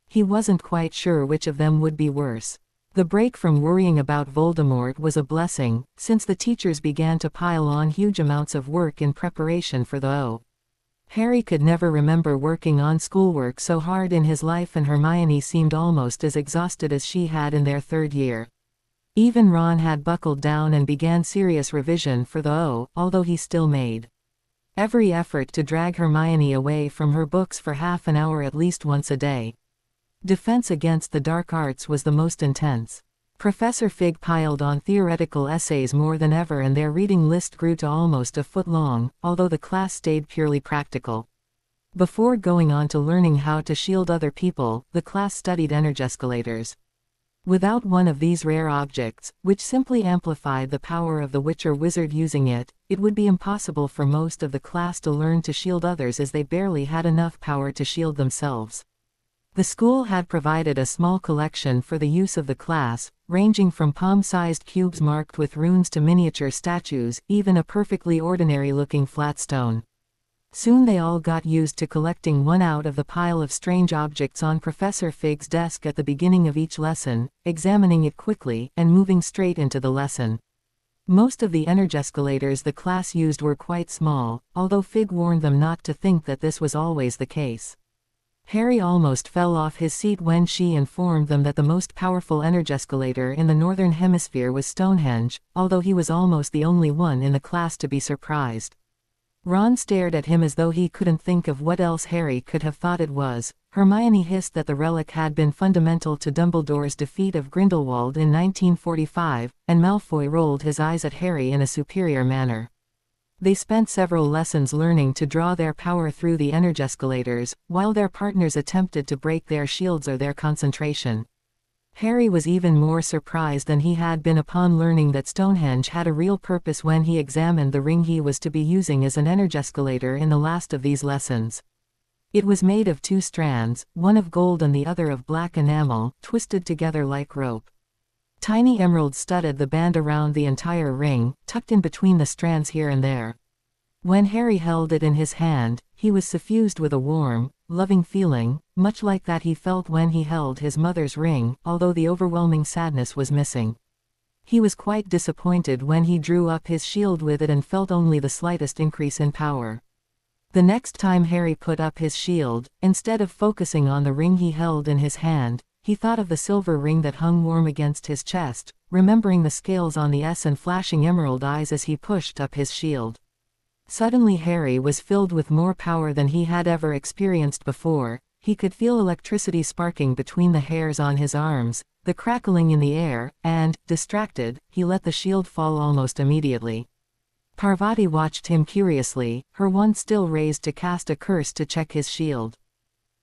He wasn't quite sure which of them would be worse. The break from worrying about Voldemort was a blessing, since the teachers began to pile on huge amounts of work in preparation for the O. Harry could never remember working on schoolwork so hard in his life, and Hermione seemed almost as exhausted as she had in their third year. Even Ron had buckled down and began serious revision for the O, although he still made every effort to drag Hermione away from her books for half an hour at least once a day. Defense against the dark arts was the most intense. Professor Fig piled on theoretical essays more than ever, and their reading list grew to almost a foot long, although the class stayed purely practical. Before going on to learning how to shield other people, the class studied energescalators. Without one of these rare objects, which simply amplified the power of the witch or wizard using it, it would be impossible for most of the class to learn to shield others, as they barely had enough power to shield themselves. The school had provided a small collection for the use of the class, ranging from palm-sized cubes marked with runes to miniature statues, even a perfectly ordinary-looking flat stone. Soon they all got used to collecting one out of the pile of strange objects on Professor Fig's desk at the beginning of each lesson, examining it quickly, and moving straight into the lesson. Most of the energescalators the class used were quite small, although Fig warned them not to think that this was always the case. Harry almost fell off his seat when she informed them that the most powerful energescalator in the Northern Hemisphere was Stonehenge, although he was almost the only one in the class to be surprised. Ron stared at him as though he couldn't think of what else Harry could have thought it was. Hermione hissed that the relic had been fundamental to Dumbledore's defeat of Grindelwald in 1945, and Malfoy rolled his eyes at Harry in a superior manner. They spent several lessons learning to draw their power through the energescalators, while their partners attempted to break their shields or their concentration. Harry was even more surprised than he had been upon learning that Stonehenge had a real purpose when he examined the ring he was to be using as an energescalator in the last of these lessons. It was made of two strands, one of gold and the other of black enamel, twisted together like rope. Tiny emeralds studded the band around the entire ring, tucked in between the strands here and there. When Harry held it in his hand, he was suffused with a warm, loving feeling, much like that he felt when he held his mother's ring, although the overwhelming sadness was missing. He was quite disappointed when he drew up his shield with it and felt only the slightest increase in power. The next time Harry put up his shield, instead of focusing on the ring he held in his hand, he thought of the silver ring that hung warm against his chest, remembering the scales on the S and flashing emerald eyes as he pushed up his shield. Suddenly Harry was filled with more power than he had ever experienced before. He could feel electricity sparking between the hairs on his arms, the crackling in the air, and, distracted, he let the shield fall almost immediately. Parvati watched him curiously, her wand still raised to cast a curse to check his shield.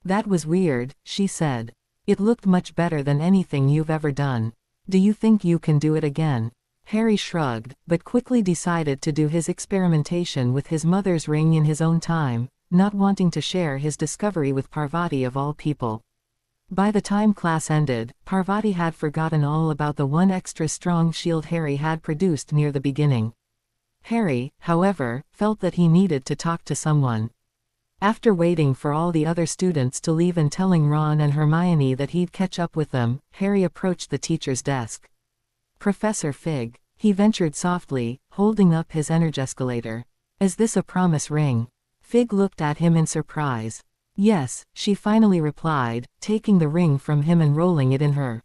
"That was weird," she said. "It looked much better than anything you've ever done. Do you think you can do it again?" Harry shrugged, but quickly decided to do his experimentation with his mother's ring in his own time, not wanting to share his discovery with Parvati of all people. By the time class ended, Parvati had forgotten all about the one extra strong shield Harry had produced near the beginning. Harry, however, felt that he needed to talk to someone. After waiting for all the other students to leave and telling Ron and Hermione that he'd catch up with them, Harry approached the teacher's desk. "Professor Fig," he ventured softly, holding up his energescalator. "Is this a promise ring?" Fig looked at him in surprise. "Yes," she finally replied, taking the ring from him and rolling it in her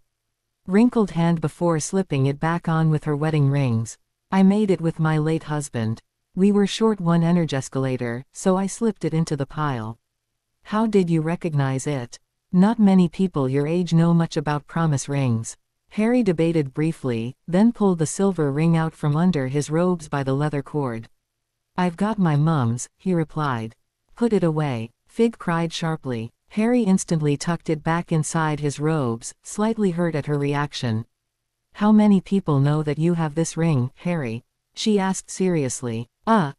wrinkled hand before slipping it back on with her wedding rings. "I made it with my late husband. We were short one energescalator, so I slipped it into the pile." "How did you recognize it?" "Not many people your age know much about promise rings." Harry debated briefly, then pulled the silver ring out from under his robes by the leather cord. "I've got my mum's," he replied. "Put it away," Fig cried sharply. Harry instantly tucked it back inside his robes, slightly hurt at her reaction. "How many people know that you have this ring, Harry?" she asked seriously.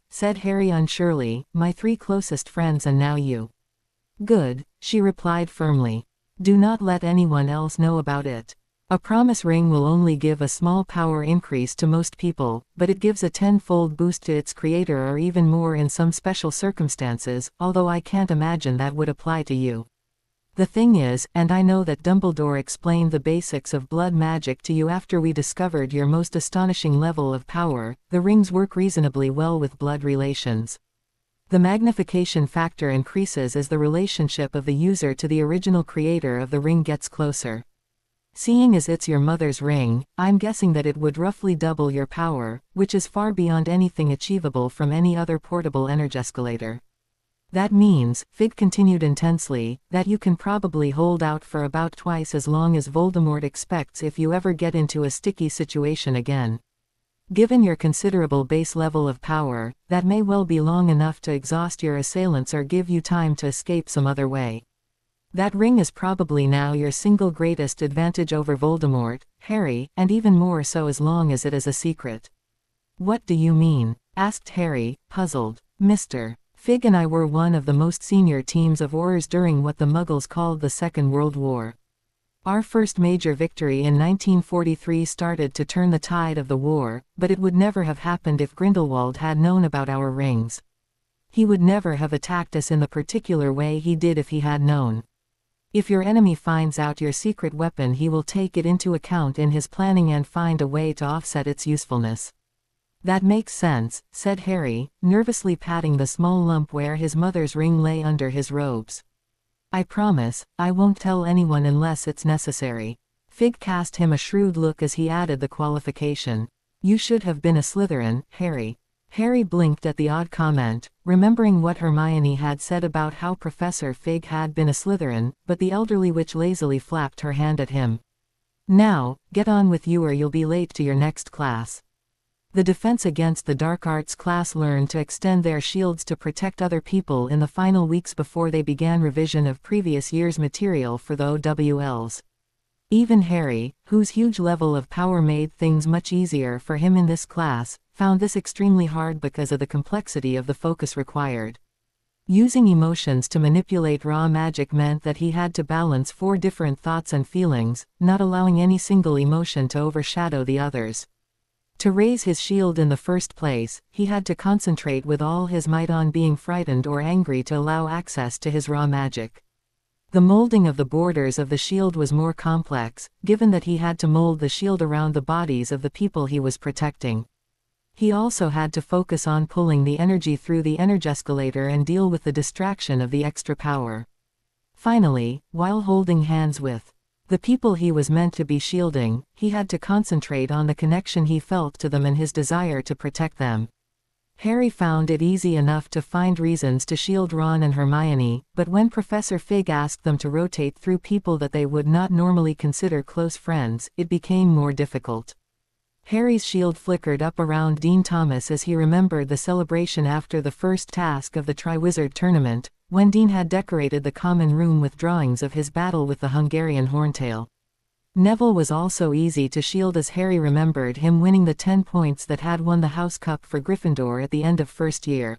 Said Harry unsurely, "My 3 closest friends and now you." "Good," she replied firmly. "Do not let anyone else know about it. A promise ring will only give a small power increase to most people, but it gives a 10-fold boost to its creator or even more in some special circumstances, although I can't imagine that would apply to you. The thing is, and I know that Dumbledore explained the basics of blood magic to you after we discovered your most astonishing level of power, the rings work reasonably well with blood relations. The magnification factor increases as the relationship of the user to the original creator of the ring gets closer. Seeing as it's your mother's ring, I'm guessing that it would roughly double your power, which is far beyond anything achievable from any other portable energescalator. That means," Fig continued intensely, "that you can probably hold out for about twice as long as Voldemort expects if you ever get into a sticky situation again. Given your considerable base level of power, that may well be long enough to exhaust your assailants or give you time to escape some other way. That ring is probably now your single greatest advantage over Voldemort, Harry, and even more so as long as it is a secret." "What do you mean?" asked Harry, puzzled. "Mr. Fig and I were one of the most senior teams of Aurors during what the Muggles called the Second World War. Our first major victory in 1943 started to turn the tide of the war, but it would never have happened if Grindelwald had known about our rings. He would never have attacked us in the particular way he did if he had known. If your enemy finds out your secret weapon, he will take it into account in his planning and find a way to offset its usefulness." "That makes sense," said Harry, nervously patting the small lump where his mother's ring lay under his robes. "I promise, I won't tell anyone unless it's necessary." Fig cast him a shrewd look as he added the qualification. "You should have been a Slytherin, Harry." Harry blinked at the odd comment, remembering what Hermione had said about how Professor Fig had been a Slytherin, but the elderly witch lazily flapped her hand at him. "Now, get on with you or you'll be late to your next class." The Defense Against the Dark Arts class learned to extend their shields to protect other people in the final weeks before they began revision of previous year's material for the OWLs. Even Harry, whose huge level of power made things much easier for him in this class, found this extremely hard because of the complexity of the focus required. Using emotions to manipulate raw magic meant that he had to balance 4 different thoughts and feelings, not allowing any single emotion to overshadow the others. To raise his shield in the first place, he had to concentrate with all his might on being frightened or angry to allow access to his raw magic. The molding of the borders of the shield was more complex, given that he had to mold the shield around the bodies of the people he was protecting. He also had to focus on pulling the energy through the energescalator and deal with the distraction of the extra power. Finally, while holding hands with the people he was meant to be shielding, he had to concentrate on the connection he felt to them and his desire to protect them. Harry found it easy enough to find reasons to shield Ron and Hermione, but when Professor Fig asked them to rotate through people that they would not normally consider close friends, it became more difficult. Harry's shield flickered up around Dean Thomas as he remembered the celebration after the first task of the Triwizard Tournament, when Dean had decorated the common room with drawings of his battle with the Hungarian Horntail. Neville was also easy to shield as Harry remembered him winning the 10 points that had won the House Cup for Gryffindor at the end of first year.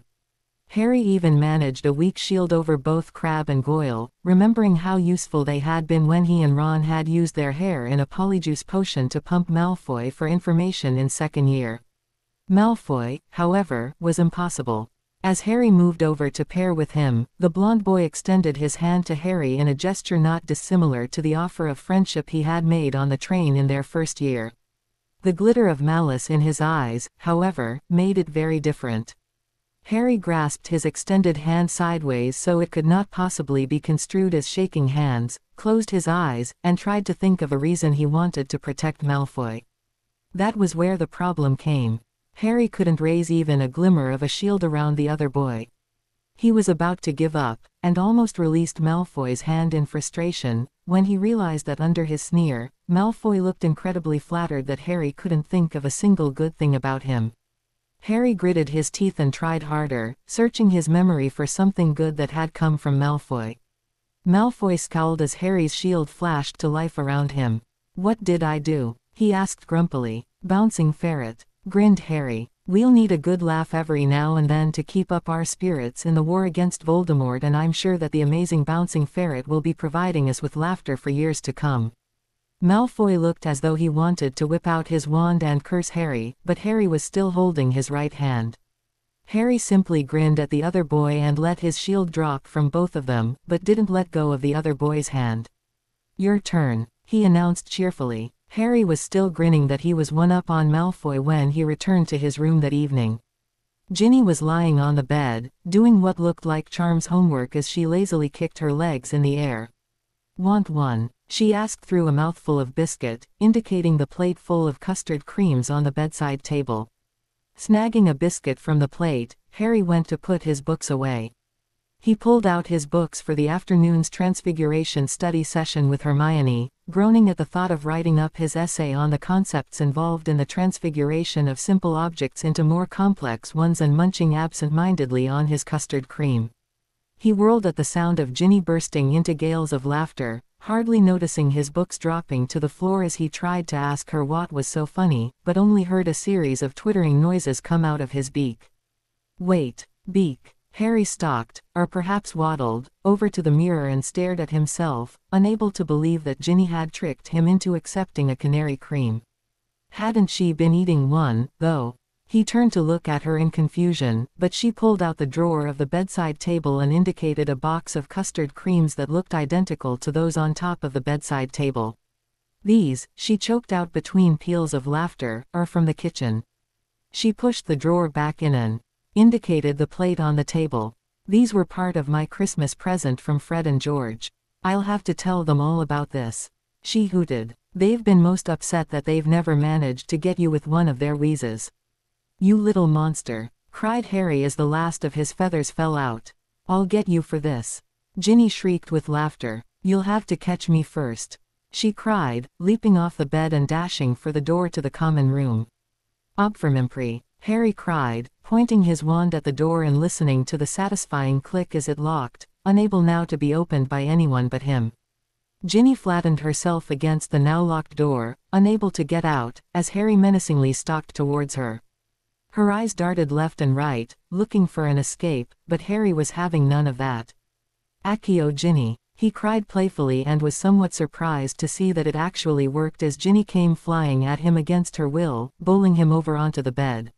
Harry even managed a weak shield over both Crabbe and Goyle, remembering how useful they had been when he and Ron had used their hair in a polyjuice potion to pump Malfoy for information in second year. Malfoy, however, was impossible. As Harry moved over to pair with him, the blonde boy extended his hand to Harry in a gesture not dissimilar to the offer of friendship he had made on the train in their first year. The glitter of malice in his eyes, however, made it very different. Harry grasped his extended hand sideways so it could not possibly be construed as shaking hands, closed his eyes, and tried to think of a reason he wanted to protect Malfoy. That was where the problem came. Harry couldn't raise even a glimmer of a shield around the other boy. He was about to give up, and almost released Malfoy's hand in frustration, when he realized that under his sneer, Malfoy looked incredibly flattered that Harry couldn't think of a single good thing about him. Harry gritted his teeth and tried harder, searching his memory for something good that had come from Malfoy. Malfoy scowled as Harry's shield flashed to life around him. "What did I do?" he asked grumpily. "Bouncing ferret," grinned Harry. "We'll need a good laugh every now and then to keep up our spirits in the war against Voldemort, and I'm sure that the amazing bouncing ferret will be providing us with laughter for years to come." Malfoy looked as though he wanted to whip out his wand and curse Harry, but Harry was still holding his right hand. Harry simply grinned at the other boy and let his shield drop from both of them, but didn't let go of the other boy's hand. "Your turn," he announced cheerfully. Harry was still grinning that he was one up on Malfoy when he returned to his room that evening. Ginny was lying on the bed, doing what looked like Charm's homework as she lazily kicked her legs in the air. "Want one?" she asked through a mouthful of biscuit, indicating the plate full of custard creams on the bedside table. Snagging a biscuit from the plate, Harry went to put his books away. He pulled out his books for the afternoon's Transfiguration study session with Hermione, groaning at the thought of writing up his essay on the concepts involved in the transfiguration of simple objects into more complex ones and munching absent-mindedly on his custard cream. He whirled at the sound of Ginny bursting into gales of laughter, hardly noticing his books dropping to the floor as he tried to ask her what was so funny, but only heard a series of twittering noises come out of his beak. "Wait, beak." Harry stalked, or perhaps waddled, over to the mirror and stared at himself, unable to believe that Ginny had tricked him into accepting a canary cream. Hadn't she been eating one, though? He turned to look at her in confusion, but she pulled out the drawer of the bedside table and indicated a box of custard creams that looked identical to those on top of the bedside table. "These," she choked out between peals of laughter, "are from the kitchen." She pushed the drawer back in and indicated the plate on the table. "These were part of my Christmas present from Fred and George. I'll have to tell them all about this," she hooted. "They've been most upset that they've never managed to get you with one of their wheezes." "You little monster," cried Harry as the last of his feathers fell out. "I'll get you for this." Ginny shrieked with laughter. "You'll have to catch me first," she cried, leaping off the bed and dashing for the door to the common room. "Obfirmempry," Harry cried, pointing his wand at the door and listening to the satisfying click as it locked, unable now to be opened by anyone but him. Ginny flattened herself against the now locked door, unable to get out, as Harry menacingly stalked towards her. Her eyes darted left and right, looking for an escape, but Harry was having none of that. "Accio Ginny," he cried playfully and was somewhat surprised to see that it actually worked as Ginny came flying at him against her will, bowling him over onto the bed.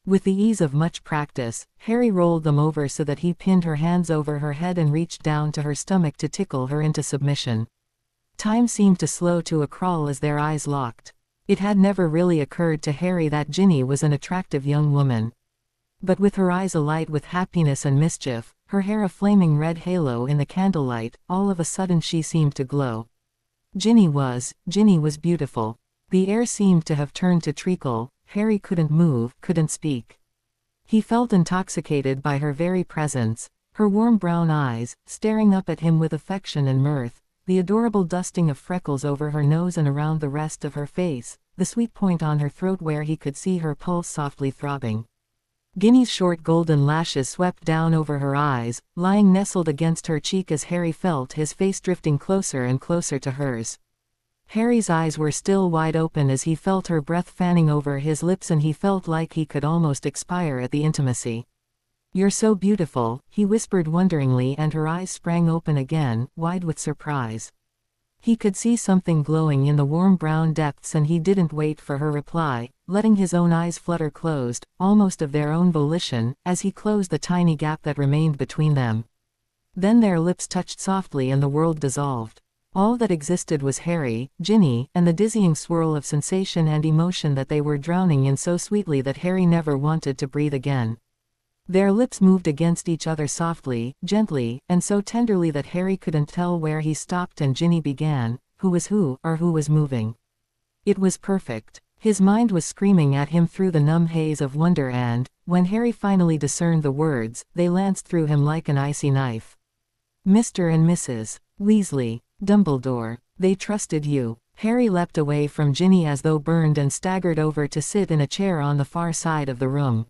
With the ease of much practice, Harry rolled them over so that he pinned her hands over her head and reached down to her stomach to tickle her into submission. Time seemed to slow to a crawl as their eyes locked. It had never really occurred to Harry that Ginny was an attractive young woman. But with her eyes alight with happiness and mischief, her hair a flaming red halo in the candlelight, all of a sudden she seemed to glow. Ginny was beautiful. The air seemed to have turned to treacle. Harry couldn't move, couldn't speak. He felt intoxicated by her very presence, her warm brown eyes, staring up at him with affection and mirth, the adorable dusting of freckles over her nose and around the rest of her face, the sweet point on her throat where he could see her pulse softly throbbing. Ginny's short golden lashes swept down over her eyes, lying nestled against her cheek as Harry felt his face drifting closer and closer to hers. Harry's eyes were still wide open as he felt her breath fanning over his lips, and he felt like he could almost expire at the intimacy. "You're so beautiful," he whispered wonderingly, and her eyes sprang open again, wide with surprise. He could see something glowing in the warm brown depths, and he didn't wait for her reply, letting his own eyes flutter closed, almost of their own volition, as he closed the tiny gap that remained between them. Then their lips touched softly and the world dissolved. All that existed was Harry, Ginny, and the dizzying swirl of sensation and emotion that they were drowning in so sweetly that Harry never wanted to breathe again. Their lips moved against each other softly, gently, and so tenderly that Harry couldn't tell where he stopped and Ginny began, who was who, or who was moving. It was perfect. His mind was screaming at him through the numb haze of wonder, and, when Harry finally discerned the words, they lanced through him like an icy knife. "Mr. and Mrs. Weasley, Dumbledore, they trusted you." Harry leapt away from Ginny as though burned and staggered over to sit in a chair on the far side of the room.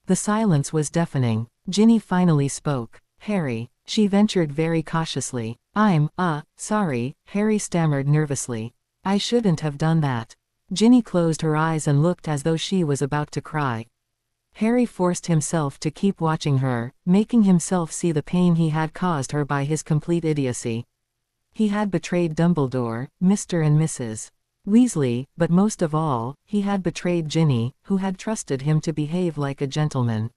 The silence was deafening. Ginny finally spoke. "Harry," she ventured very cautiously. "I'm, sorry," Harry stammered nervously. "I shouldn't have done that." Ginny closed her eyes and looked as though she was about to cry. Harry forced himself to keep watching her, making himself see the pain he had caused her by his complete idiocy. He had betrayed Dumbledore, Mr. and Mrs. Weasley, but most of all, he had betrayed Ginny, who had trusted him to behave like a gentleman.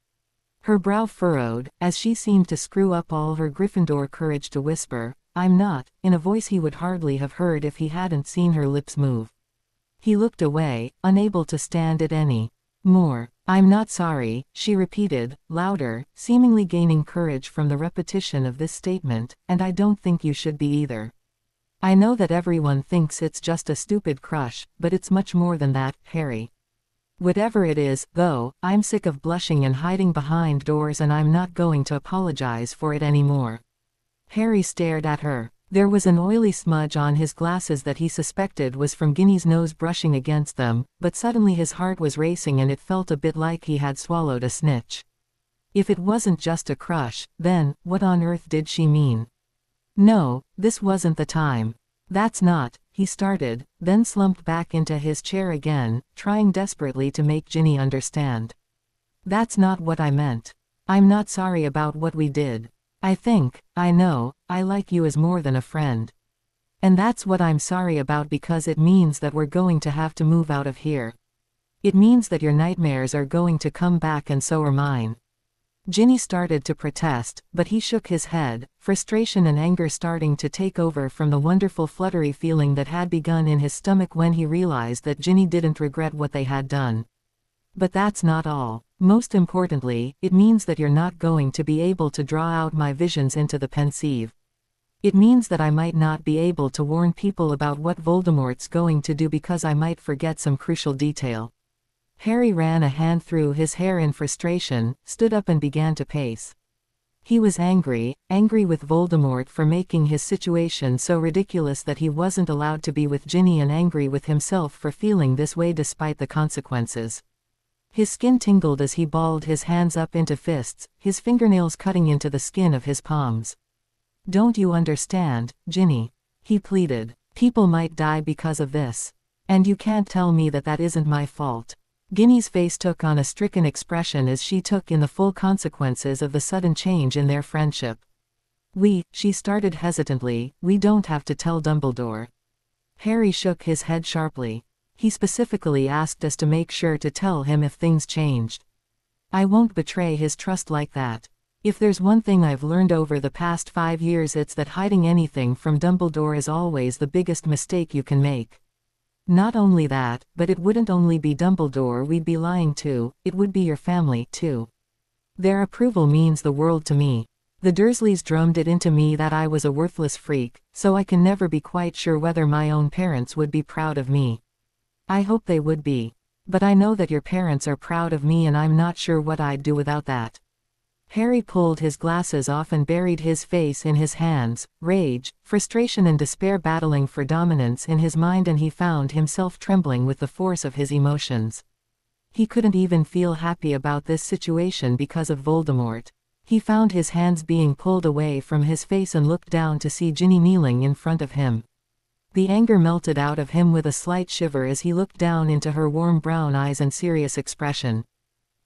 Her brow furrowed, as she seemed to screw up all her Gryffindor courage to whisper, "I'm not," in a voice he would hardly have heard if he hadn't seen her lips move. He looked away, unable to stand it any more. "I'm not sorry," she repeated, louder, seemingly gaining courage from the repetition of this statement, "and I don't think you should be either. I know that everyone thinks it's just a stupid crush, but it's much more than that, Harry. Whatever it is, though, I'm sick of blushing and hiding behind doors, and I'm not going to apologize for it anymore." Harry stared at her. There was an oily smudge on his glasses that he suspected was from Ginny's nose brushing against them, but suddenly his heart was racing and it felt a bit like he had swallowed a snitch. If it wasn't just a crush, then, what on earth did she mean? No, this wasn't the time. "That's not," he started, then slumped back into his chair again, trying desperately to make Ginny understand. "That's not what I meant. I'm not sorry about what we did. I know, I like you as more than a friend. And that's what I'm sorry about, because it means that we're going to have to move out of here. It means that your nightmares are going to come back, and so are mine." Ginny started to protest, but he shook his head, frustration and anger starting to take over from the wonderful fluttery feeling that had begun in his stomach when he realized that Ginny didn't regret what they had done. "But that's not all. Most importantly, it means that you're not going to be able to draw out my visions into the pensieve. It means that I might not be able to warn people about what Voldemort's going to do because I might forget some crucial detail." Harry ran a hand through his hair in frustration, stood up and began to pace. He was angry with Voldemort for making his situation so ridiculous that he wasn't allowed to be with Ginny, and angry with himself for feeling this way despite the consequences. His skin tingled as he balled his hands up into fists, his fingernails cutting into the skin of his palms. "Don't you understand, Ginny?" he pleaded. "People might die because of this. And you can't tell me that that isn't my fault." Ginny's face took on a stricken expression as she took in the full consequences of the sudden change in their friendship. She started hesitantly, "We don't have to tell Dumbledore." Harry shook his head sharply. "He specifically asked us to make sure to tell him if things changed. I won't betray his trust like that. If there's one thing I've learned over the past 5 years, it's that hiding anything from Dumbledore is always the biggest mistake you can make. Not only that, but it wouldn't only be Dumbledore we'd be lying to, it would be your family, too. Their approval means the world to me. The Dursleys drummed it into me that I was a worthless freak, so I can never be quite sure whether my own parents would be proud of me. I hope they would be." But I know that your parents are proud of me and I'm not sure what I'd do without that." Harry pulled his glasses off and buried his face in his hands, rage, frustration and despair battling for dominance in his mind, and he found himself trembling with the force of his emotions. He couldn't even feel happy about this situation because of Voldemort. He found his hands being pulled away from his face and looked down to see Ginny kneeling in front of him. The anger melted out of him with a slight shiver as he looked down into her warm brown eyes and serious expression.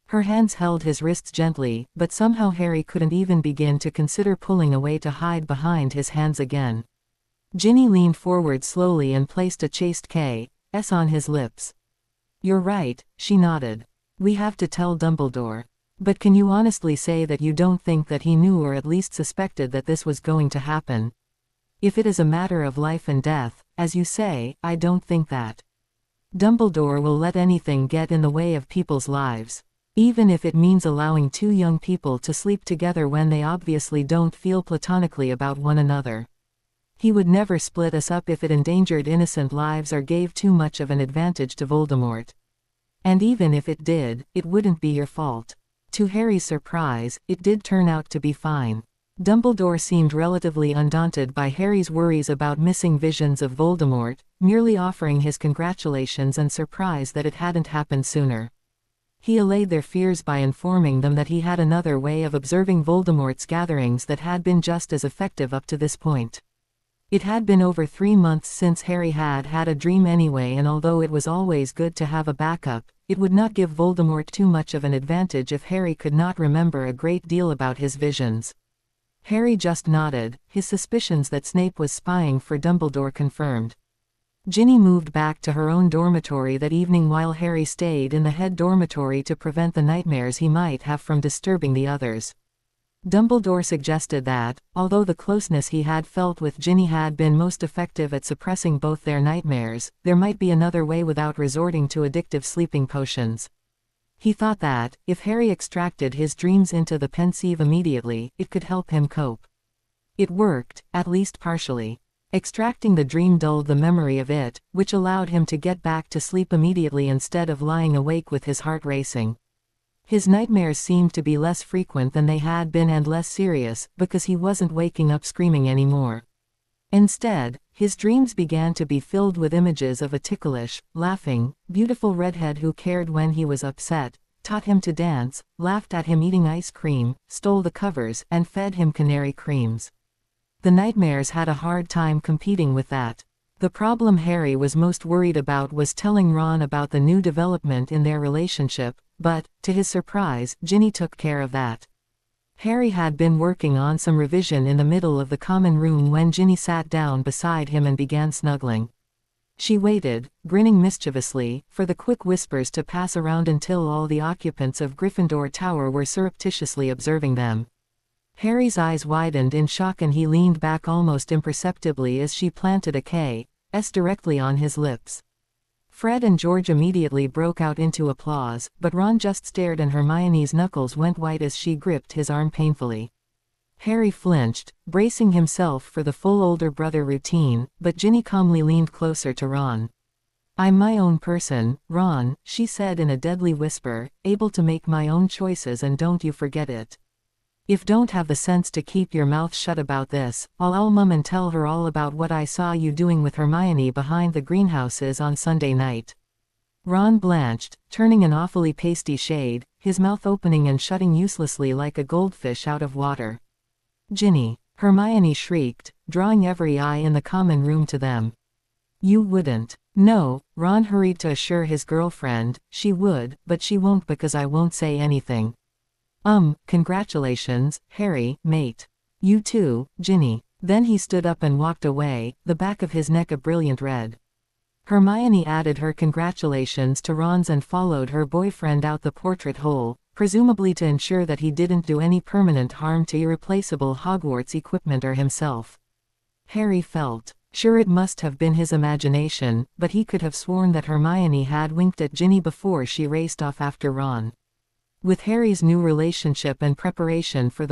Her hands held his wrists gently, but somehow Harry couldn't even begin to consider pulling away to hide behind his hands again. Ginny leaned forward slowly and placed a chaste kiss on his lips. "You're right," she nodded. "We have to tell Dumbledore. But can you honestly say that you don't think that he knew or at least suspected that this was going to happen? If it is a matter of life and death, as you say, I don't think that Dumbledore will let anything get in the way of people's lives. Even if it means allowing two young people to sleep together when they obviously don't feel platonically about one another. He would never split us up if it endangered innocent lives or gave too much of an advantage to Voldemort. And even if it did, it wouldn't be your fault." To Harry's surprise, it did turn out to be fine. Dumbledore seemed relatively undaunted by Harry's worries about missing visions of Voldemort, merely offering his congratulations and surprise that it hadn't happened sooner. He allayed their fears by informing them that he had another way of observing Voldemort's gatherings that had been just as effective up to this point. It had been over 3 months since Harry had had a dream anyway, and although it was always good to have a backup, it would not give Voldemort too much of an advantage if Harry could not remember a great deal about his visions. Harry just nodded, his suspicions that Snape was spying for Dumbledore confirmed. Ginny moved back to her own dormitory that evening while Harry stayed in the head dormitory to prevent the nightmares he might have from disturbing the others. Dumbledore suggested that, although the closeness he had felt with Ginny had been most effective at suppressing both their nightmares, there might be another way without resorting to addictive sleeping potions. He thought that, if Harry extracted his dreams into the pensieve immediately, it could help him cope. It worked, at least partially. Extracting the dream dulled the memory of it, which allowed him to get back to sleep immediately instead of lying awake with his heart racing. His nightmares seemed to be less frequent than they had been and less serious, because he wasn't waking up screaming anymore. Instead, his dreams began to be filled with images of a ticklish, laughing, beautiful redhead who cared when he was upset, taught him to dance, laughed at him eating ice cream, stole the covers, and fed him canary creams. The nightmares had a hard time competing with that. The problem Harry was most worried about was telling Ron about the new development in their relationship, but, to his surprise, Ginny took care of that. Harry had been working on some revision in the middle of the common room when Ginny sat down beside him and began snuggling. She waited, grinning mischievously, for the quick whispers to pass around until all the occupants of Gryffindor Tower were surreptitiously observing them. Harry's eyes widened in shock and he leaned back almost imperceptibly as she planted a kiss directly on his lips. Fred and George immediately broke out into applause, but Ron just stared and Hermione's knuckles went white as she gripped his arm painfully. Harry flinched, bracing himself for the full older brother routine, but Ginny calmly leaned closer to Ron. "I'm my own person, Ron," she said in a deadly whisper, "able to make my own choices, and don't you forget it. If don't have the sense to keep your mouth shut about this, I'll mum and tell her all about what I saw you doing with Hermione behind the greenhouses on Sunday night." Ron blanched, turning an awfully pasty shade, his mouth opening and shutting uselessly like a goldfish out of water. "Ginny!" Hermione shrieked, drawing every eye in the common room to them. "You wouldn't." "No," Ron hurried to assure his girlfriend, "she would, but she won't because I won't say anything." Congratulations, Harry, mate. You too, Ginny." Then he stood up and walked away, the back of his neck a brilliant red. Hermione added her congratulations to Ron's and followed her boyfriend out the portrait hole, presumably to ensure that he didn't do any permanent harm to irreplaceable Hogwarts equipment or himself. Harry felt sure it must have been his imagination, but he could have sworn that Hermione had winked at Ginny before she raced off after Ron. With Harry's new relationship and preparation for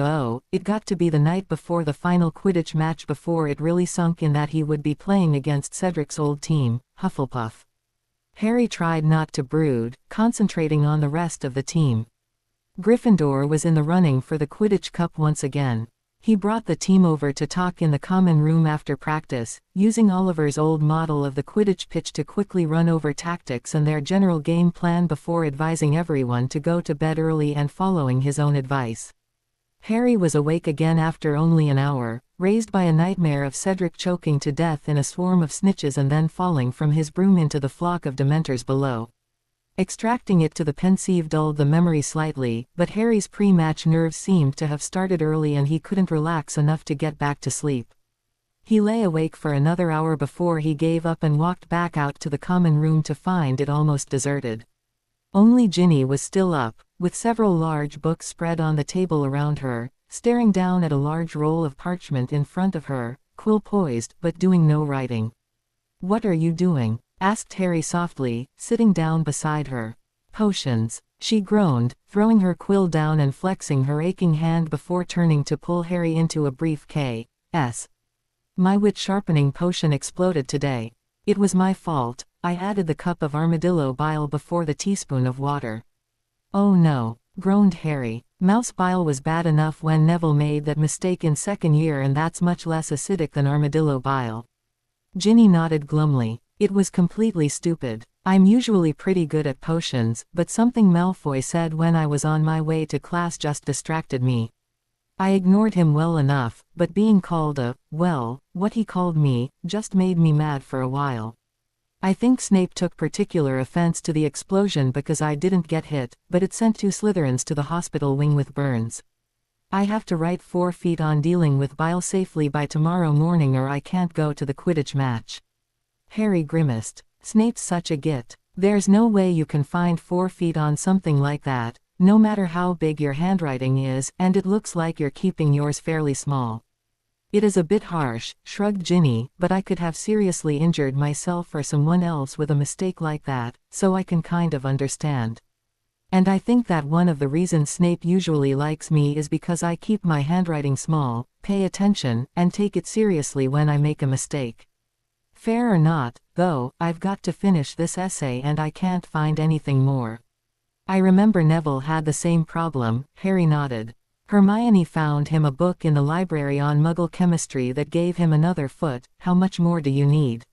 it got to be the night before the final Quidditch match before it really sunk in that he would be playing against Cedric's old team, Hufflepuff. Harry tried not to brood, concentrating on the rest of the team. Gryffindor was in the running for the Quidditch Cup once again. He brought the team over to talk in the common room after practice, using Oliver's old model of the Quidditch pitch to quickly run over tactics and their general game plan before advising everyone to go to bed early and following his own advice. Harry was awake again after only an hour, raised by a nightmare of Cedric choking to death in a swarm of snitches and then falling from his broom into the flock of Dementors below. Extracting it to the pensieve dulled the memory slightly, but Harry's pre-match nerves seemed to have started early and he couldn't relax enough to get back to sleep. He lay awake for another hour before he gave up and walked back out to the common room to find it almost deserted. Only Ginny was still up, with several large books spread on the table around her, staring down at a large roll of parchment in front of her, quill poised, but doing no writing. "What are you doing?" asked Harry softly, sitting down beside her. "Potions," she groaned, throwing her quill down and flexing her aching hand before turning to pull Harry into a brief kiss. "My wit-sharpening potion exploded today. It was my fault. I added the cup of armadillo bile before the teaspoon of water." "Oh no," groaned Harry. "Mouse bile was bad enough when Neville made that mistake in second year, and that's much less acidic than armadillo bile." Ginny nodded glumly. "It was completely stupid. I'm usually pretty good at potions, but something Malfoy said when I was on my way to class just distracted me. I ignored him well enough, but being called what he called me, just made me mad for a while. I think Snape took particular offense to the explosion because I didn't get hit, but it sent 2 Slytherins to the hospital wing with burns. I have to write 4 feet on dealing with bile safely by tomorrow morning or I can't go to the Quidditch match." Harry grimaced. "Snape's such a git. There's no way you can find 4 feet on something like that, no matter how big your handwriting is, and it looks like you're keeping yours fairly small." "It is a bit harsh," shrugged Ginny, "but I could have seriously injured myself or someone else with a mistake like that, so I can kind of understand. And I think that one of the reasons Snape usually likes me is because I keep my handwriting small, pay attention, and take it seriously when I make a mistake. Fair or not, though, I've got to finish this essay and I can't find anything more." "I remember Neville had the same problem," Harry nodded. "Hermione found him a book in the library on Muggle chemistry that gave him another foot. How much more do you need?"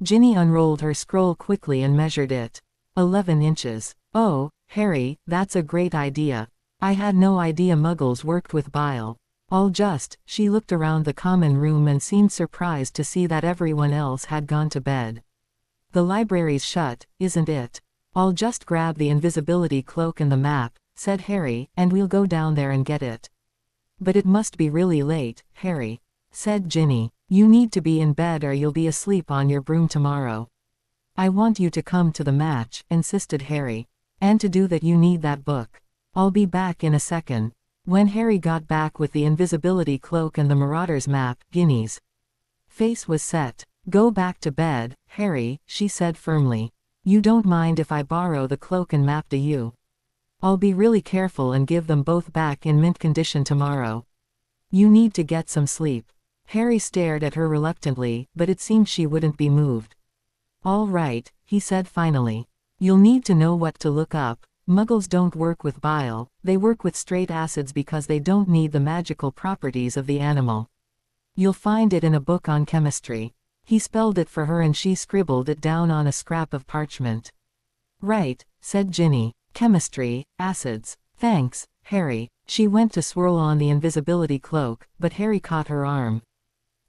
Ginny unrolled her scroll quickly and measured it. 11 inches. "Oh, Harry, that's a great idea. I had no idea Muggles worked with bile. She looked around the common room and seemed surprised to see that everyone else had gone to bed. "The library's shut, isn't it? I'll just grab the invisibility cloak and the map," said Harry, "and we'll go down there and get it." "But it must be really late, Harry," said Ginny. "You need to be in bed or you'll be asleep on your broom tomorrow." "I want you to come to the match," insisted Harry. "And to do that you need that book. I'll be back in a second." When Harry got back with the invisibility cloak and the Marauder's map, Ginny's face was set. "Go back to bed, Harry," she said firmly. "You don't mind if I borrow the cloak and map, do you? I'll be really careful and give them both back in mint condition tomorrow. You need to get some sleep." Harry stared at her reluctantly, but it seemed she wouldn't be moved. "All right," he said finally. "You'll need to know what to look up. Muggles don't work with bile, they work with straight acids because they don't need the magical properties of the animal. You'll find it in a book on chemistry." He spelled it for her and she scribbled it down on a scrap of parchment. "Right," said Ginny. "Chemistry, acids. Thanks, Harry." She went to swirl on the invisibility cloak, but Harry caught her arm.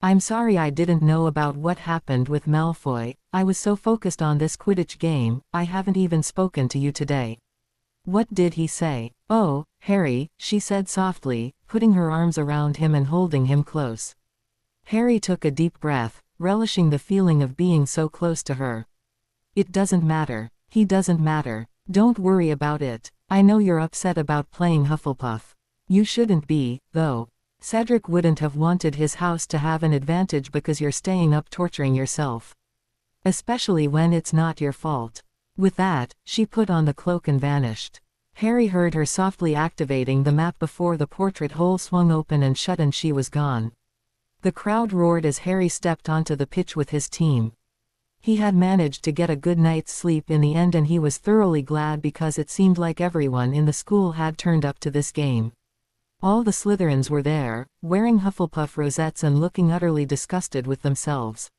"I'm sorry I didn't know about what happened with Malfoy. I was so focused on this Quidditch game, I haven't even spoken to you today." "What did he say?" "Oh, Harry," she said softly, putting her arms around him and holding him close. Harry took a deep breath, relishing the feeling of being so close to her. "It doesn't matter. He doesn't matter. Don't worry about it. I know you're upset about playing Hufflepuff. You shouldn't be, though. Cedric wouldn't have wanted his house to have an advantage because you're staying up torturing yourself. Especially when it's not your fault." With that, she put on the cloak and vanished. Harry heard her softly activating the map before the portrait hole swung open and shut and she was gone. The crowd roared as Harry stepped onto the pitch with his team. He had managed to get a good night's sleep in the end, and he was thoroughly glad because it seemed like everyone in the school had turned up to this game. All the Slytherins were there, wearing Hufflepuff rosettes and looking utterly disgusted with themselves.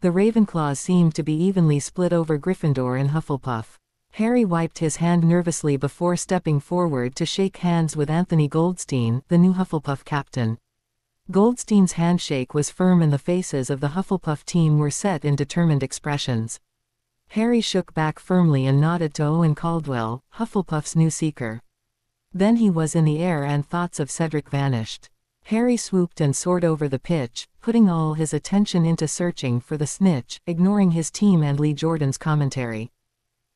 The Ravenclaws seemed to be evenly split over Gryffindor and Hufflepuff. Harry wiped his hand nervously before stepping forward to shake hands with Anthony Goldstein, the new Hufflepuff captain. Goldstein's handshake was firm and the faces of the Hufflepuff team were set in determined expressions. Harry shook back firmly and nodded to Owen Caldwell, Hufflepuff's new seeker. Then he was in the air and thoughts of Cedric vanished. Harry swooped and soared over the pitch, putting all his attention into searching for the snitch, ignoring his team and Lee Jordan's commentary.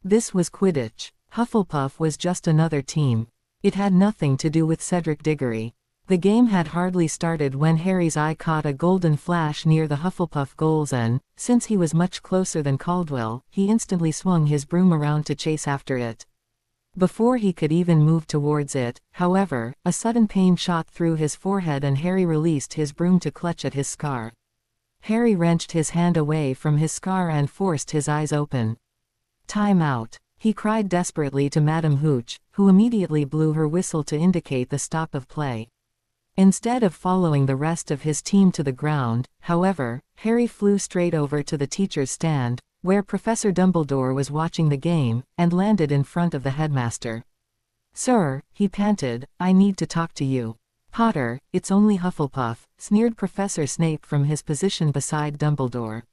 This was Quidditch. Hufflepuff was just another team. It had nothing to do with Cedric Diggory. The game had hardly started when Harry's eye caught a golden flash near the Hufflepuff goals and, since he was much closer than Caldwell, he instantly swung his broom around to chase after it. Before he could even move towards it, however, a sudden pain shot through his forehead and Harry released his broom to clutch at his scar. Harry wrenched his hand away from his scar and forced his eyes open. "Time out," he cried desperately to Madame Hooch, who immediately blew her whistle to indicate the stop of play. Instead of following the rest of his team to the ground, however, Harry flew straight over to the teacher's stand, where Professor Dumbledore was watching the game, and landed in front of the headmaster. "Sir," he panted, "I need to talk to you." "Potter, it's only Hufflepuff," sneered Professor Snape from his position beside Dumbledore.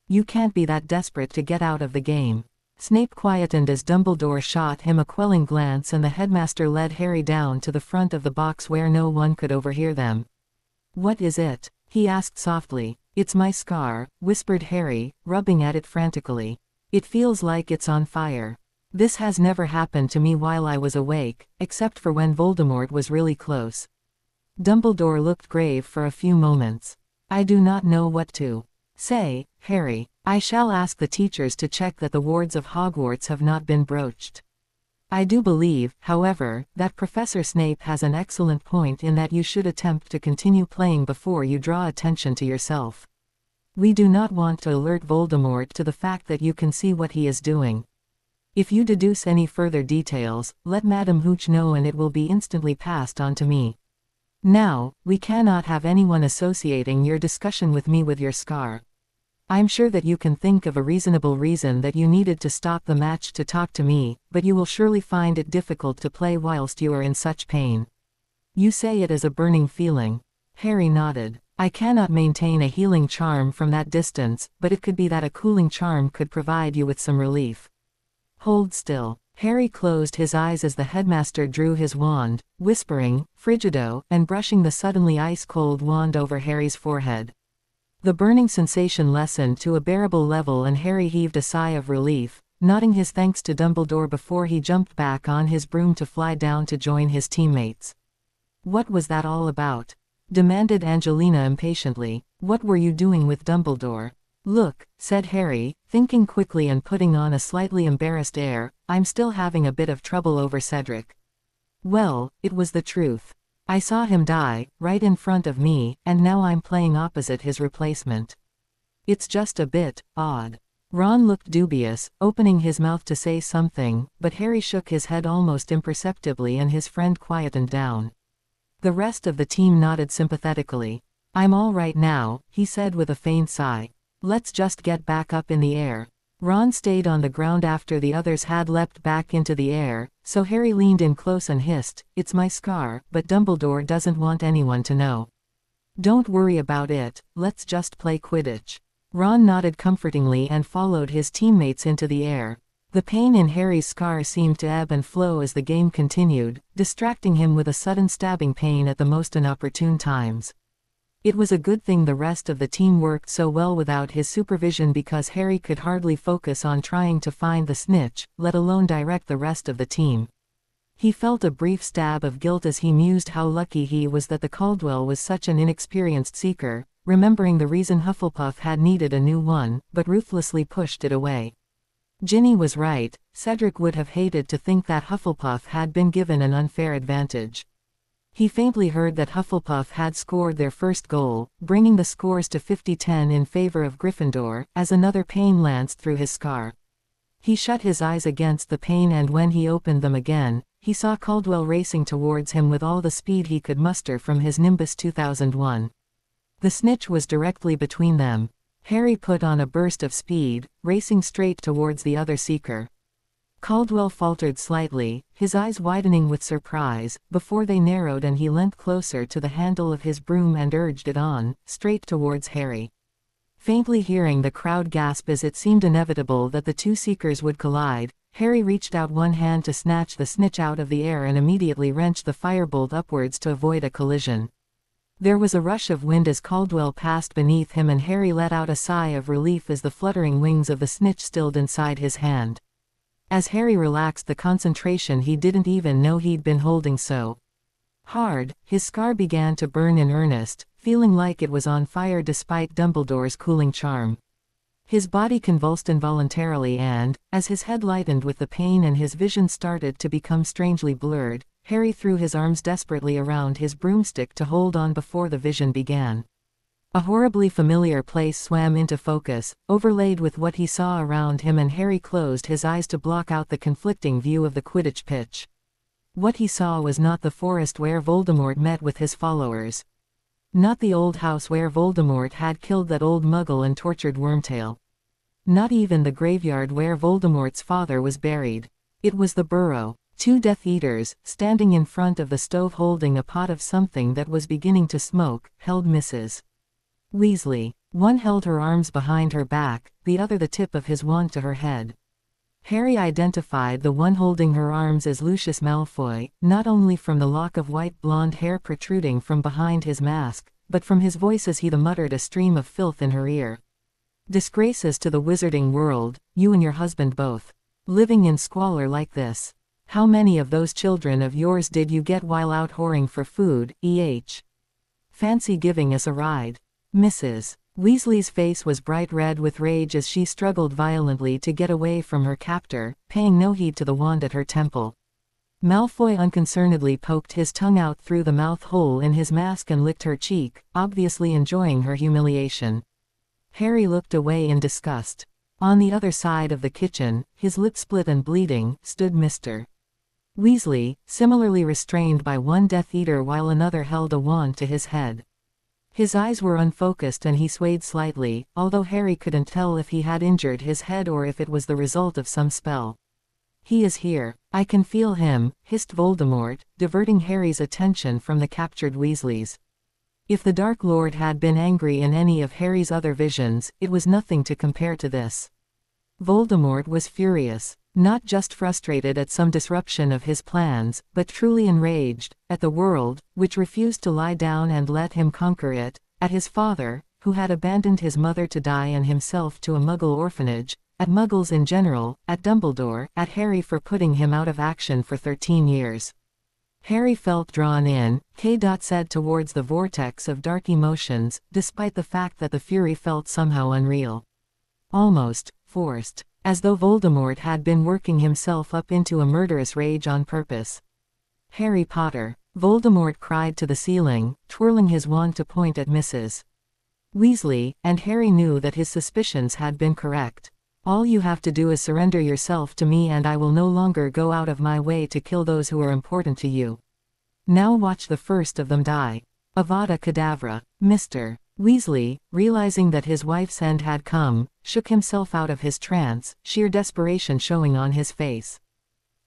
"You can't be that desperate to get out of the game." Snape quietened as Dumbledore shot him a quelling glance and the headmaster led Harry down to the front of the box where no one could overhear them. "What is it?" he asked softly. "It's my scar," whispered Harry, rubbing at it frantically. "It feels like it's on fire. This has never happened to me while I was awake, except for when Voldemort was really close." Dumbledore looked grave for a few moments. "I do not know what to say, Harry. I shall ask the teachers to check that the wards of Hogwarts have not been broached. I do believe, however, that Professor Snape has an excellent point in that you should attempt to continue playing before you draw attention to yourself. We do not want to alert Voldemort to the fact that you can see what he is doing. If you deduce any further details, let Madame Hooch know and it will be instantly passed on to me. Now, we cannot have anyone associating your discussion with me with your scar. I'm sure that you can think of a reasonable reason that you needed to stop the match to talk to me, but you will surely find it difficult to play whilst you are in such pain. You say it is a burning feeling." Harry nodded. "I cannot maintain a healing charm from that distance, but it could be that a cooling charm could provide you with some relief." "Hold still." Harry closed his eyes as the headmaster drew his wand, whispering, "Frigido," and brushing the suddenly ice-cold wand over Harry's forehead. The burning sensation lessened to a bearable level and Harry heaved a sigh of relief, nodding his thanks to Dumbledore before he jumped back on his broom to fly down to join his teammates. "What was that all about?" demanded Angelina impatiently. "What were you doing with Dumbledore?" "Look," said Harry, thinking quickly and putting on a slightly embarrassed air, "I'm still having a bit of trouble over Cedric." "Well, it was the truth. I saw him die, right in front of me, and now I'm playing opposite his replacement. It's just a bit odd." Ron looked dubious, opening his mouth to say something, but Harry shook his head almost imperceptibly and his friend quietened down. The rest of the team nodded sympathetically. "I'm all right now," he said with a faint sigh. "Let's just get back up in the air." Ron stayed on the ground after the others had leapt back into the air, so Harry leaned in close and hissed, "It's my scar, but Dumbledore doesn't want anyone to know." "Don't worry about it, let's just play Quidditch." Ron nodded comfortingly and followed his teammates into the air. The pain in Harry's scar seemed to ebb and flow as the game continued, distracting him with a sudden stabbing pain at the most inopportune times. It was a good thing the rest of the team worked so well without his supervision because Harry could hardly focus on trying to find the snitch, let alone direct the rest of the team. He felt a brief stab of guilt as he mused how lucky he was that the Caldwell was such an inexperienced seeker, remembering the reason Hufflepuff had needed a new one, but ruthlessly pushed it away. Ginny was right, Cedric would have hated to think that Hufflepuff had been given an unfair advantage. He faintly heard that Hufflepuff had scored their first goal, bringing the scores to 50-10 in favor of Gryffindor, as another pain lanced through his scar. He shut his eyes against the pain, and when he opened them again, he saw Caldwell racing towards him with all the speed he could muster from his Nimbus 2001. The snitch was directly between them. Harry put on a burst of speed, racing straight towards the other seeker. Caldwell faltered slightly, his eyes widening with surprise, before they narrowed and he leant closer to the handle of his broom and urged it on, straight towards Harry. Faintly hearing the crowd gasp as it seemed inevitable that the two seekers would collide, Harry reached out one hand to snatch the snitch out of the air and immediately wrenched the firebolt upwards to avoid a collision. There was a rush of wind as Caldwell passed beneath him, and Harry let out a sigh of relief as the fluttering wings of the snitch stilled inside his hand. As Harry relaxed the concentration he didn't even know he'd been holding so hard, his scar began to burn in earnest, feeling like it was on fire despite Dumbledore's cooling charm. His body convulsed involuntarily and, as his head lightened with the pain and his vision started to become strangely blurred, Harry threw his arms desperately around his broomstick to hold on before the vision began. A horribly familiar place swam into focus, overlaid with what he saw around him, and Harry closed his eyes to block out the conflicting view of the Quidditch pitch. What he saw was not the forest where Voldemort met with his followers. Not the old house where Voldemort had killed that old muggle and tortured Wormtail. Not even the graveyard where Voldemort's father was buried. It was the burrow. Two Death Eaters, standing in front of the stove holding a pot of something that was beginning to smoke, held Mrs. Weasley. One held her arms behind her back, the other the tip of his wand to her head. Harry identified the one holding her arms as Lucius Malfoy, not only from the lock of white blonde hair protruding from behind his mask, but from his voice as he muttered a stream of filth in her ear. "Disgraces to the wizarding world, you and your husband both. Living in squalor like this. How many of those children of yours did you get while out whoring for food, Fancy giving us a ride." Mrs. Weasley's face was bright red with rage as she struggled violently to get away from her captor, paying no heed to the wand at her temple. Malfoy unconcernedly poked his tongue out through the mouth hole in his mask and licked her cheek, obviously enjoying her humiliation. Harry looked away in disgust. On the other side of the kitchen, his lip split and bleeding, stood Mr. Weasley, similarly restrained by one Death Eater while another held a wand to his head. His eyes were unfocused and he swayed slightly, although Harry couldn't tell if he had injured his head or if it was the result of some spell. "He is here. I can feel him," hissed Voldemort, diverting Harry's attention from the captured Weasleys. If the Dark Lord had been angry in any of Harry's other visions, it was nothing to compare to this. Voldemort was furious, not just frustrated at some disruption of his plans, but truly enraged, at the world, which refused to lie down and let him conquer it, at his father, who had abandoned his mother to die and himself to a Muggle orphanage, at Muggles in general, at Dumbledore, at Harry for putting him out of action for 13 years. Harry felt drawn in, said towards the vortex of dark emotions, despite the fact that the fury felt somehow unreal. Almost forced, as though Voldemort had been working himself up into a murderous rage on purpose. "Harry Potter!" Voldemort cried to the ceiling, twirling his wand to point at Mrs. Weasley, and Harry knew that his suspicions had been correct. "All you have to do is surrender yourself to me and I will no longer go out of my way to kill those who are important to you. Now watch the first of them die. Avada Kedavra." Mr. Weasley, realizing that his wife's end had come, shook himself out of his trance, sheer desperation showing on his face.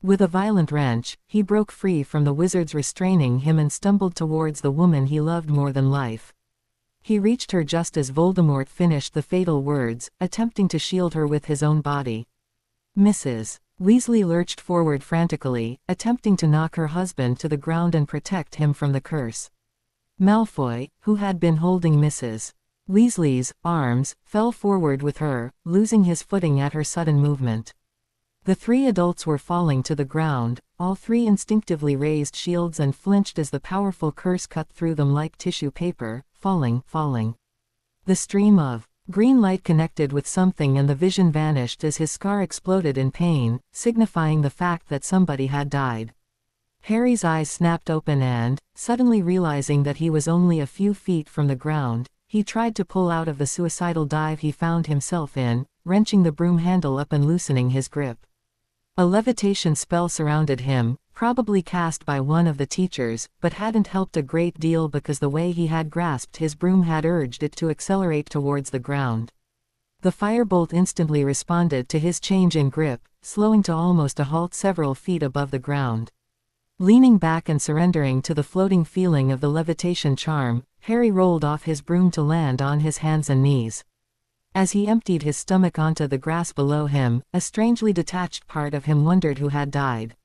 With a violent wrench, he broke free from the wizards restraining him and stumbled towards the woman he loved more than life. He reached her just as Voldemort finished the fatal words, attempting to shield her with his own body. Mrs. Weasley lurched forward frantically, attempting to knock her husband to the ground and protect him from the curse. Malfoy, who had been holding Mrs. Weasley's arms, fell forward with her, losing his footing at her sudden movement. The three adults were falling to the ground, all three instinctively raised shields and flinched as the powerful curse cut through them like tissue paper, falling. The stream of green light connected with something and the vision vanished as his scar exploded in pain, signifying the fact that somebody had died. Harry's eyes snapped open and, suddenly realizing that he was only a few feet from the ground, he tried to pull out of the suicidal dive he found himself in, wrenching the broom handle up and loosening his grip. A levitation spell surrounded him, probably cast by one of the teachers, but hadn't helped a great deal because the way he had grasped his broom had urged it to accelerate towards the ground. The firebolt instantly responded to his change in grip, slowing to almost a halt several feet above the ground. Leaning back and surrendering to the floating feeling of the levitation charm, Harry rolled off his broom to land on his hands and knees. As he emptied his stomach onto the grass below him, a strangely detached part of him wondered who had died.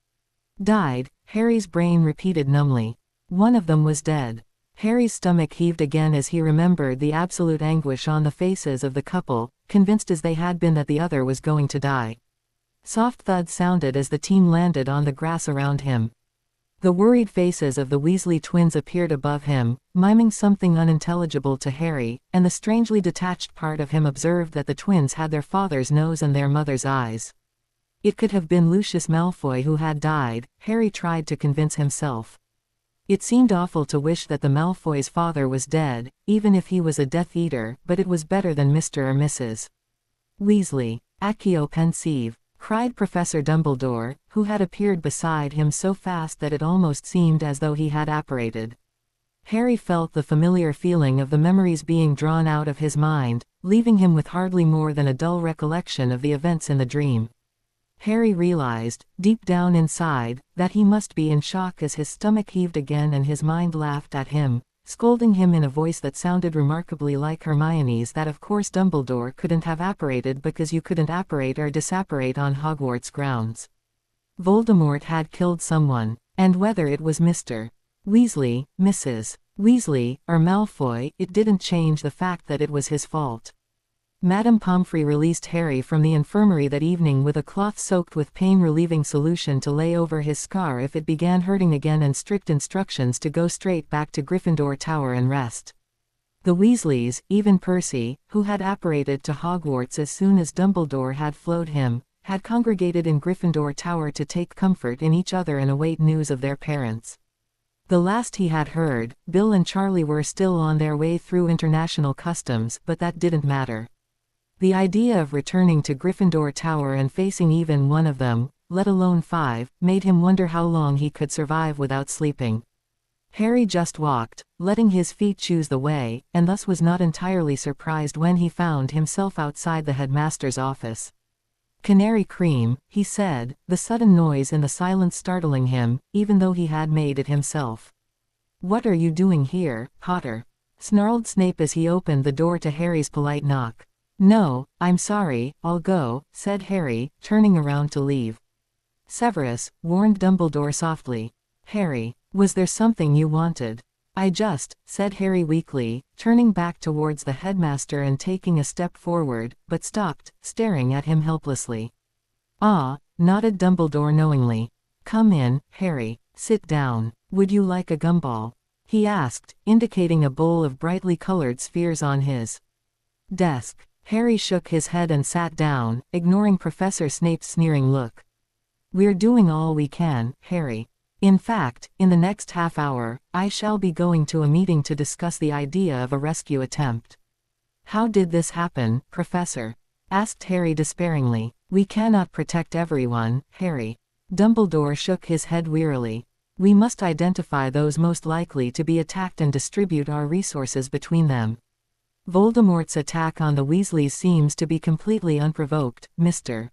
Died, Harry's brain repeated numbly. One of them was dead. Harry's stomach heaved again as he remembered the absolute anguish on the faces of the couple, convinced as they had been that the other was going to die. Soft thuds sounded as the team landed on the grass around him. The worried faces of the Weasley twins appeared above him, miming something unintelligible to Harry, and the strangely detached part of him observed that the twins had their father's nose and their mother's eyes. It could have been Lucius Malfoy who had died, Harry tried to convince himself. It seemed awful to wish that the Malfoy's father was dead, even if he was a Death Eater, but it was better than Mr. or Mrs. Weasley. Accio pensive, cried Professor Dumbledore, who had appeared beside him so fast that it almost seemed as though he had apparated. Harry felt the familiar feeling of the memories being drawn out of his mind, leaving him with hardly more than a dull recollection of the events in the dream. Harry realized, deep down inside, that he must be in shock as his stomach heaved again and his mind laughed at him, scolding him in a voice that sounded remarkably like Hermione's that of course Dumbledore couldn't have apparated because you couldn't apparate or disapparate on Hogwarts grounds. Voldemort had killed someone, and whether it was Mr. Weasley, Mrs. Weasley, or Malfoy, it didn't change the fact that it was his fault. Madame Pomfrey released Harry from the infirmary that evening with a cloth soaked with pain-relieving solution to lay over his scar if it began hurting again and strict instructions to go straight back to Gryffindor Tower and rest. The Weasleys, even Percy, who had apparated to Hogwarts as soon as Dumbledore had flowed him, had congregated in Gryffindor Tower to take comfort in each other and await news of their parents. The last he had heard, Bill and Charlie were still on their way through international customs, but that didn't matter. The idea of returning to Gryffindor Tower and facing even one of them, let alone 5, made him wonder how long he could survive without sleeping. Harry just walked, letting his feet choose the way, and thus was not entirely surprised when he found himself outside the headmaster's office. "Canary cream," he said, the sudden noise in the silence startling him, even though he had made it himself. "What are you doing here, Potter?" snarled Snape as he opened the door to Harry's polite knock. "No, I'm sorry, I'll go," said Harry, turning around to leave. "Severus," warned Dumbledore softly. "Harry, was there something you wanted?" "I just," said Harry weakly, turning back towards the headmaster and taking a step forward, but stopped, staring at him helplessly. "Ah," nodded Dumbledore knowingly. "Come in, Harry. Sit down. Would you like a gumball?" he asked, indicating a bowl of brightly colored spheres on his desk. Harry shook his head and sat down, ignoring Professor Snape's sneering look. "We're doing all we can, Harry. In fact, in the next half hour, I shall be going to a meeting to discuss the idea of a rescue attempt." "How did this happen, Professor?" asked Harry despairingly. "We cannot protect everyone, Harry." Dumbledore shook his head wearily. "We must identify those most likely to be attacked and distribute our resources between them. Voldemort's attack on the Weasleys seems to be completely unprovoked, Mr.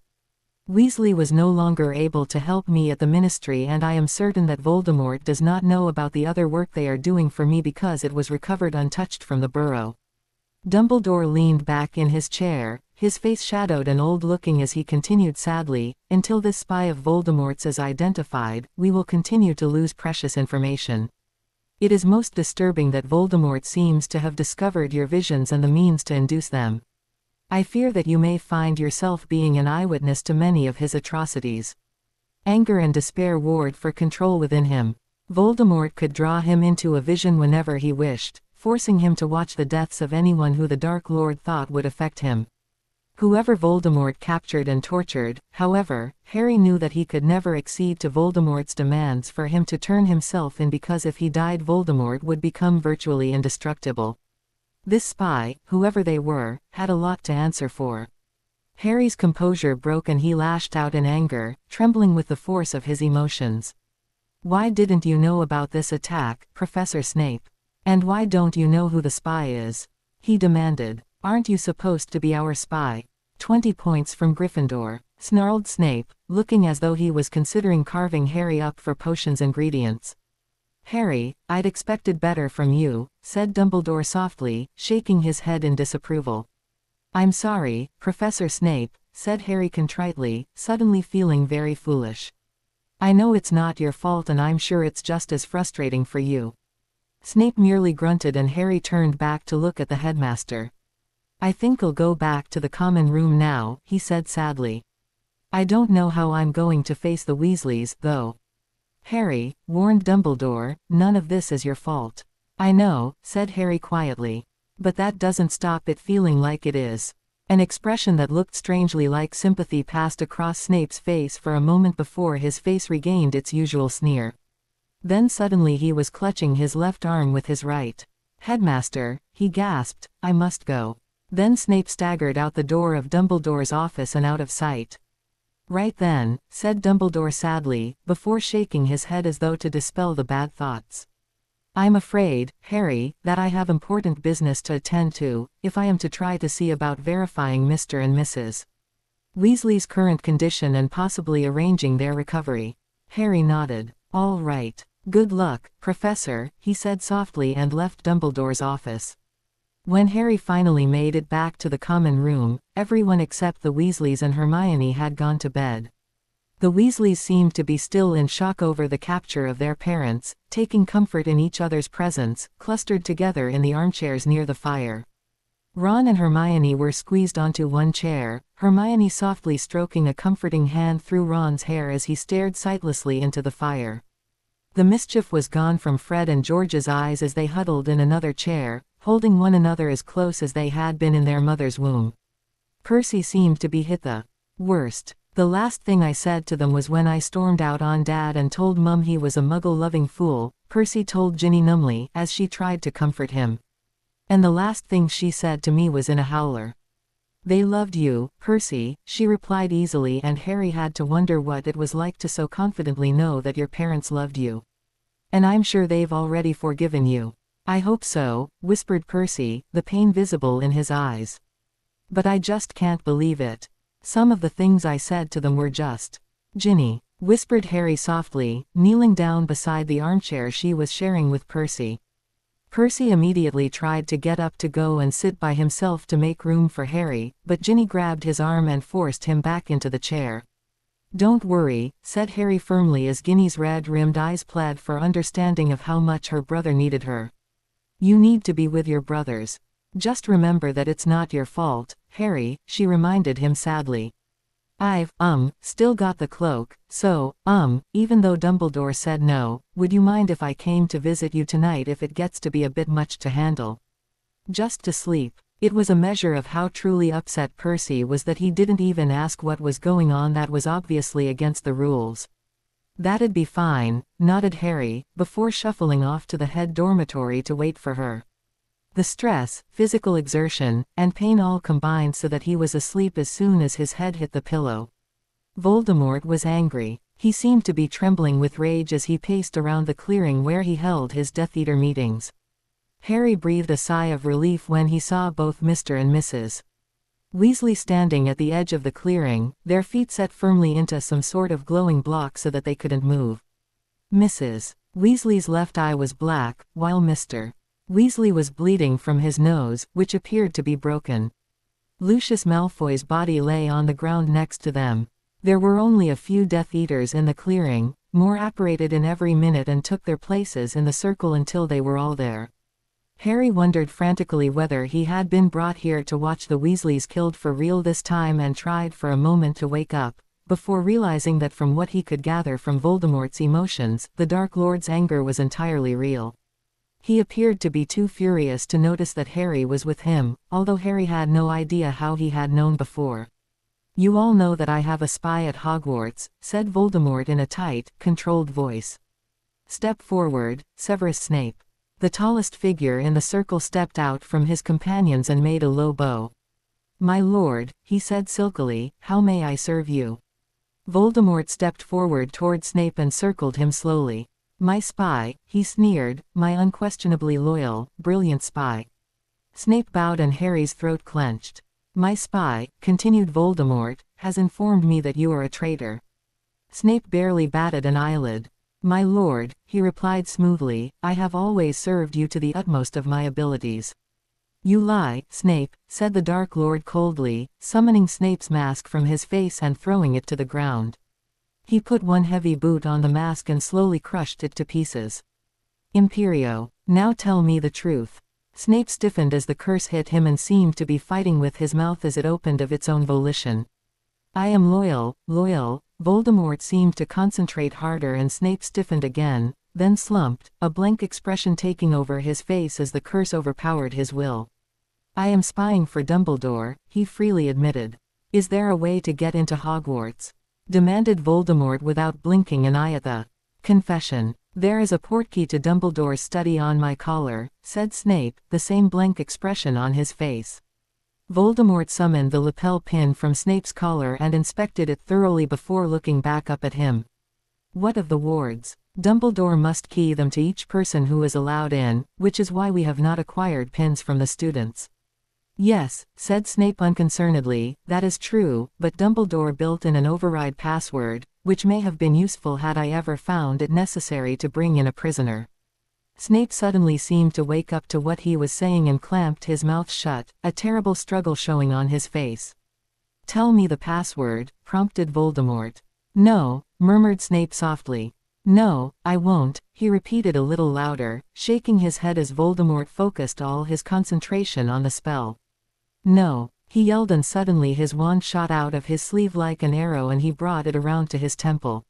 Weasley was no longer able to help me at the Ministry, and I am certain that Voldemort does not know about the other work they are doing for me because it was recovered untouched from the burrow." Dumbledore leaned back in his chair, his face shadowed and old-looking as he continued sadly, "Until this spy of Voldemort's is identified, we will continue to lose precious information. It is most disturbing that Voldemort seems to have discovered your visions and the means to induce them. I fear that you may find yourself being an eyewitness to many of his atrocities." Anger and despair warred for control within him. Voldemort could draw him into a vision whenever he wished, forcing him to watch the deaths of anyone who the Dark Lord thought would affect him. Whoever Voldemort captured and tortured, however, Harry knew that he could never accede to Voldemort's demands for him to turn himself in, because if he died Voldemort would become virtually indestructible. This spy, whoever they were, had a lot to answer for. Harry's composure broke and he lashed out in anger, trembling with the force of his emotions. "Why didn't you know about this attack, Professor Snape? And why don't you know who the spy is?" he demanded. "Aren't you supposed to be our spy?" 20 points from Gryffindor, snarled Snape, looking as though he was considering carving Harry up for potions ingredients. "Harry, I'd expected better from you," said Dumbledore softly, shaking his head in disapproval. "I'm sorry, Professor Snape," said Harry contritely, suddenly feeling very foolish. "I know it's not your fault and I'm sure it's just as frustrating for you." Snape merely grunted and Harry turned back to look at the headmaster. "I think I'll go back to the common room now," he said sadly. "I don't know how I'm going to face the Weasleys, though." "Harry," warned Dumbledore, "none of this is your fault." "I know," said Harry quietly. "But that doesn't stop it feeling like it is." An expression that looked strangely like sympathy passed across Snape's face for a moment before his face regained its usual sneer. Then suddenly he was clutching his left arm with his right. "Headmaster," he gasped, "I must go." Then Snape staggered out the door of Dumbledore's office and out of sight. "Right then," said Dumbledore sadly, before shaking his head as though to dispel the bad thoughts. "I'm afraid, Harry, that I have important business to attend to, if I am to try to see about verifying Mr. and Mrs. Weasley's current condition and possibly arranging their recovery." Harry nodded. "All right. Good luck, Professor," he said softly and left Dumbledore's office. When Harry finally made it back to the common room, everyone except the Weasleys and Hermione had gone to bed. The Weasleys seemed to be still in shock over the capture of their parents, taking comfort in each other's presence, clustered together in the armchairs near the fire. Ron and Hermione were squeezed onto one chair, Hermione softly stroking a comforting hand through Ron's hair as he stared sightlessly into the fire. The mischief was gone from Fred and George's eyes as they huddled in another chair, holding one another as close as they had been in their mother's womb. Percy seemed to be hit the worst. "The last thing I said to them was when I stormed out on Dad and told Mum he was a muggle-loving fool," Percy told Ginny numbly as she tried to comfort him. "And the last thing she said to me was in a howler." "They loved you, Percy," she replied easily, and Harry had to wonder what it was like to so confidently know that your parents loved you. "And I'm sure they've already forgiven you." "I hope so," whispered Percy, the pain visible in his eyes. "But I just can't believe it. Some of the things I said to them were just..." "Ginny," whispered Harry softly, kneeling down beside the armchair she was sharing with Percy. Percy immediately tried to get up to go and sit by himself to make room for Harry, but Ginny grabbed his arm and forced him back into the chair. "Don't worry," said Harry firmly as Ginny's red-rimmed eyes pled for understanding of how much her brother needed her. "You need to be with your brothers. Just remember that it's not your fault, Harry," she reminded him sadly. "I've, still got the cloak, so, even though Dumbledore said no, would you mind if I came to visit you tonight if it gets to be a bit much to handle? Just to sleep." It was a measure of how truly upset Percy was that he didn't even ask what was going on. That was obviously against the rules. "That'd be fine," nodded Harry, before shuffling off to the head dormitory to wait for her. The stress, physical exertion, and pain all combined so that he was asleep as soon as his head hit the pillow. Voldemort was angry. He seemed to be trembling with rage as he paced around the clearing where he held his Death Eater meetings. Harry breathed a sigh of relief when he saw both Mr. and Mrs. Weasley standing at the edge of the clearing, their feet set firmly into some sort of glowing block so that they couldn't move. Mrs. Weasley's left eye was black, while Mr. Weasley was bleeding from his nose, which appeared to be broken. Lucius Malfoy's body lay on the ground next to them. There were only a few Death Eaters in the clearing, more apparated in every minute and took their places in the circle until they were all there. Harry wondered frantically whether he had been brought here to watch the Weasleys killed for real this time and tried for a moment to wake up, before realizing that from what he could gather from Voldemort's emotions, the Dark Lord's anger was entirely real. He appeared to be too furious to notice that Harry was with him, although Harry had no idea how he had known before. "You all know that I have a spy at Hogwarts," said Voldemort in a tight, controlled voice. "Step forward, Severus Snape." The tallest figure in the circle stepped out from his companions and made a low bow. "My lord," he said silkily, "how may I serve you?" Voldemort stepped forward toward Snape and circled him slowly. "My spy," he sneered, "my unquestionably loyal, brilliant spy." Snape bowed and Harry's throat clenched. "My spy," continued Voldemort, "has informed me that you are a traitor." Snape barely batted an eyelid. "My lord," he replied smoothly, "I have always served you to the utmost of my abilities." "You lie, Snape," said the Dark Lord coldly, summoning Snape's mask from his face and throwing it to the ground. He put one heavy boot on the mask and slowly crushed it to pieces. "Imperio, now tell me the truth." Snape stiffened as the curse hit him and seemed to be fighting with his mouth as it opened of its own volition. "I am loyal, loyal." Voldemort seemed to concentrate harder and Snape stiffened again, then slumped, a blank expression taking over his face as the curse overpowered his will. "I am spying for Dumbledore," he freely admitted. "Is there a way to get into Hogwarts?" demanded Voldemort without blinking an eye at the confession. "There is a portkey to Dumbledore's study on my collar," said Snape, the same blank expression on his face. Voldemort summoned the lapel pin from Snape's collar and inspected it thoroughly before looking back up at him. "What of the wards? Dumbledore must key them to each person who is allowed in, which is why we have not acquired pins from the students." "Yes," said Snape unconcernedly, "that is true, but Dumbledore built in an override password, which may have been useful had I ever found it necessary to bring in a prisoner." Snape suddenly seemed to wake up to what he was saying and clamped his mouth shut, a terrible struggle showing on his face. "Tell me the password," prompted Voldemort. "No," murmured Snape softly. "No, I won't," he repeated a little louder, shaking his head as Voldemort focused all his concentration on the spell. "No," he yelled, and suddenly his wand shot out of his sleeve like an arrow and he brought it around to his temple.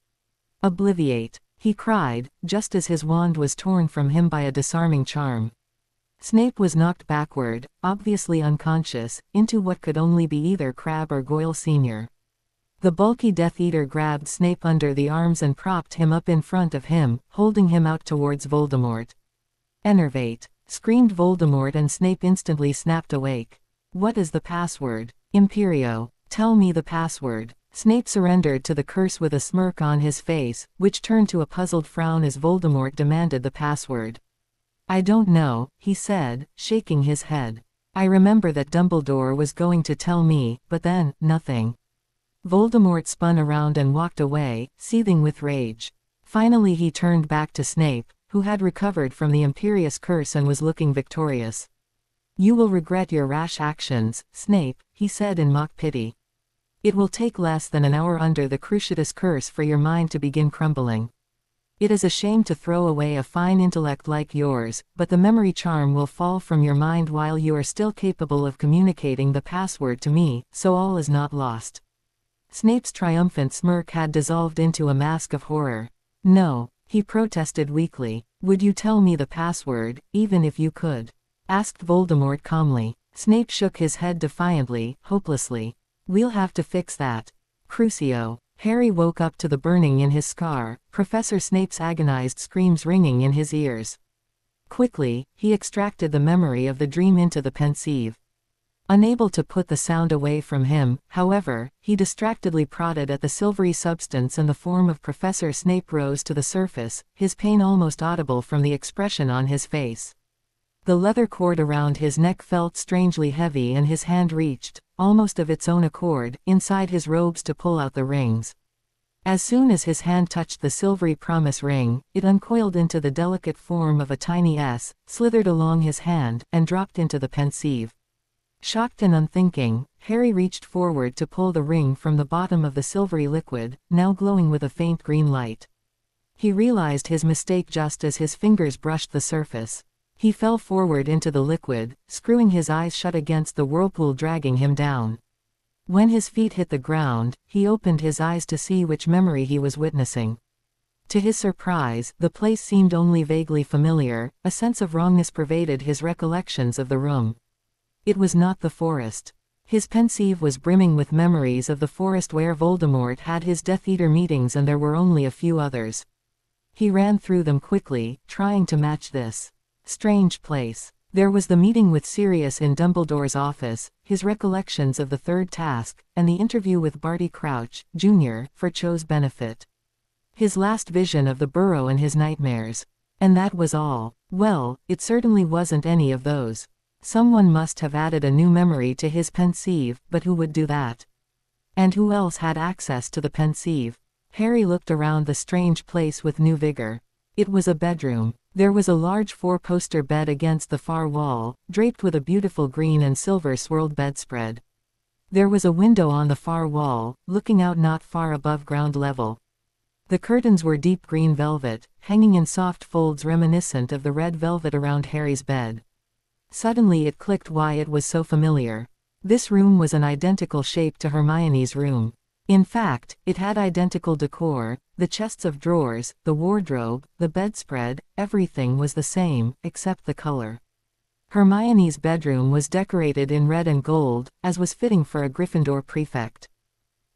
"Obliviate," he cried, just as his wand was torn from him by a disarming charm. Snape was knocked backward, obviously unconscious, into what could only be either Crabbe or Goyle Sr. The bulky Death Eater grabbed Snape under the arms and propped him up in front of him, holding him out towards Voldemort. "Enervate!" screamed Voldemort and Snape instantly snapped awake. "What is the password? Imperio, tell me the password." Snape surrendered to the curse with a smirk on his face, which turned to a puzzled frown as Voldemort demanded the password. "I don't know," he said, shaking his head. "I remember that Dumbledore was going to tell me, but then, nothing." Voldemort spun around and walked away, seething with rage. Finally he turned back to Snape, who had recovered from the Imperious curse and was looking victorious. "You will regret your rash actions, Snape," he said in mock pity. "It will take less than an hour under the Cruciatus curse for your mind to begin crumbling. It is a shame to throw away a fine intellect like yours, but the memory charm will fall from your mind while you are still capable of communicating the password to me, so all is not lost." Snape's triumphant smirk had dissolved into a mask of horror. "No," he protested weakly. "Would you tell me the password, even if you could?" asked Voldemort calmly. Snape shook his head defiantly, hopelessly. "We'll have to fix that. Crucio." Harry woke up to the burning in his scar, Professor Snape's agonized screams ringing in his ears. Quickly, he extracted the memory of the dream into the pensieve. Unable to put the sound away from him, however, he distractedly prodded at the silvery substance and the form of Professor Snape rose to the surface, his pain almost audible from the expression on his face. The leather cord around his neck felt strangely heavy and his hand reached, almost of its own accord, inside his robes to pull out the rings. As soon as his hand touched the silvery promise ring, it uncoiled into the delicate form of a tiny S, slithered along his hand, and dropped into the pensieve. Shocked and unthinking, Harry reached forward to pull the ring from the bottom of the silvery liquid, now glowing with a faint green light. He realized his mistake just as his fingers brushed the surface. He fell forward into the liquid, screwing his eyes shut against the whirlpool dragging him down. When his feet hit the ground, he opened his eyes to see which memory he was witnessing. To his surprise, the place seemed only vaguely familiar, a sense of wrongness pervaded his recollections of the room. It was not the forest. His pensieve was brimming with memories of the forest where Voldemort had his Death Eater meetings, and there were only a few others. He ran through them quickly, trying to match this strange place. There was the meeting with Sirius in Dumbledore's office, his recollections of the third task, and the interview with Barty Crouch, Jr., for Cho's benefit. His last vision of the burrow in his nightmares. And that was all. Well, it certainly wasn't any of those. Someone must have added a new memory to his pensieve, but who would do that? And who else had access to the pensieve? Harry looked around the strange place with new vigor. It was a bedroom. There was a large four-poster bed against the far wall, draped with a beautiful green and silver swirled bedspread. There was a window on the far wall, looking out not far above ground level. The curtains were deep green velvet, hanging in soft folds reminiscent of the red velvet around Harry's bed. Suddenly it clicked why it was so familiar. This room was an identical shape to Hermione's room. In fact, it had identical decor, the chests of drawers, the wardrobe, the bedspread, everything was the same, except the color. Hermione's bedroom was decorated in red and gold, as was fitting for a Gryffindor prefect.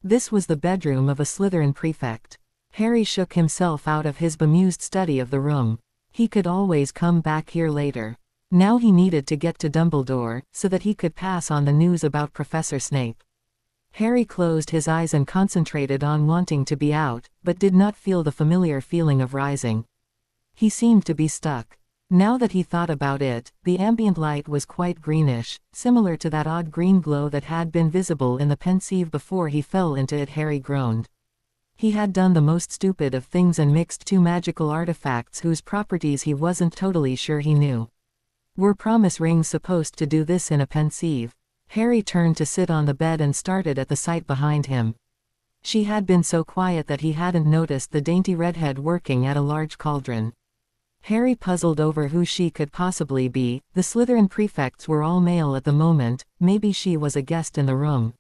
This was the bedroom of a Slytherin prefect. Harry shook himself out of his bemused study of the room. He could always come back here later. Now he needed to get to Dumbledore, so that he could pass on the news about Professor Snape. Harry closed his eyes and concentrated on wanting to be out, but did not feel the familiar feeling of rising. He seemed to be stuck. Now that he thought about it, the ambient light was quite greenish, similar to that odd green glow that had been visible in the pensieve before he fell into it. Harry groaned. He had done the most stupid of things and mixed two magical artifacts whose properties he wasn't totally sure he knew. Were promise rings supposed to do this in a pensieve? Harry turned to sit on the bed and started at the sight behind him. She had been so quiet that he hadn't noticed the dainty redhead working at a large cauldron. Harry puzzled over who she could possibly be. The Slytherin prefects were all male at the moment, maybe she was a guest in the room.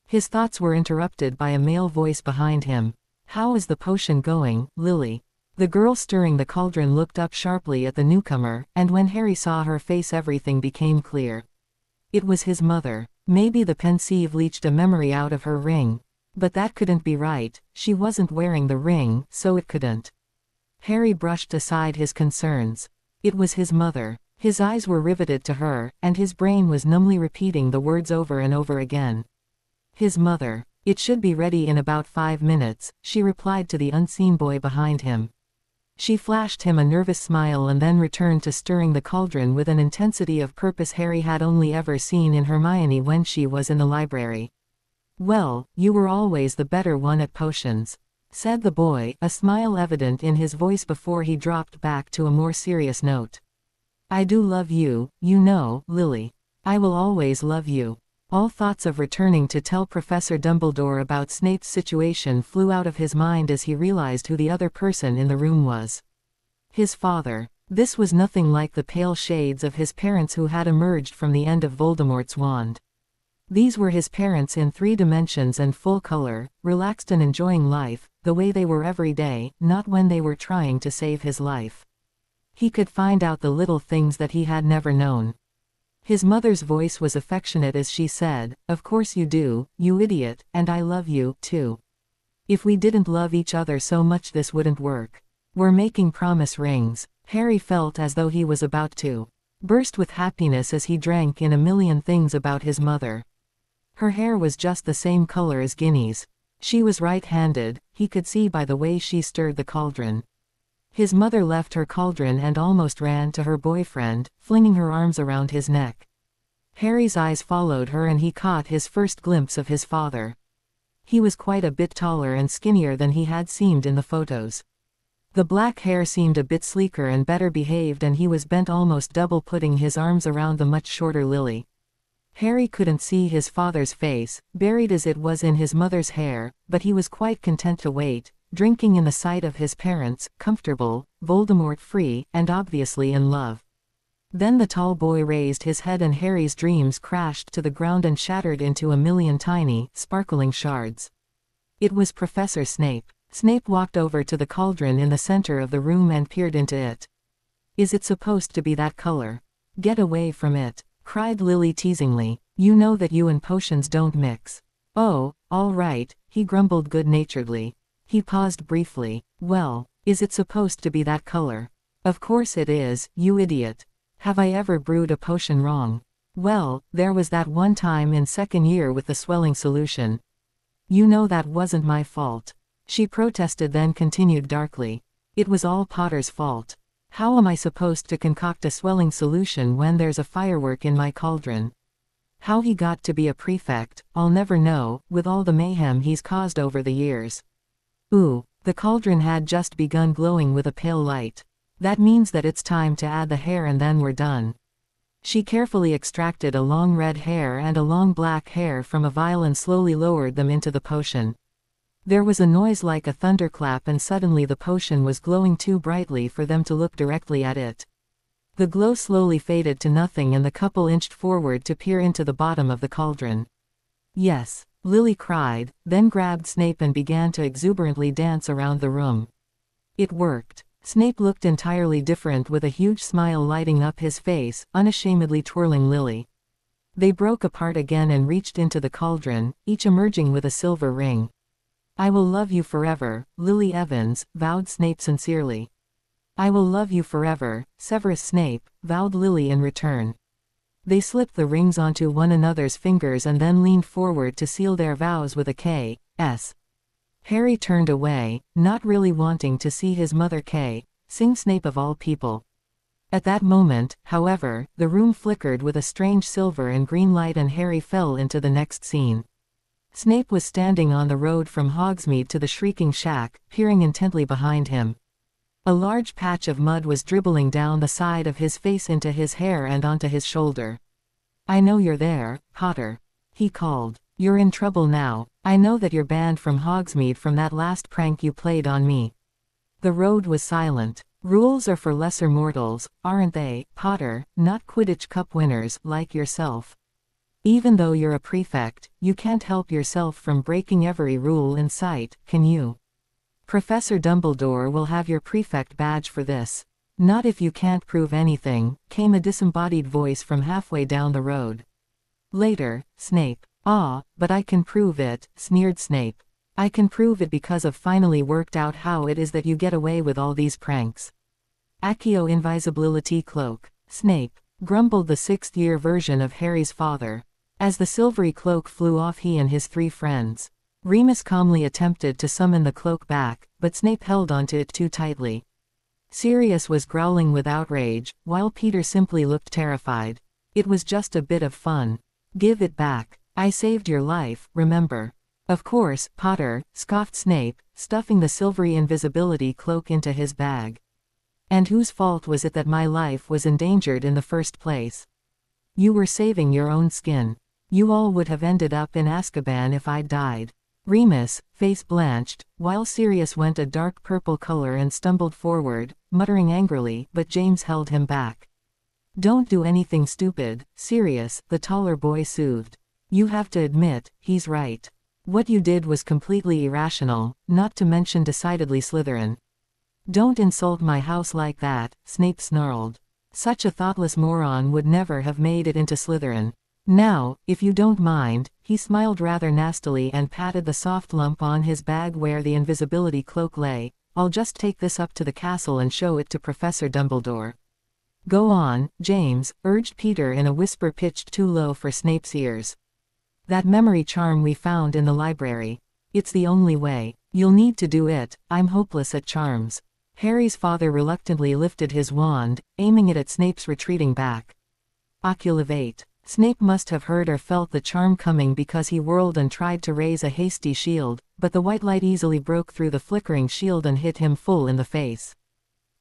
His thoughts were interrupted by a male voice behind him. "How is the potion going, Lily?" The girl stirring the cauldron looked up sharply at the newcomer, and when Harry saw her face everything became clear. It was his mother. Maybe the pensieve leached a memory out of her ring. But that couldn't be right, she wasn't wearing the ring, so it couldn't. Harry brushed aside his concerns. It was his mother. His eyes were riveted to her, and his brain was numbly repeating the words over and over again. His mother. "It should be ready in about 5 minutes, she replied to the unseen boy behind him. She flashed him a nervous smile and then returned to stirring the cauldron with an intensity of purpose Harry had only ever seen in Hermione when she was in the library. "Well, you were always the better one at potions," said the boy, a smile evident in his voice before he dropped back to a more serious note. "I do love you, you know, Lily. I will always love you." All thoughts of returning to tell Professor Dumbledore about Snape's situation flew out of his mind as he realized who the other person in the room was. His father. This was nothing like the pale shades of his parents who had emerged from the end of Voldemort's wand. These were his parents in 3 dimensions and full color, relaxed and enjoying life, the way they were every day, not when they were trying to save his life. He could find out the little things that he had never known. His mother's voice was affectionate as she said, "Of course you do, you idiot, and I love you, too. If we didn't love each other so much this wouldn't work. We're making promise rings." Harry felt as though he was about to burst with happiness as he drank in a million things about his mother. Her hair was just the same color as Ginny's. She was right-handed, he could see by the way she stirred the cauldron. His mother left her cauldron and almost ran to her boyfriend, flinging her arms around his neck. Harry's eyes followed her and he caught his first glimpse of his father. He was quite a bit taller and skinnier than he had seemed in the photos. The black hair seemed a bit sleeker and better behaved, and he was bent almost double, putting his arms around the much shorter Lily. Harry couldn't see his father's face, buried as it was in his mother's hair, but he was quite content to wait, drinking in the sight of his parents, comfortable, Voldemort-free, and obviously in love. Then the tall boy raised his head and Harry's dreams crashed to the ground and shattered into a million tiny, sparkling shards. It was Professor Snape. Snape walked over to the cauldron in the center of the room and peered into it. Is it supposed to be that color? Get away from it, cried Lily teasingly. You know that you and potions don't mix. Oh, all right, he grumbled good-naturedly. He paused briefly. Well, is it supposed to be that color? Of course it is, you idiot. Have I ever brewed a potion wrong? Well, there was that one time in second year with the swelling solution. You know that wasn't my fault. She protested, then continued darkly. It was all Potter's fault. How am I supposed to concoct a swelling solution when there's a firework in my cauldron? How he got to be a prefect, I'll never know, with all the mayhem he's caused over the years. Ooh, the cauldron had just begun glowing with a pale light. That means that it's time to add the hair and then we're done. She carefully extracted a long red hair and a long black hair from a vial and slowly lowered them into the potion. There was a noise like a thunderclap, and suddenly the potion was glowing too brightly for them to look directly at it. The glow slowly faded to nothing and the couple inched forward to peer into the bottom of the cauldron. Yes, Lily cried, then grabbed Snape and began to exuberantly dance around the room. It worked. Snape looked entirely different, with a huge smile lighting up his face, unashamedly twirling Lily. They broke apart again and reached into the cauldron, each emerging with a silver ring. I will love you forever, Lily Evans, vowed Snape sincerely. I will love you forever, Severus Snape, vowed Lily in return. They slipped the rings onto one another's fingers and then leaned forward to seal their vows with a K.S. Harry turned away, not really wanting to see his mother sing Snape of all people. At that moment, however, the room flickered with a strange silver and green light and Harry fell into the next scene. Snape was standing on the road from Hogsmeade to the Shrieking Shack, peering intently behind him. A large patch of mud was dribbling down the side of his face into his hair and onto his shoulder. I know you're there, Potter. He called. You're in trouble now. I know that you're banned from Hogsmeade from that last prank you played on me. The road was silent. Rules are for lesser mortals, aren't they, Potter, not Quidditch Cup winners, like yourself. Even though you're a prefect, you can't help yourself from breaking every rule in sight, can you? Professor Dumbledore will have your prefect badge for this. Not if you can't prove anything, came a disembodied voice from halfway down the road. Later, Snape. Ah, but I can prove it, sneered Snape. I can prove it because I've finally worked out how it is that you get away with all these pranks. Accio Invisibility Cloak. Snape, grumbled the sixth-year version of Harry's father. As the silvery cloak flew off, he and his three friends. Remus calmly attempted to summon the cloak back, but Snape held onto it too tightly. Sirius was growling with outrage, while Peter simply looked terrified. It was just a bit of fun. Give it back. I saved your life, remember? Of course, Potter, scoffed Snape, stuffing the silvery invisibility cloak into his bag. And whose fault was it that my life was endangered in the first place? You were saving your own skin. You all would have ended up in Azkaban if I'd died. Remus, face blanched, while Sirius went a dark purple color and stumbled forward, muttering angrily, but James held him back. Don't do anything stupid, Sirius, the taller boy soothed. You have to admit, he's right. What you did was completely irrational, not to mention decidedly Slytherin. Don't insult my house like that, Snape snarled. Such a thoughtless moron would never have made it into Slytherin. Now, if you don't mind, he smiled rather nastily and patted the soft lump on his bag where the invisibility cloak lay. I'll just take this up to the castle and show it to Professor Dumbledore. Go on, James, urged Peter in a whisper pitched too low for Snape's ears. That memory charm we found in the library. It's the only way. You'll need to do it. I'm hopeless at charms. Harry's father reluctantly lifted his wand, aiming it at Snape's retreating back. Oculivate. Snape must have heard or felt the charm coming because he whirled and tried to raise a hasty shield, but the white light easily broke through the flickering shield and hit him full in the face.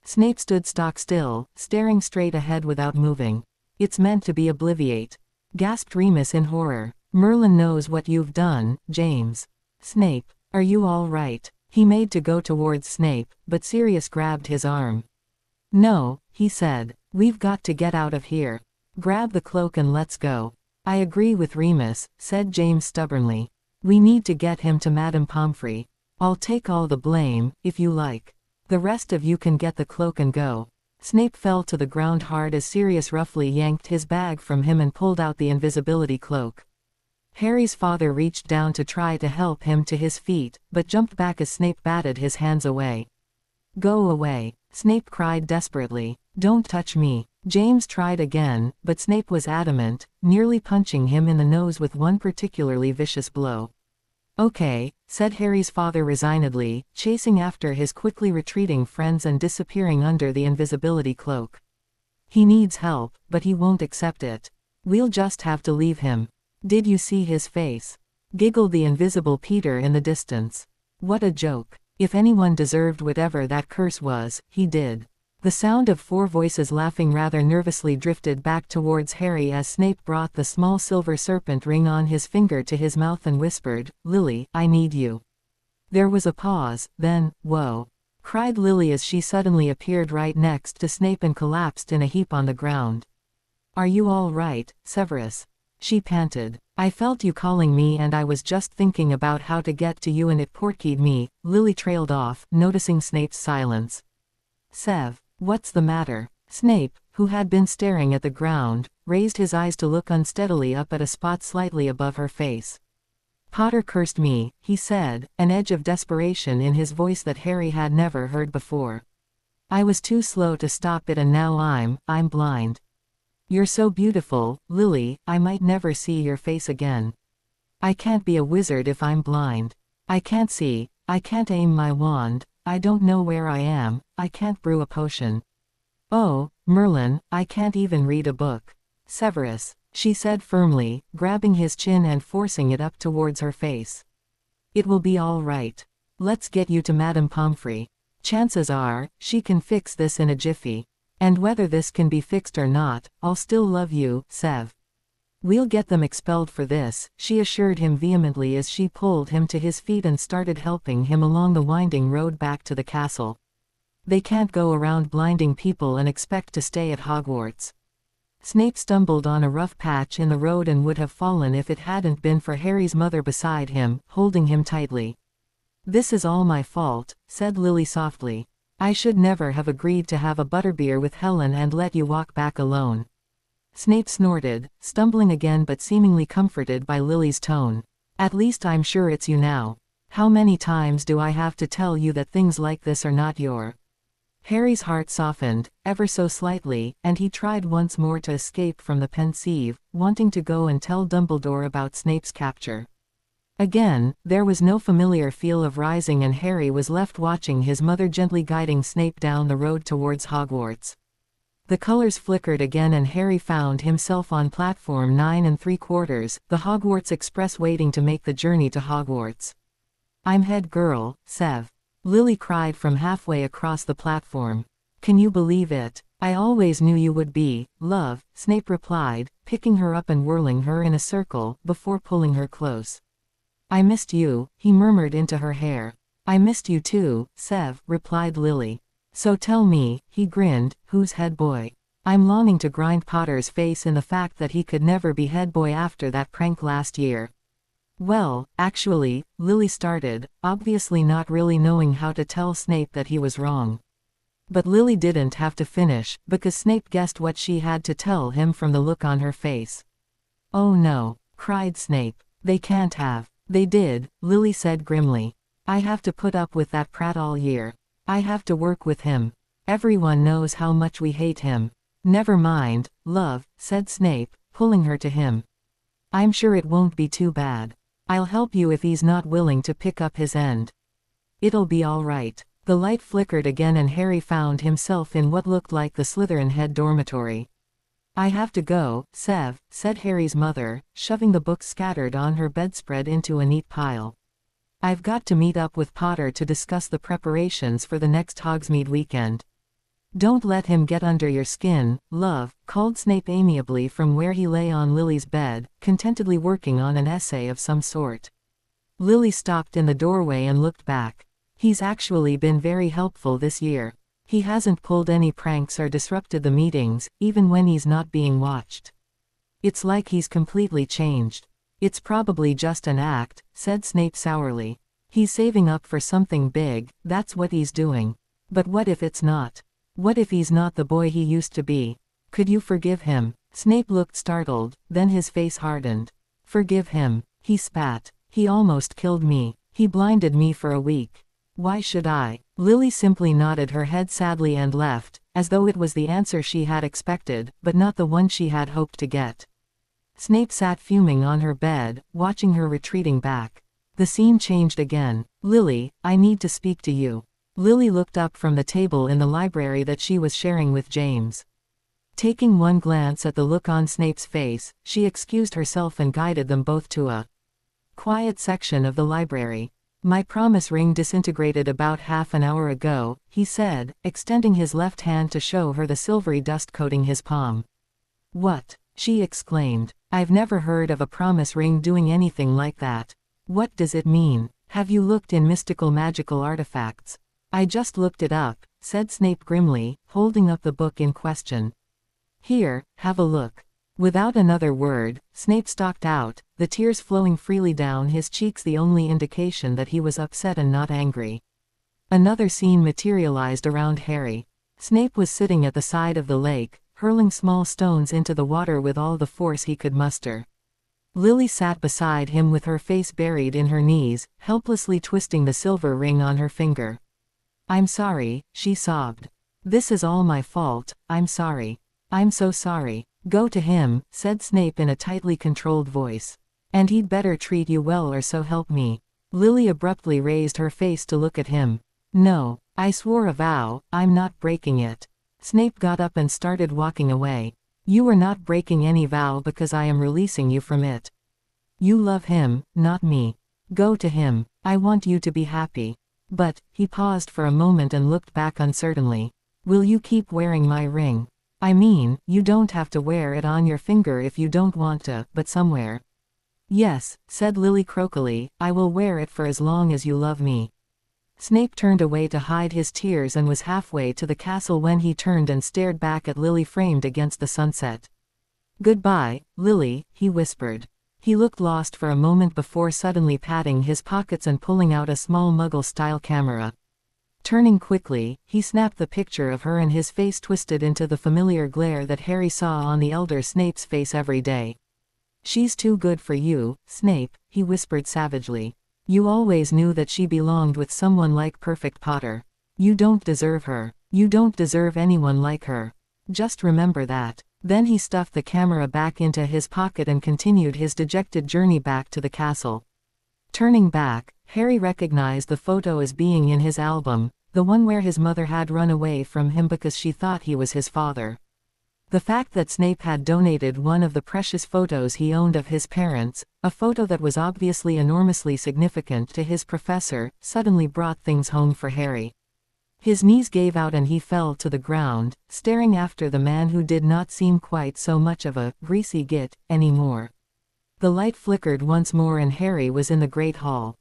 Snape stood stock still, staring straight ahead without moving. It's meant to be obliviate, gasped Remus in horror. Merlin knows what you've done, James. Snape, are you all right? He made to go towards Snape, but Sirius grabbed his arm. No, he said. We've got to get out of here. Grab the cloak and let's go. I agree with Remus, said James stubbornly. We need to get him to Madame Pomfrey. I'll take all the blame, if you like. The rest of you can get the cloak and go." Snape fell to the ground hard as Sirius roughly yanked his bag from him and pulled out the invisibility cloak. Harry's father reached down to try to help him to his feet, but jumped back as Snape batted his hands away. "Go away," Snape cried desperately. "Don't touch me." James tried again, but Snape was adamant, nearly punching him in the nose with one particularly vicious blow. "Okay," said Harry's father resignedly, chasing after his quickly retreating friends and disappearing under the invisibility cloak. "He needs help, but he won't accept it. We'll just have to leave him." "Did you see his face?" giggled the invisible Peter in the distance. "What a joke. If anyone deserved whatever that curse was, he did." The sound of 4 voices laughing rather nervously drifted back towards Harry as Snape brought the small silver serpent ring on his finger to his mouth and whispered, "Lily, I need you." There was a pause, then, "Whoa!" cried Lily as she suddenly appeared right next to Snape and collapsed in a heap on the ground. "Are you all right, Severus?" she panted. "I felt you calling me and I was just thinking about how to get to you and it portkeyed me." Lily trailed off, noticing Snape's silence. "Sev, what's the matter?" Snape, who had been staring at the ground, raised his eyes to look unsteadily up at a spot slightly above her face. "Potter cursed me," he said, an edge of desperation in his voice that Harry had never heard before. "I was too slow to stop it and now I'm blind." "You're so beautiful, Lily, I might never see your face again." "I can't be a wizard if I'm blind. I can't see, I can't aim my wand, I don't know where I am, I can't brew a potion. Oh, Merlin, I can't even read a book." "Severus," she said firmly, grabbing his chin and forcing it up towards her face. "It will be all right. Let's get you to Madame Pomfrey. Chances are, she can fix this in a jiffy. And whether this can be fixed or not, I'll still love you, Sev." "We'll get them expelled for this," she assured him vehemently as she pulled him to his feet and started helping him along the winding road back to the castle. "They can't go around blinding people and expect to stay at Hogwarts." Snape stumbled on a rough patch in the road and would have fallen if it hadn't been for Harry's mother beside him, holding him tightly. "This is all my fault," said Lily softly. "I should never have agreed to have a butterbeer with Helen and let you walk back alone." Snape snorted, stumbling again but seemingly comforted by Lily's tone. "At least I'm sure it's you now. How many times do I have to tell you that things like this are not your—" Harry's heart softened, ever so slightly, and he tried once more to escape from the pensieve, wanting to go and tell Dumbledore about Snape's capture. Again, there was no familiar feel of rising and Harry was left watching his mother gently guiding Snape down the road towards Hogwarts. The colors flickered again and Harry found himself on platform 9 3/4, the Hogwarts Express waiting to make the journey to Hogwarts. "I'm head girl, Sev," Lily cried from halfway across the platform. "Can you believe it? I always knew you would be, love," Snape replied, picking her up and whirling her in a circle, before pulling her close. "I missed you," he murmured into her hair. "I missed you too, Sev," replied Lily. "So tell me," he grinned, "who's head boy?" "I'm longing to grind Potter's face in the fact that he could never be head boy after that prank last year." "Well, actually," Lily started, obviously not really knowing how to tell Snape that he was wrong. But Lily didn't have to finish, because Snape guessed what she had to tell him from the look on her face. "Oh no," cried Snape. "They can't have." "They did," Lily said grimly. "I have to put up with that prat all year. I have to work with him. Everyone knows how much we hate him." "Never mind, love," said Snape, pulling her to him. "I'm sure it won't be too bad. I'll help you if he's not willing to pick up his end. It'll be all right." The light flickered again and Harry found himself in what looked like the Slytherin head dormitory. "I have to go, Sev," said Harry's mother, shoving the books scattered on her bedspread into a neat pile. "I've got to meet up with Potter to discuss the preparations for the next Hogsmeade weekend." "Don't let him get under your skin, love," called Snape amiably from where he lay on Lily's bed, contentedly working on an essay of some sort. Lily stopped in the doorway and looked back. "He's actually been very helpful this year. He hasn't pulled any pranks or disrupted the meetings, even when he's not being watched. It's like he's completely changed." "It's probably just an act," said Snape sourly. He's saving up for something big, that's what he's doing. But what if it's not? What if he's not the boy he used to be? Could you forgive him? Snape looked startled, then his face hardened. Forgive him, he spat. He almost killed me. He blinded me for a week. Why should I? Lily simply nodded her head sadly and left, as though it was the answer she had expected, but not the one she had hoped to get. Snape sat fuming on her bed, watching her retreating back. The scene changed again. Lily, I need to speak to you. Lily looked up from the table in the library that she was sharing with James. Taking one glance at the look on Snape's face, she excused herself and guided them both to a quiet section of the library. My promise ring disintegrated about half an hour ago, he said, extending his left hand to show her the silvery dust coating his palm. What? She exclaimed. I've never heard of a promise ring doing anything like that. What does it mean? Have you looked in mystical magical artifacts? I just looked it up, said Snape grimly, holding up the book in question. Here, have a look. Without another word, Snape stalked out, the tears flowing freely down his cheeks, the only indication that he was upset and not angry. Another scene materialized around Harry. Snape was sitting at the side of the lake, hurling small stones into the water with all the force he could muster. Lily sat beside him with her face buried in her knees, helplessly twisting the silver ring on her finger. I'm sorry, she sobbed. This is all my fault, I'm sorry. I'm so sorry. Go to him, said Snape in a tightly controlled voice. And he'd better treat you well, or so help me. Lily abruptly raised her face to look at him. No, I swore a vow, I'm not breaking it. Snape got up and started walking away. You are not breaking any vow because I am releasing you from it. You love him, not me. Go to him. I want you to be happy. But, he paused for a moment and looked back uncertainly. Will you keep wearing my ring? I mean, you don't have to wear it on your finger if you don't want to, but somewhere. Yes, said Lily croakily, I will wear it for as long as you love me. Snape turned away to hide his tears and was halfway to the castle when he turned and stared back at Lily framed against the sunset. Goodbye, Lily, he whispered. He looked lost for a moment before suddenly patting his pockets and pulling out a small Muggle-style camera. Turning quickly, he snapped the picture of her and his face twisted into the familiar glare that Harry saw on the elder Snape's face every day. She's too good for you, Snape, he whispered savagely. You always knew that she belonged with someone like Perfect Potter. You don't deserve her. You don't deserve anyone like her. Just remember that. Then he stuffed the camera back into his pocket and continued his dejected journey back to the castle. Turning back, Harry recognized the photo as being in his album, the one where his mother had run away from him because she thought he was his father. The fact that Snape had donated one of the precious photos he owned of his parents, a photo that was obviously enormously significant to his professor, suddenly brought things home for Harry. His knees gave out and he fell to the ground, staring after the man who did not seem quite so much of a greasy git anymore. The light flickered once more and Harry was in the great hall.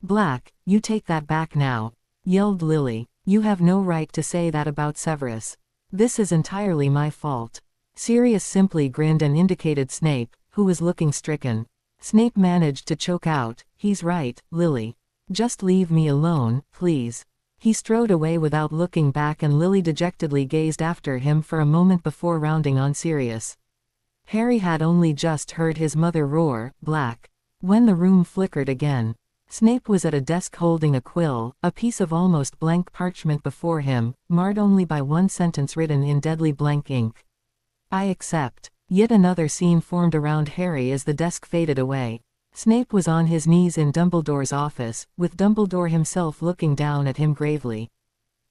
Black, you take that back now, yelled Lily. You have no right to say that about Severus. This is entirely my fault. Sirius simply grinned and indicated Snape, who was looking stricken. Snape managed to choke out, he's right, Lily. Just leave me alone, please. He strode away without looking back and Lily dejectedly gazed after him for a moment before rounding on Sirius. Harry had only just heard his mother roar, Black, when the room flickered again. Snape was at a desk holding a quill, a piece of almost blank parchment before him, marred only by one sentence written in deadly blank ink. I accept. Yet another scene formed around Harry as the desk faded away. Snape was on his knees in Dumbledore's office, with Dumbledore himself looking down at him gravely.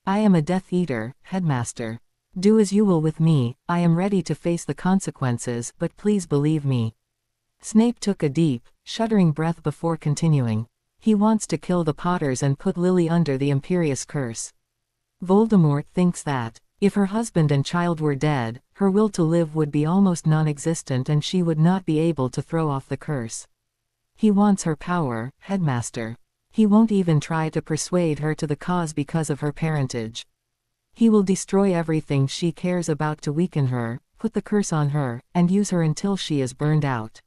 I am a Death Eater, Headmaster. Do as you will with me, I am ready to face the consequences, but please believe me. Snape took a deep, shuddering breath before continuing. He wants to kill the Potters and put Lily under the Imperious curse. Voldemort thinks that, if her husband and child were dead, her will to live would be almost non-existent and she would not be able to throw off the curse. He wants her power, Headmaster. He won't even try to persuade her to the cause because of her parentage. He will destroy everything she cares about to weaken her, put the curse on her, and use her until she is burned out.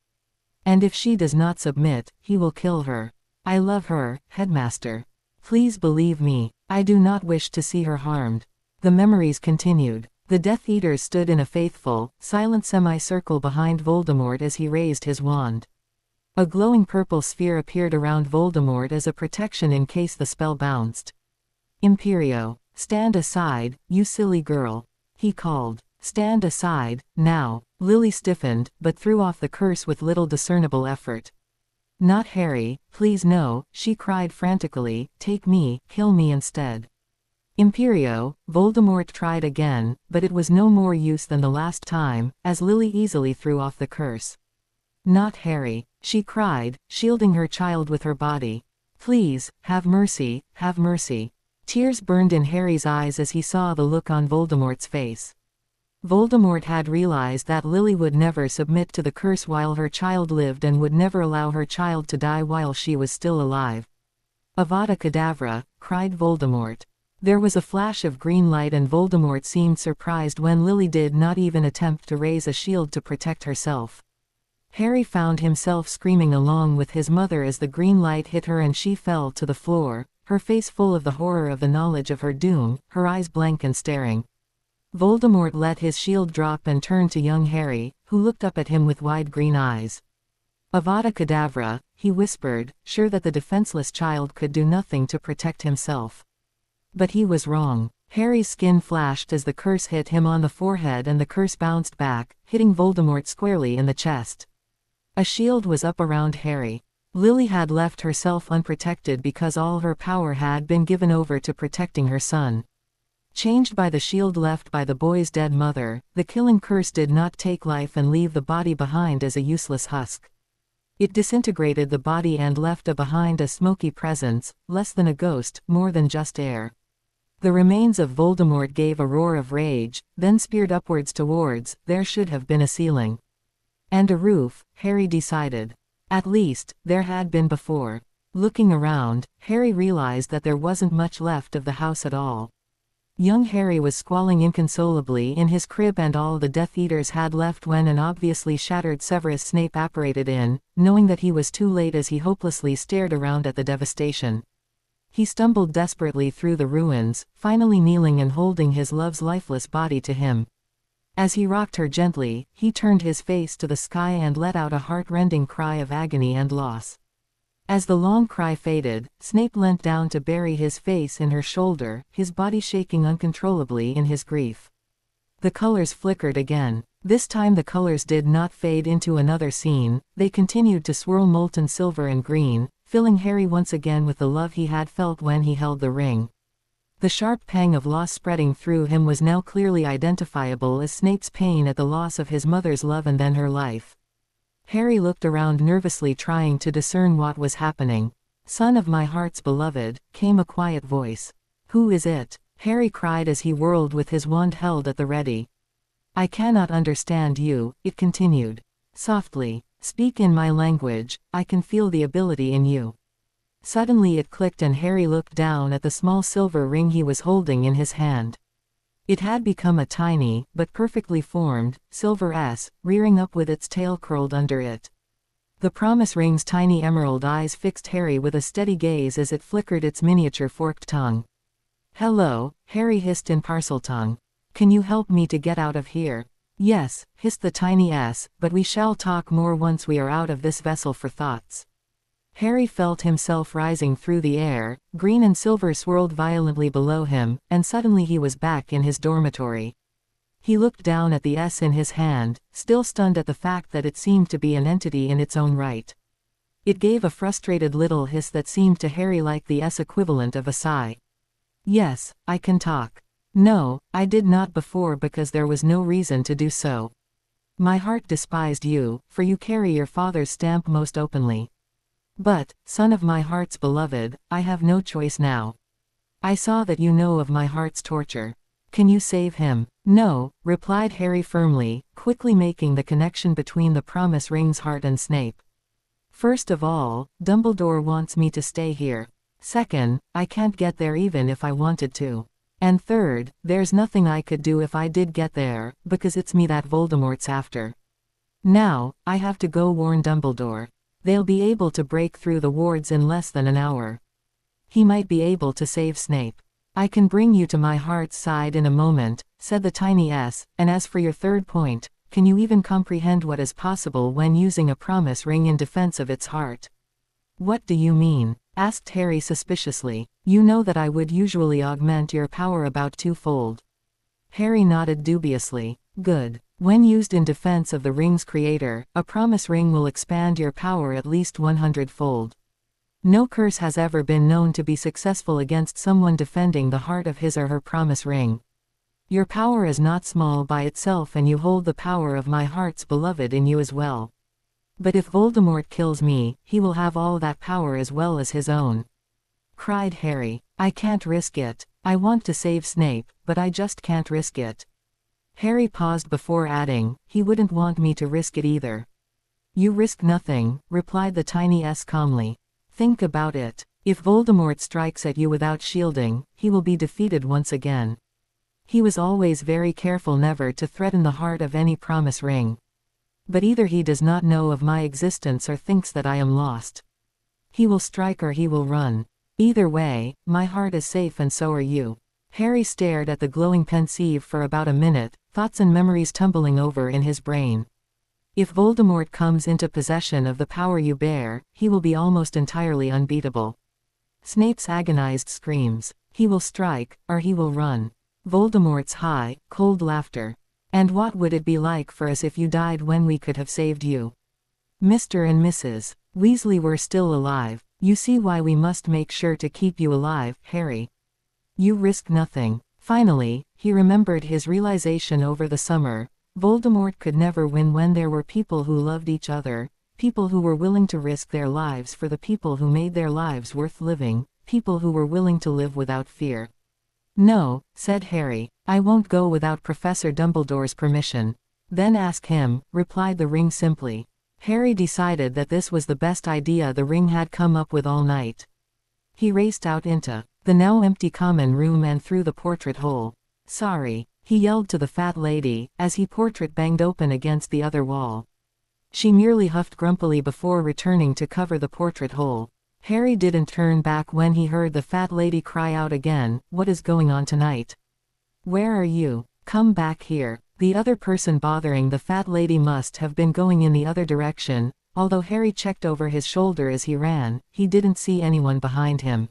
And if she does not submit, he will kill her. I love her, Headmaster. Please believe me, I do not wish to see her harmed. The memories continued. The Death Eaters stood in a faithful, silent semicircle behind Voldemort as he raised his wand. A glowing purple sphere appeared around Voldemort as a protection in case the spell bounced. Imperio, stand aside, you silly girl, he called. Stand aside, now. Lily stiffened, but threw off the curse with little discernible effort. Not Harry, please no, she cried frantically, take me, kill me instead. Imperio, Voldemort tried again, but it was no more use than the last time, as Lily easily threw off the curse. Not Harry, she cried, shielding her child with her body. Please, have mercy, have mercy. Tears burned in Harry's eyes as he saw the look on Voldemort's face. Voldemort had realized that Lily would never submit to the curse while her child lived and would never allow her child to die while she was still alive. Avada Kedavra, cried Voldemort. There was a flash of green light and Voldemort seemed surprised when Lily did not even attempt to raise a shield to protect herself. Harry found himself screaming along with his mother as the green light hit her and she fell to the floor, her face full of the horror of the knowledge of her doom, her eyes blank and staring. Voldemort let his shield drop and turned to young Harry, who looked up at him with wide green eyes. Avada Kedavra, he whispered, sure that the defenseless child could do nothing to protect himself. But he was wrong. Harry's skin flashed as the curse hit him on the forehead and the curse bounced back, hitting Voldemort squarely in the chest. A shield was up around Harry. Lily had left herself unprotected because all her power had been given over to protecting her son. Changed by the shield left by the boy's dead mother, the killing curse did not take life and leave the body behind as a useless husk. It disintegrated the body and left behind a smoky presence, less than a ghost, more than just air. The remains of Voldemort gave a roar of rage, then speared upwards towards, there should have been a ceiling. And a roof, Harry decided. At least, there had been before. Looking around, Harry realized that there wasn't much left of the house at all. Young Harry was squalling inconsolably in his crib and all the Death Eaters had left when an obviously shattered Severus Snape apparated in, knowing that he was too late as he hopelessly stared around at the devastation. He stumbled desperately through the ruins, finally kneeling and holding his love's lifeless body to him. As he rocked her gently, he turned his face to the sky and let out a heart-rending cry of agony and loss. As the long cry faded, Snape leant down to bury his face in her shoulder, his body shaking uncontrollably in his grief. The colors flickered again. This time the colors did not fade into another scene, they continued to swirl molten silver and green, filling Harry once again with the love he had felt when he held the ring. The sharp pang of loss spreading through him was now clearly identifiable as Snape's pain at the loss of his mother's love and then her life. Harry looked around nervously trying to discern what was happening. Son of my heart's beloved, came a quiet voice. Who is it? Harry cried as he whirled with his wand held at the ready. I cannot understand you, it continued. Softly. Speak in my language, I can feel the ability in you. Suddenly it clicked and Harry looked down at the small silver ring he was holding in his hand. It had become a tiny, but perfectly formed, silver S, rearing up with its tail curled under it. The promise ring's tiny emerald eyes fixed Harry with a steady gaze as it flickered its miniature forked tongue. Hello, Harry hissed in Parseltongue. Can you help me to get out of here? Yes, hissed the tiny S, but we shall talk more once we are out of this vessel for thoughts. Harry felt himself rising through the air, green and silver swirled violently below him, and suddenly he was back in his dormitory. He looked down at the S in his hand, still stunned at the fact that it seemed to be an entity in its own right. It gave a frustrated little hiss that seemed to Harry like the S equivalent of a sigh. Yes, I can talk. No, I did not before because there was no reason to do so. My heart despised you, for you carry your father's stamp most openly. But, son of my heart's beloved, I have no choice now. I saw that you know of my heart's torture. Can you save him? No, replied Harry firmly, quickly making the connection between the promise ring's heart and Snape. First of all, Dumbledore wants me to stay here. Second, I can't get there even if I wanted to. And third, there's nothing I could do if I did get there, because it's me that Voldemort's after. Now, I have to go warn Dumbledore. They'll be able to break through the wards in less than an hour. He might be able to save Snape. I can bring you to my heart's side in a moment, said the tiny S, and as for your third point, can you even comprehend what is possible when using a promise ring in defense of its heart? What do you mean? Asked Harry suspiciously. You know that I would usually augment your power about twofold. Harry nodded dubiously. Good. When used in defense of the ring's creator, a promise ring will expand your power at least 100-fold. No curse has ever been known to be successful against someone defending the heart of his or her promise ring. Your power is not small by itself, and you hold the power of my heart's beloved in you as well. But if Voldemort kills me, he will have all that power as well as his own. Cried Harry. I can't risk it. I want to save Snape, but I just can't risk it. Harry paused before adding, he wouldn't want me to risk it either. You risk nothing, replied the tiny S calmly. Think about it. If Voldemort strikes at you without shielding, he will be defeated once again. He was always very careful never to threaten the heart of any promise ring. But either he does not know of my existence or thinks that I am lost. He will strike or he will run. Either way, my heart is safe and so are you. Harry stared at the glowing pensieve for about a minute, thoughts and memories tumbling over in his brain. If Voldemort comes into possession of the power you bear, he will be almost entirely unbeatable. Snape's agonized screams. He will strike, or he will run. Voldemort's high, cold laughter. And what would it be like for us if you died when we could have saved you? Mr. and Mrs. Weasley were still alive. You see why we must make sure to keep you alive, Harry. You risk nothing. Finally, he remembered his realization over the summer. Voldemort could never win when there were people who loved each other, people who were willing to risk their lives for the people who made their lives worth living, people who were willing to live without fear. No, said Harry, I won't go without Professor Dumbledore's permission. Then ask him, replied the ring simply. Harry decided that this was the best idea the ring had come up with all night. He raced out into the now empty common room and through the portrait hole. Sorry, he yelled to the fat lady, as he portrait banged open against the other wall. She merely huffed grumpily before returning to cover the portrait hole. Harry didn't turn back when he heard the fat lady cry out again, what is going on tonight? Where are you? Come back here. The other person bothering the fat lady must have been going in the other direction. Although Harry checked over his shoulder as he ran, he didn't see anyone behind him.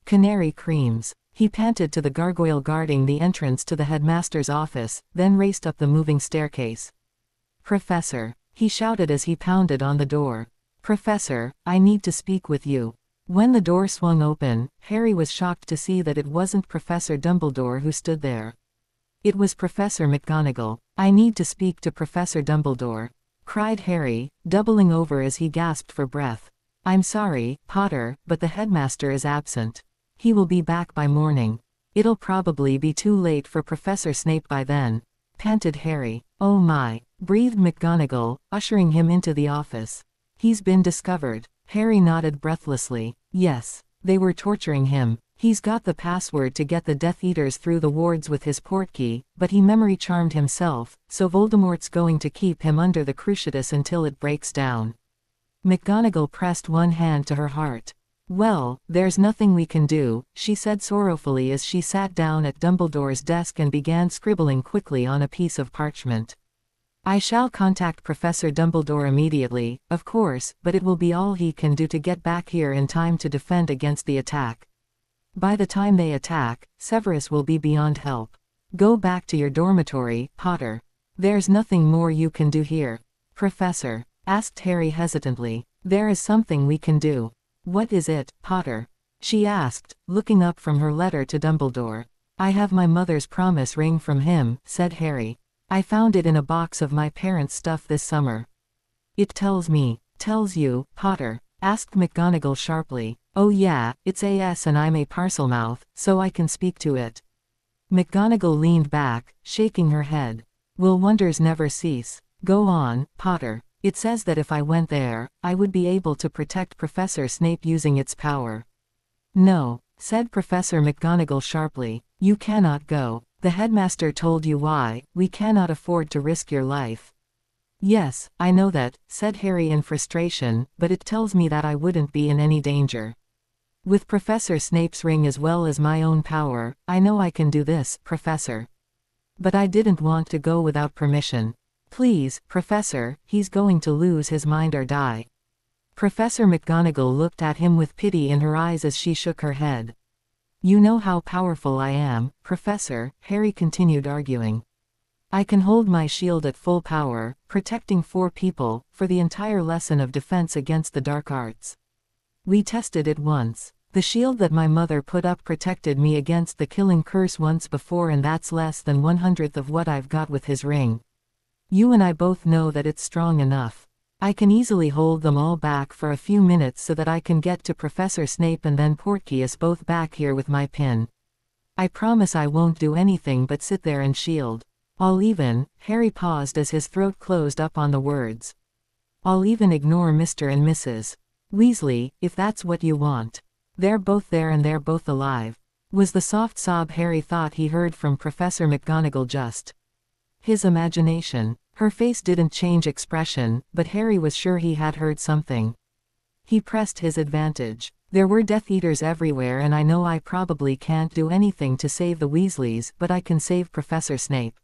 Canary creams. He panted to the gargoyle guarding the entrance to the headmaster's office, then raced up the moving staircase. Professor, he shouted as he pounded on the door. Professor, I need to speak with you. When the door swung open, Harry was shocked to see that it wasn't Professor Dumbledore who stood there. It was Professor McGonagall. I need to speak to Professor Dumbledore, cried Harry, doubling over as he gasped for breath. I'm sorry, Potter, but the headmaster is absent. He will be back by morning. It'll probably be too late for Professor Snape by then, panted Harry. Oh my, breathed McGonagall, ushering him into the office. He's been discovered. Harry nodded breathlessly. Yes, they were torturing him. He's got the password to get the Death Eaters through the wards with his portkey, but he memory charmed himself, so Voldemort's going to keep him under the Cruciatus until it breaks down. McGonagall pressed one hand to her heart. Well, there's nothing we can do, she said sorrowfully as she sat down at Dumbledore's desk and began scribbling quickly on a piece of parchment. I shall contact Professor Dumbledore immediately, of course, but it will be all he can do to get back here in time to defend against the attack. By the time they attack, Severus will be beyond help. Go back to your dormitory, Potter. There's nothing more you can do here. Professor, asked Harry hesitantly, there is something we can do. What is it, Potter? She asked, looking up from her letter to Dumbledore. I have my mother's promise ring from him, said Harry. I found it in a box of my parents' stuff this summer. It tells you, Potter? Asked McGonagall sharply. Oh yeah, it's AS and I'm a Parselmouth, so I can speak to it. McGonagall leaned back, shaking her head. Will wonders never cease? Go on, Potter. It says that if I went there, I would be able to protect Professor Snape using its power. No, said Professor McGonagall sharply. You cannot go. The headmaster told you why. We cannot afford to risk your life. Yes, I know that, said Harry in frustration, but it tells me that I wouldn't be in any danger. With Professor Snape's ring as well as my own power, I know I can do this, Professor. But I didn't want to go without permission. Please, Professor, he's going to lose his mind or die. Professor McGonagall looked at him with pity in her eyes as she shook her head. You know how powerful I am, Professor, Harry continued arguing. I can hold my shield at full power, protecting 4 people, for the entire lesson of defense against the dark arts. We tested it once. The shield that my mother put up protected me against the killing curse once before, and that's less than 1/100th of what I've got with his ring. You and I both know that it's strong enough. I can easily hold them all back for a few minutes so that I can get to Professor Snape and then portkey us both back here with my pin. I promise I won't do anything but sit there and shield. I'll even, Harry paused as his throat closed up on the words. I'll even ignore Mr. and Mrs. Weasley, if that's what you want. They're both there and they're both alive. Was the soft sob Harry thought he heard from Professor McGonagall just his imagination? Her face didn't change expression, but Harry was sure he had heard something. He pressed his advantage. There were Death Eaters everywhere, and I know I probably can't do anything to save the Weasleys, but I can save Professor Snape.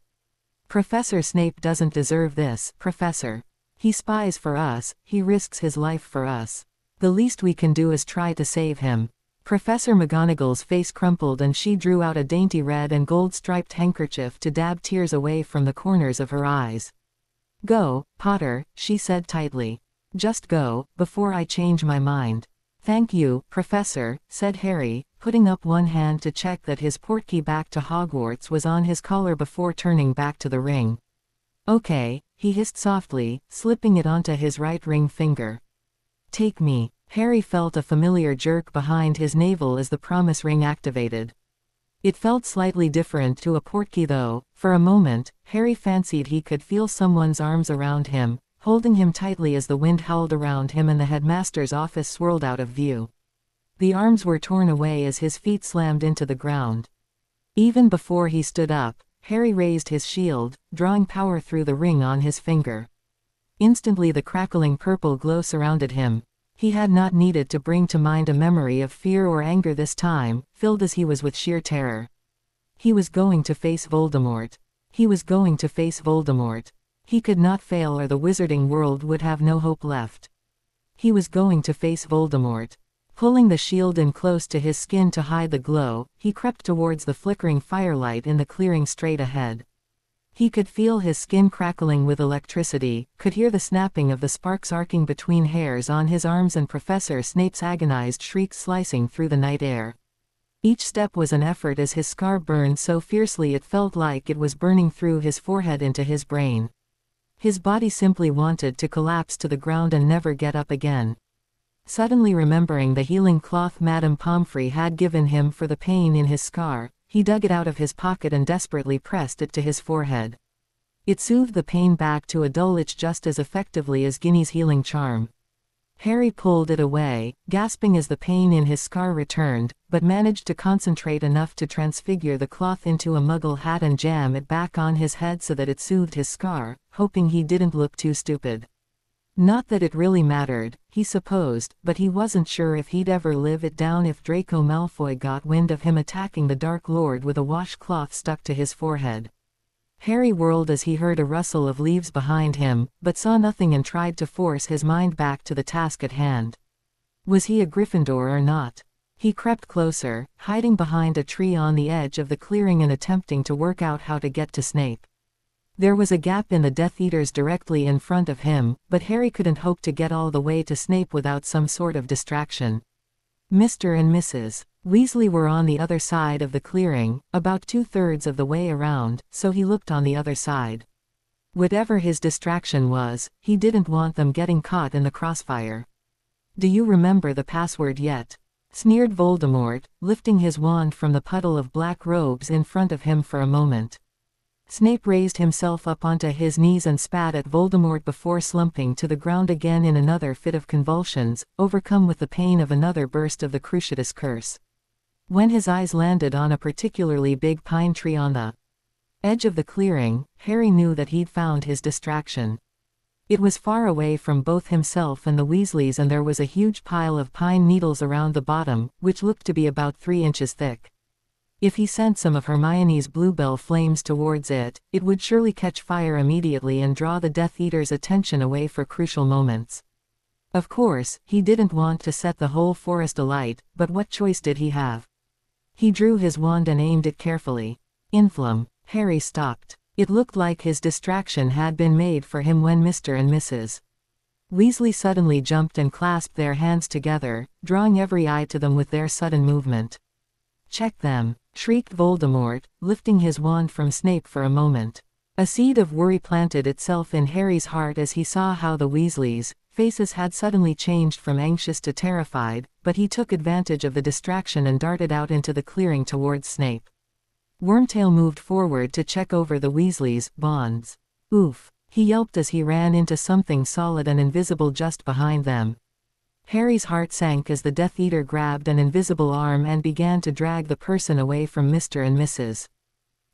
Professor Snape doesn't deserve this, Professor. He spies for us, he risks his life for us. The least we can do is try to save him. Professor McGonagall's face crumpled and she drew out a dainty red and gold striped handkerchief to dab tears away from the corners of her eyes. Go, Potter, she said tightly. Just go, before I change my mind. Thank you, Professor, said Harry, putting up one hand to check that his portkey back to Hogwarts was on his collar before turning back to the ring. Okay, he hissed softly, slipping it onto his right ring finger. Take me. Harry felt a familiar jerk behind his navel as the promise ring activated. It felt slightly different to a portkey though. For a moment, Harry fancied he could feel someone's arms around him, holding him tightly as the wind howled around him and the headmaster's office swirled out of view. The arms were torn away as his feet slammed into the ground. Even before he stood up, Harry raised his shield, drawing power through the ring on his finger. Instantly the crackling purple glow surrounded him. He had not needed to bring to mind a memory of fear or anger this time, filled as he was with sheer terror. He was going to face Voldemort. He was going to face Voldemort. He could not fail or the wizarding world would have no hope left. He was going to face Voldemort. Pulling the shield in close to his skin to hide the glow, he crept towards the flickering firelight in the clearing straight ahead. He could feel his skin crackling with electricity, could hear the snapping of the sparks arcing between hairs on his arms and Professor Snape's agonized shrieks slicing through the night air. Each step was an effort as his scar burned so fiercely it felt like it was burning through his forehead into his brain. His body simply wanted to collapse to the ground and never get up again. Suddenly remembering the healing cloth Madame Pomfrey had given him for the pain in his scar, he dug it out of his pocket and desperately pressed it to his forehead. It soothed the pain back to a dull itch just as effectively as Ginny's healing charm. Harry pulled it away, gasping as the pain in his scar returned, but managed to concentrate enough to transfigure the cloth into a muggle hat and jam it back on his head so that it soothed his scar, hoping he didn't look too stupid. Not that it really mattered, he supposed, but he wasn't sure if he'd ever live it down if Draco Malfoy got wind of him attacking the Dark Lord with a washcloth stuck to his forehead. Harry whirled as he heard a rustle of leaves behind him, but saw nothing and tried to force his mind back to the task at hand. Was he a Gryffindor or not? He crept closer, hiding behind a tree on the edge of the clearing and attempting to work out how to get to Snape. There was a gap in the Death Eaters directly in front of him, but Harry couldn't hope to get all the way to Snape without some sort of distraction. Mr. and Mrs. Weasley were on the other side of the clearing, about 2/3 of the way around, so he looked on the other side. Whatever his distraction was, he didn't want them getting caught in the crossfire. Do you remember the password yet? Sneered Voldemort, lifting his wand from the puddle of black robes in front of him for a moment. Snape raised himself up onto his knees and spat at Voldemort before slumping to the ground again in another fit of convulsions, overcome with the pain of another burst of the Cruciatus curse. When his eyes landed on a particularly big pine tree on the edge of the clearing, Harry knew that he'd found his distraction. It was far away from both himself and the Weasleys, and there was a huge pile of pine needles around the bottom, which looked to be about 3 inches thick. If he sent some of Hermione's bluebell flames towards it, it would surely catch fire immediately and draw the Death Eater's attention away for crucial moments. Of course, he didn't want to set the whole forest alight, but what choice did he have? He drew his wand and aimed it carefully. Influm. Harry stopped. It looked like his distraction had been made for him when Mr. and Mrs. Weasley suddenly jumped and clasped their hands together, drawing every eye to them with their sudden movement. "Check them!" shrieked Voldemort, lifting his wand from Snape for a moment. A seed of worry planted itself in Harry's heart as he saw how the Weasleys' faces had suddenly changed from anxious to terrified, but he took advantage of the distraction and darted out into the clearing towards Snape. Wormtail moved forward to check over the Weasleys' bonds. "Oof!" he yelped as he ran into something solid and invisible just behind them. Harry's heart sank as the Death Eater grabbed an invisible arm and began to drag the person away from Mr. and Mrs.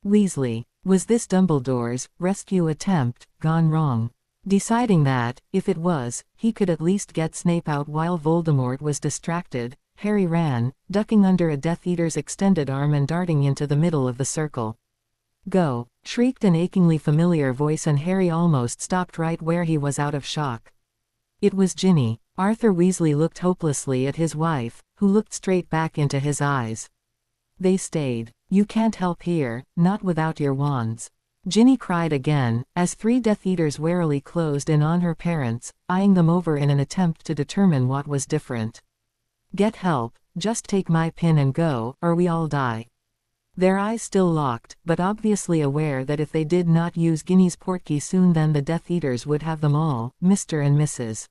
Weasley. Was this Dumbledore's rescue attempt gone wrong? Deciding that, if it was, he could at least get Snape out while Voldemort was distracted, Harry ran, ducking under a Death Eater's extended arm and darting into the middle of the circle. "Go!" shrieked an achingly familiar voice, and Harry almost stopped right where he was out of shock. It was Ginny. Arthur Weasley looked hopelessly at his wife, who looked straight back into his eyes. "They stayed. You can't help here, not without your wands." Ginny cried again, as 3 Death Eaters warily closed in on her parents, eyeing them over in an attempt to determine what was different. "Get help, just take my pin and go, or we all die." Their eyes still locked, but obviously aware that if they did not use Ginny's portkey soon, then the Death Eaters would have them all. Mr. and Mrs.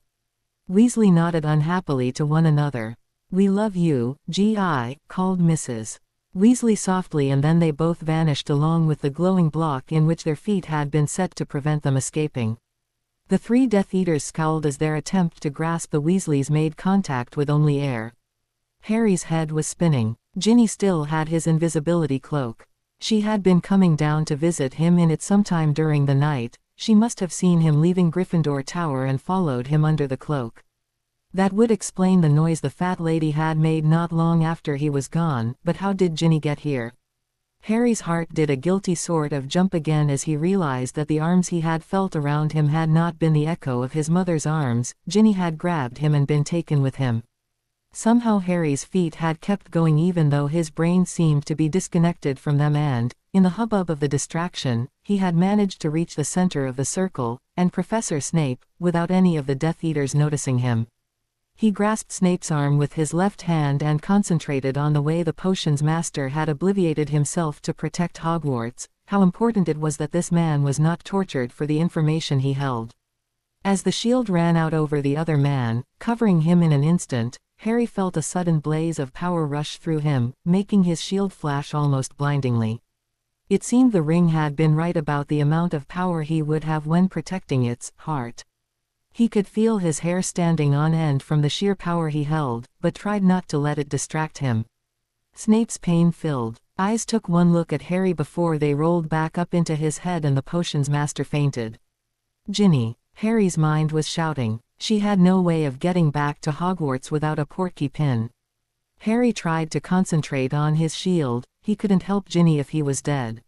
Weasley nodded unhappily to one another. "We love you, G.I.," called Mrs. Weasley softly, and then they both vanished along with the glowing block in which their feet had been set to prevent them escaping. The 3 Death Eaters scowled as their attempt to grasp the Weasleys made contact with only air. Harry's head was spinning. Ginny still had his invisibility cloak. She had been coming down to visit him in it sometime during the night. She must have seen him leaving Gryffindor Tower and followed him under the cloak. That would explain the noise the fat lady had made not long after he was gone, but how did Ginny get here? Harry's heart did a guilty sort of jump again as he realized that the arms he had felt around him had not been the echo of his mother's arms. Ginny had grabbed him and been taken with him. Somehow Harry's feet had kept going even though his brain seemed to be disconnected from them, and, in the hubbub of the distraction, he had managed to reach the center of the circle, and Professor Snape, without any of the Death Eaters noticing him. He grasped Snape's arm with his left hand and concentrated on the way the potions master had obliviated himself to protect Hogwarts, how important it was that this man was not tortured for the information he held. As the shield ran out over the other man, covering him in an instant, Harry felt a sudden blaze of power rush through him, making his shield flash almost blindingly. It seemed the ring had been right about the amount of power he would have when protecting its heart. He could feel his hair standing on end from the sheer power he held, but tried not to let it distract him. Snape's pain-filled eyes took one look at Harry before they rolled back up into his head and the potions master fainted. "Ginny!" Harry's mind was shouting. She had no way of getting back to Hogwarts without a portkey pin. Harry tried to concentrate on his shield. He couldn't help Ginny if he was dead.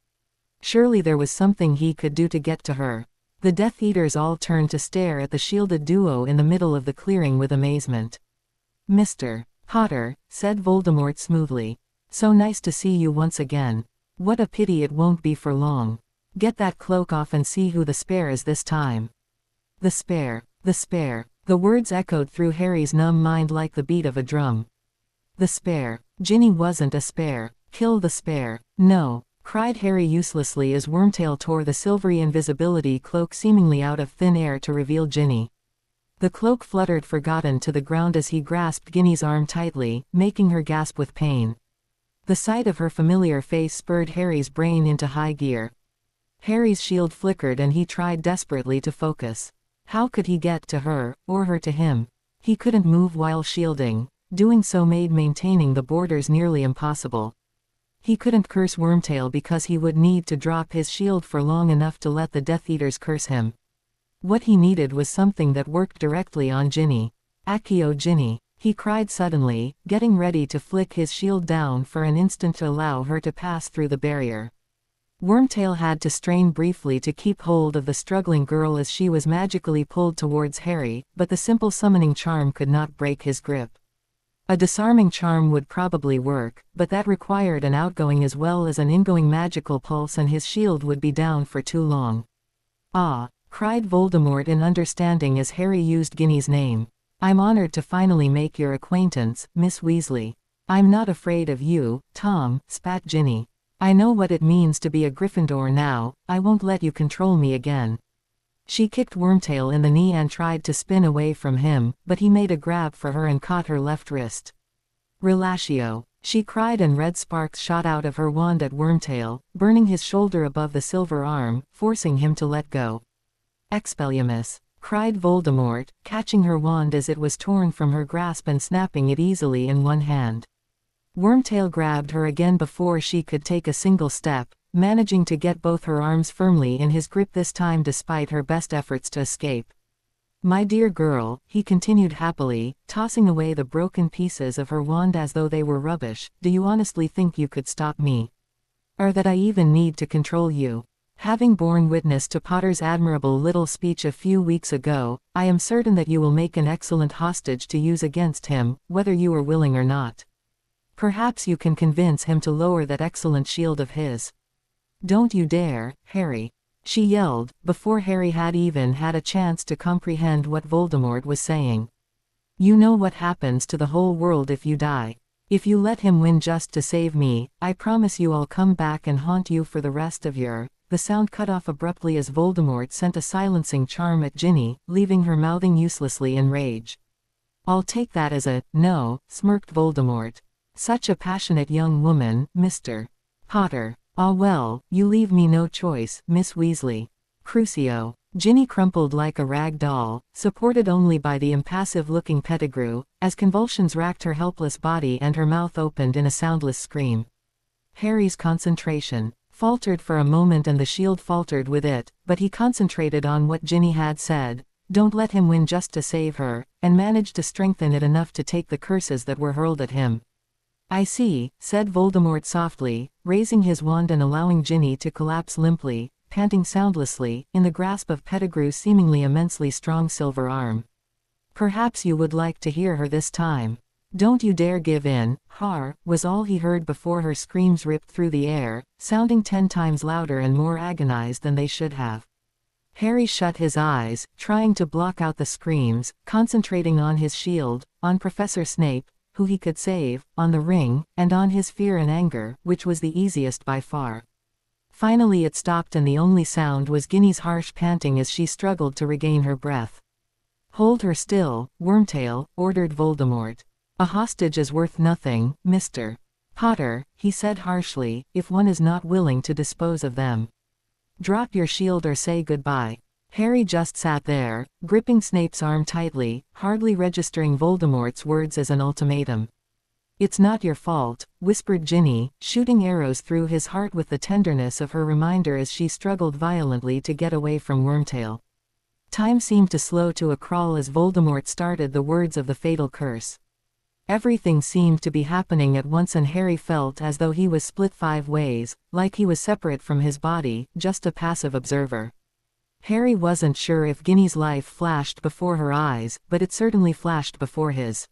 Surely there was something he could do to get to her. The Death Eaters all turned to stare at the shielded duo in the middle of the clearing with amazement. "Mr. Potter," said Voldemort smoothly. "So nice to see you once again. What a pity it won't be for long. Get that cloak off and see who the spare is this time." The spare. The spare. The words echoed through Harry's numb mind like the beat of a drum. The spare. Ginny wasn't a spare. Kill the spare. No, cried Harry uselessly as Wormtail tore the silvery invisibility cloak seemingly out of thin air to reveal Ginny. The cloak fluttered forgotten to the ground as he grasped Ginny's arm tightly, making her gasp with pain. The sight of her familiar face spurred Harry's brain into high gear. Harry's shield flickered and he tried desperately to focus. How could he get to her, or her to him? He couldn't move while shielding. Doing so made maintaining the borders nearly impossible. He couldn't curse Wormtail because he would need to drop his shield for long enough to let the Death Eaters curse him. What he needed was something that worked directly on Ginny. Accio Ginny, he cried suddenly, getting ready to flick his shield down for an instant to allow her to pass through the barrier. Wormtail had to strain briefly to keep hold of the struggling girl as she was magically pulled towards Harry, but the simple summoning charm could not break his grip. A disarming charm would probably work, but that required an outgoing as well as an ingoing magical pulse, and his shield would be down for too long. "Ah!" cried Voldemort in understanding as Harry used Ginny's name. "I'm honored to finally make your acquaintance, Miss Weasley." "I'm not afraid of you, Tom," spat Ginny. "I know what it means to be a Gryffindor now. I won't let you control me again." She kicked Wormtail in the knee and tried to spin away from him, but he made a grab for her and caught her left wrist. "Relatio!" she cried, and red sparks shot out of her wand at Wormtail, burning his shoulder above the silver arm, forcing him to let go. "Expelliarmus!" cried Voldemort, catching her wand as it was torn from her grasp and snapping it easily in one hand. Wormtail grabbed her again before she could take a single step, managing to get both her arms firmly in his grip this time despite her best efforts to escape. "My dear girl," he continued happily, tossing away the broken pieces of her wand as though they were rubbish, "do you honestly think you could stop me? Or that I even need to control you? Having borne witness to Potter's admirable little speech a few weeks ago, I am certain that you will make an excellent hostage to use against him, whether you are willing or not. Perhaps you can convince him to lower that excellent shield of his." "Don't you dare, Harry!" she yelled, before Harry had even had a chance to comprehend what Voldemort was saying. "You know what happens to the whole world if you die. If you let him win just to save me, I promise you I'll come back and haunt you for the rest of your—" The sound cut off abruptly as Voldemort sent a silencing charm at Ginny, leaving her mouthing uselessly in rage. "I'll take that as a no," smirked Voldemort. "Such a passionate young woman, Mr. Potter. Ah well, you leave me no choice, Miss Weasley." Crucio. Ginny crumpled like a rag doll, supported only by the impassive-looking Pettigrew, as convulsions racked her helpless body and her mouth opened in a soundless scream. Harry's concentration faltered for a moment, and the shield faltered with it, but he concentrated on what Ginny had said, "Don't let him win just to save her," and managed to strengthen it enough to take the curses that were hurled at him. "I see," said Voldemort softly, raising his wand and allowing Ginny to collapse limply, panting soundlessly, in the grasp of Pettigrew's seemingly immensely strong silver arm. "Perhaps you would like to hear her this time. Don't you dare give in." "Har," was all he heard before her screams ripped through the air, sounding 10 times louder and more agonized than they should have. Harry shut his eyes, trying to block out the screams, concentrating on his shield, on Professor Snape, who he could save, on the ring, and on his fear and anger, which was the easiest by far. Finally it stopped, and the only sound was Ginny's harsh panting as she struggled to regain her breath. "Hold her still, Wormtail," ordered Voldemort. "A hostage is worth nothing, Mr. Potter," he said harshly, "if one is not willing to dispose of them. Drop your shield or say goodbye." Harry just sat there, gripping Snape's arm tightly, hardly registering Voldemort's words as an ultimatum. "It's not your fault," whispered Ginny, shooting arrows through his heart with the tenderness of her reminder as she struggled violently to get away from Wormtail. Time seemed to slow to a crawl as Voldemort started the words of the fatal curse. Everything seemed to be happening at once, and Harry felt as though he was split 5 ways, like he was separate from his body, just a passive observer. Harry wasn't sure if Ginny's life flashed before her eyes, but it certainly flashed before his.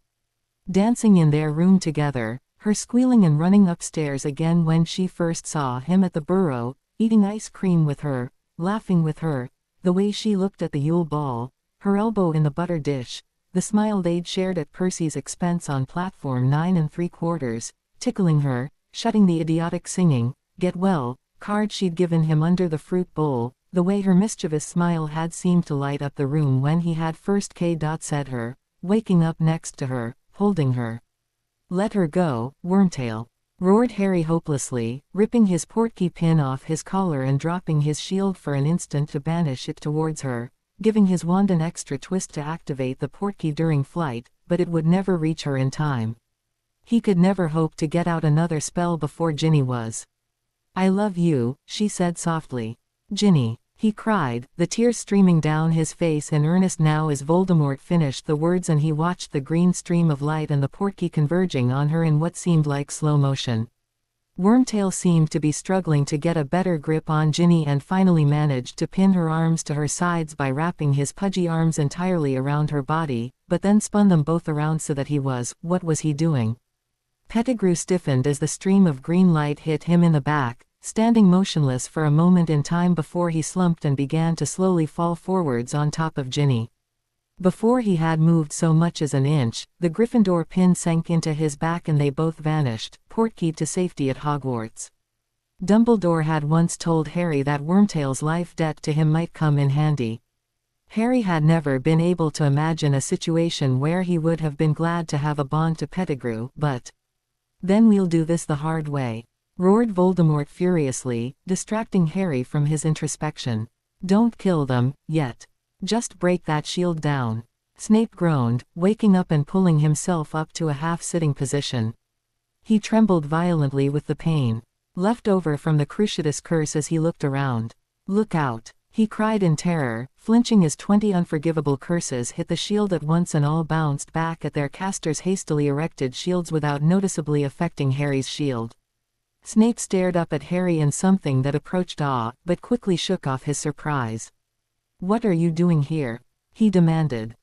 Dancing in their room together, her squealing and running upstairs again when she first saw him at the Burrow, eating ice cream with her, laughing with her, the way she looked at the Yule Ball, her elbow in the butter dish, the smile they'd shared at Percy's expense on platform 9 3/4, tickling her, shutting the idiotic singing, get well, card she'd given him under the fruit bowl, the way her mischievous smile had seemed to light up the room when he had first said her, waking up next to her, holding her. "Let her go, Wormtail," roared Harry hopelessly, ripping his portkey pin off his collar and dropping his shield for an instant to banish it towards her, giving his wand an extra twist to activate the portkey during flight, but it would never reach her in time. He could never hope to get out another spell before Ginny was. "I love you," she said softly. "Ginny." he cried, the tears streaming down his face in earnest now as Voldemort finished the words and he watched the green stream of light and the portkey converging on her in what seemed like slow motion. Wormtail seemed to be struggling to get a better grip on Ginny and finally managed to pin her arms to her sides by wrapping his pudgy arms entirely around her body, but then spun them both around so that what was he doing? Pettigrew stiffened as the stream of green light hit him in the back, standing motionless for a moment in time before he slumped and began to slowly fall forwards on top of Ginny. Before he had moved so much as an inch, the Gryffindor pin sank into his back and they both vanished, portkeyed to safety at Hogwarts. Dumbledore had once told Harry that Wormtail's life debt to him might come in handy. Harry had never been able to imagine a situation where he would have been glad to have a bond to Pettigrew, but "Then we'll do this the hard way," roared Voldemort furiously, distracting Harry from his introspection. "Don't kill them, yet. Just break that shield down." Snape groaned, waking up and pulling himself up to a half-sitting position. He trembled violently with the pain left over from the Cruciatus curse as he looked around. "Look out!" he cried in terror, flinching as 20 unforgivable curses hit the shield at once and all bounced back at their casters' hastily erected shields without noticeably affecting Harry's shield. Snape stared up at Harry in something that approached awe, but quickly shook off his surprise. "What are you doing here?" he demanded.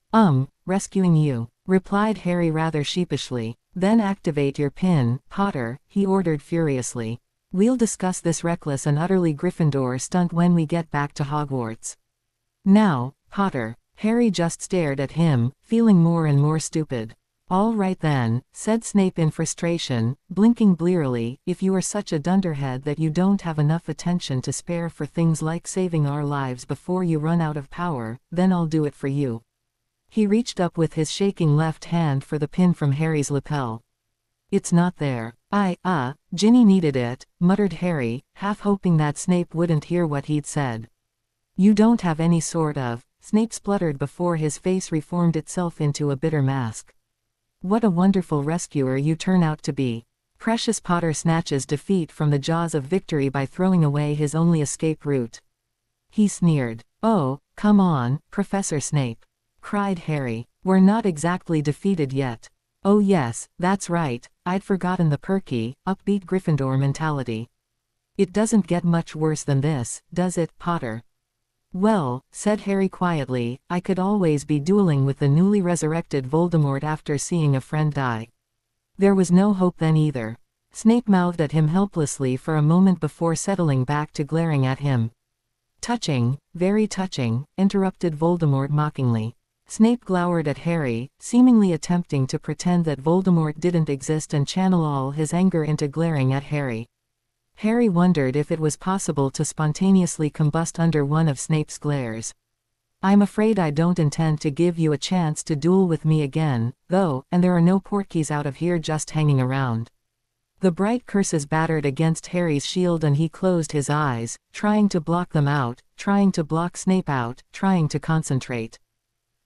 Rescuing you," replied Harry rather sheepishly. "Then activate your pin, Potter," he ordered furiously. "We'll discuss this reckless and utterly Gryffindor stunt when we get back to Hogwarts. Now, Potter." Harry just stared at him, feeling more and more stupid. "All right then," said Snape in frustration, blinking blearily, "if you are such a dunderhead that you don't have enough attention to spare for things like saving our lives before you run out of power, then I'll do it for you." He reached up with his shaking left hand for the pin from Harry's lapel. "It's not there." Ginny needed it," muttered Harry, half hoping that Snape wouldn't hear what he'd said. "You don't have any sort of," Snape spluttered before his face reformed itself into a bitter mask. "What a wonderful rescuer you turn out to be." Precious Potter snatches defeat from the jaws of victory by throwing away his only escape route. He sneered. "Oh, come on, Professor Snape," cried Harry. "We're not exactly defeated yet." "Oh yes, that's right, I'd forgotten the perky, upbeat Gryffindor mentality. It doesn't get much worse than this, does it, Potter?" "Well," said Harry quietly, "I could always be dueling with the newly resurrected Voldemort after seeing a friend die." There was no hope then either. Snape mouthed at him helplessly for a moment before settling back to glaring at him. "Touching, very touching," interrupted Voldemort mockingly. Snape glowered at Harry, seemingly attempting to pretend that Voldemort didn't exist and channel all his anger into glaring at Harry. Harry wondered if it was possible to spontaneously combust under one of Snape's glares. "I'm afraid I don't intend to give you a chance to duel with me again, though, and there are no portkeys out of here just hanging around." The bright curses battered against Harry's shield and he closed his eyes, trying to block them out, trying to block Snape out, trying to concentrate.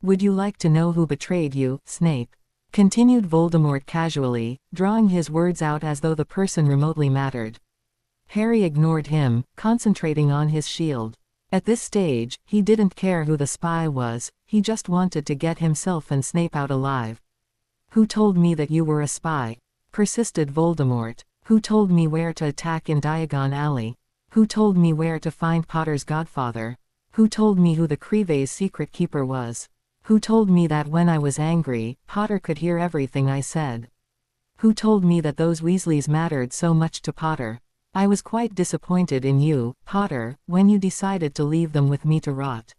"Would you like to know who betrayed you, Snape?" continued Voldemort casually, drawing his words out as though the person remotely mattered. Harry ignored him, concentrating on his shield. At this stage, he didn't care who the spy was, he just wanted to get himself and Snape out alive. "Who told me that you were a spy?" persisted Voldemort. "Who told me where to attack in Diagon Alley? Who told me where to find Potter's godfather? Who told me who the Creeve's secret keeper was? Who told me that when I was angry, Potter could hear everything I said? Who told me that those Weasleys mattered so much to Potter? I was quite disappointed in you, Potter, when you decided to leave them with me to rot."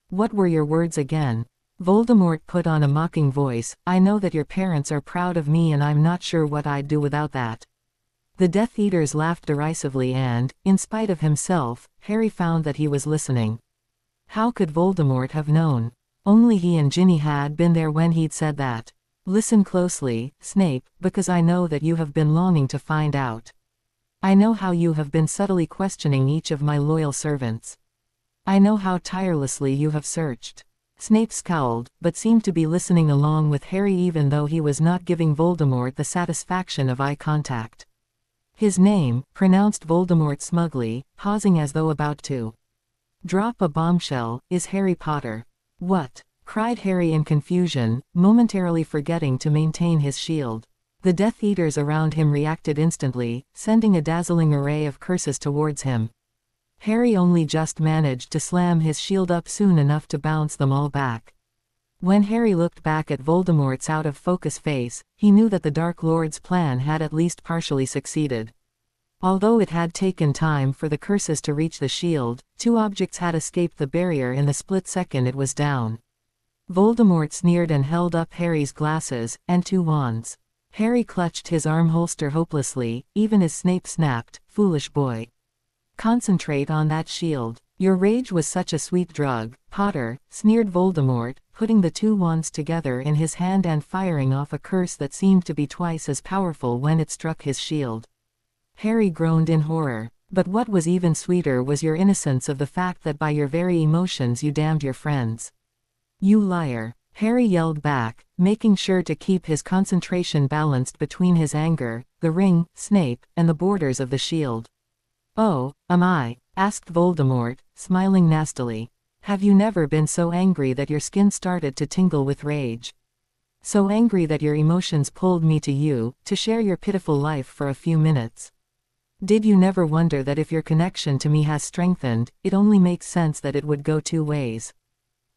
"What were your words again?" Voldemort put on a mocking voice. "I know that your parents are proud of me and I'm not sure what I'd do without that." The Death Eaters laughed derisively and, in spite of himself, Harry found that he was listening. How could Voldemort have known? Only he and Ginny had been there when he'd said that. "Listen closely, Snape, because I know that you have been longing to find out. I know how you have been subtly questioning each of my loyal servants. I know how tirelessly you have searched." Snape scowled, but seemed to be listening along with Harry even though he was not giving Voldemort the satisfaction of eye contact. "His name," pronounced Voldemort smugly, pausing as though about to Drop a bombshell, is Harry Potter. What? Cried Harry in confusion, momentarily forgetting to maintain his shield. The Death Eaters around him reacted instantly, sending a dazzling array of curses towards him. Harry only just managed to slam his shield up soon enough to bounce them all back. When Harry looked back at Voldemort's out-of-focus face, he knew that the Dark Lord's plan had at least partially succeeded. Although it had taken time for the curses to reach the shield, two objects had escaped the barrier in the split second it was down. Voldemort sneered and held up Harry's glasses, and two wands. Harry clutched his arm holster hopelessly, even as Snape snapped, "Foolish boy. Concentrate on that shield. Your rage was such a sweet drug, Potter," sneered Voldemort, putting the two wands together in his hand and firing off a curse that seemed to be twice as powerful when it struck his shield. Harry groaned in horror. But what was even sweeter was your innocence of the fact that by your very emotions you damned your friends. "You liar," Harry yelled back, making sure to keep his concentration balanced between his anger, the ring, Snape, and the borders of the shield. "Oh, am I?" asked Voldemort, smiling nastily. "Have you never been so angry that your skin started to tingle with rage? So angry that your emotions pulled me to you, to share your pitiful life for a few minutes? Did you never wonder that if your connection to me has strengthened, it only makes sense that it would go two ways?"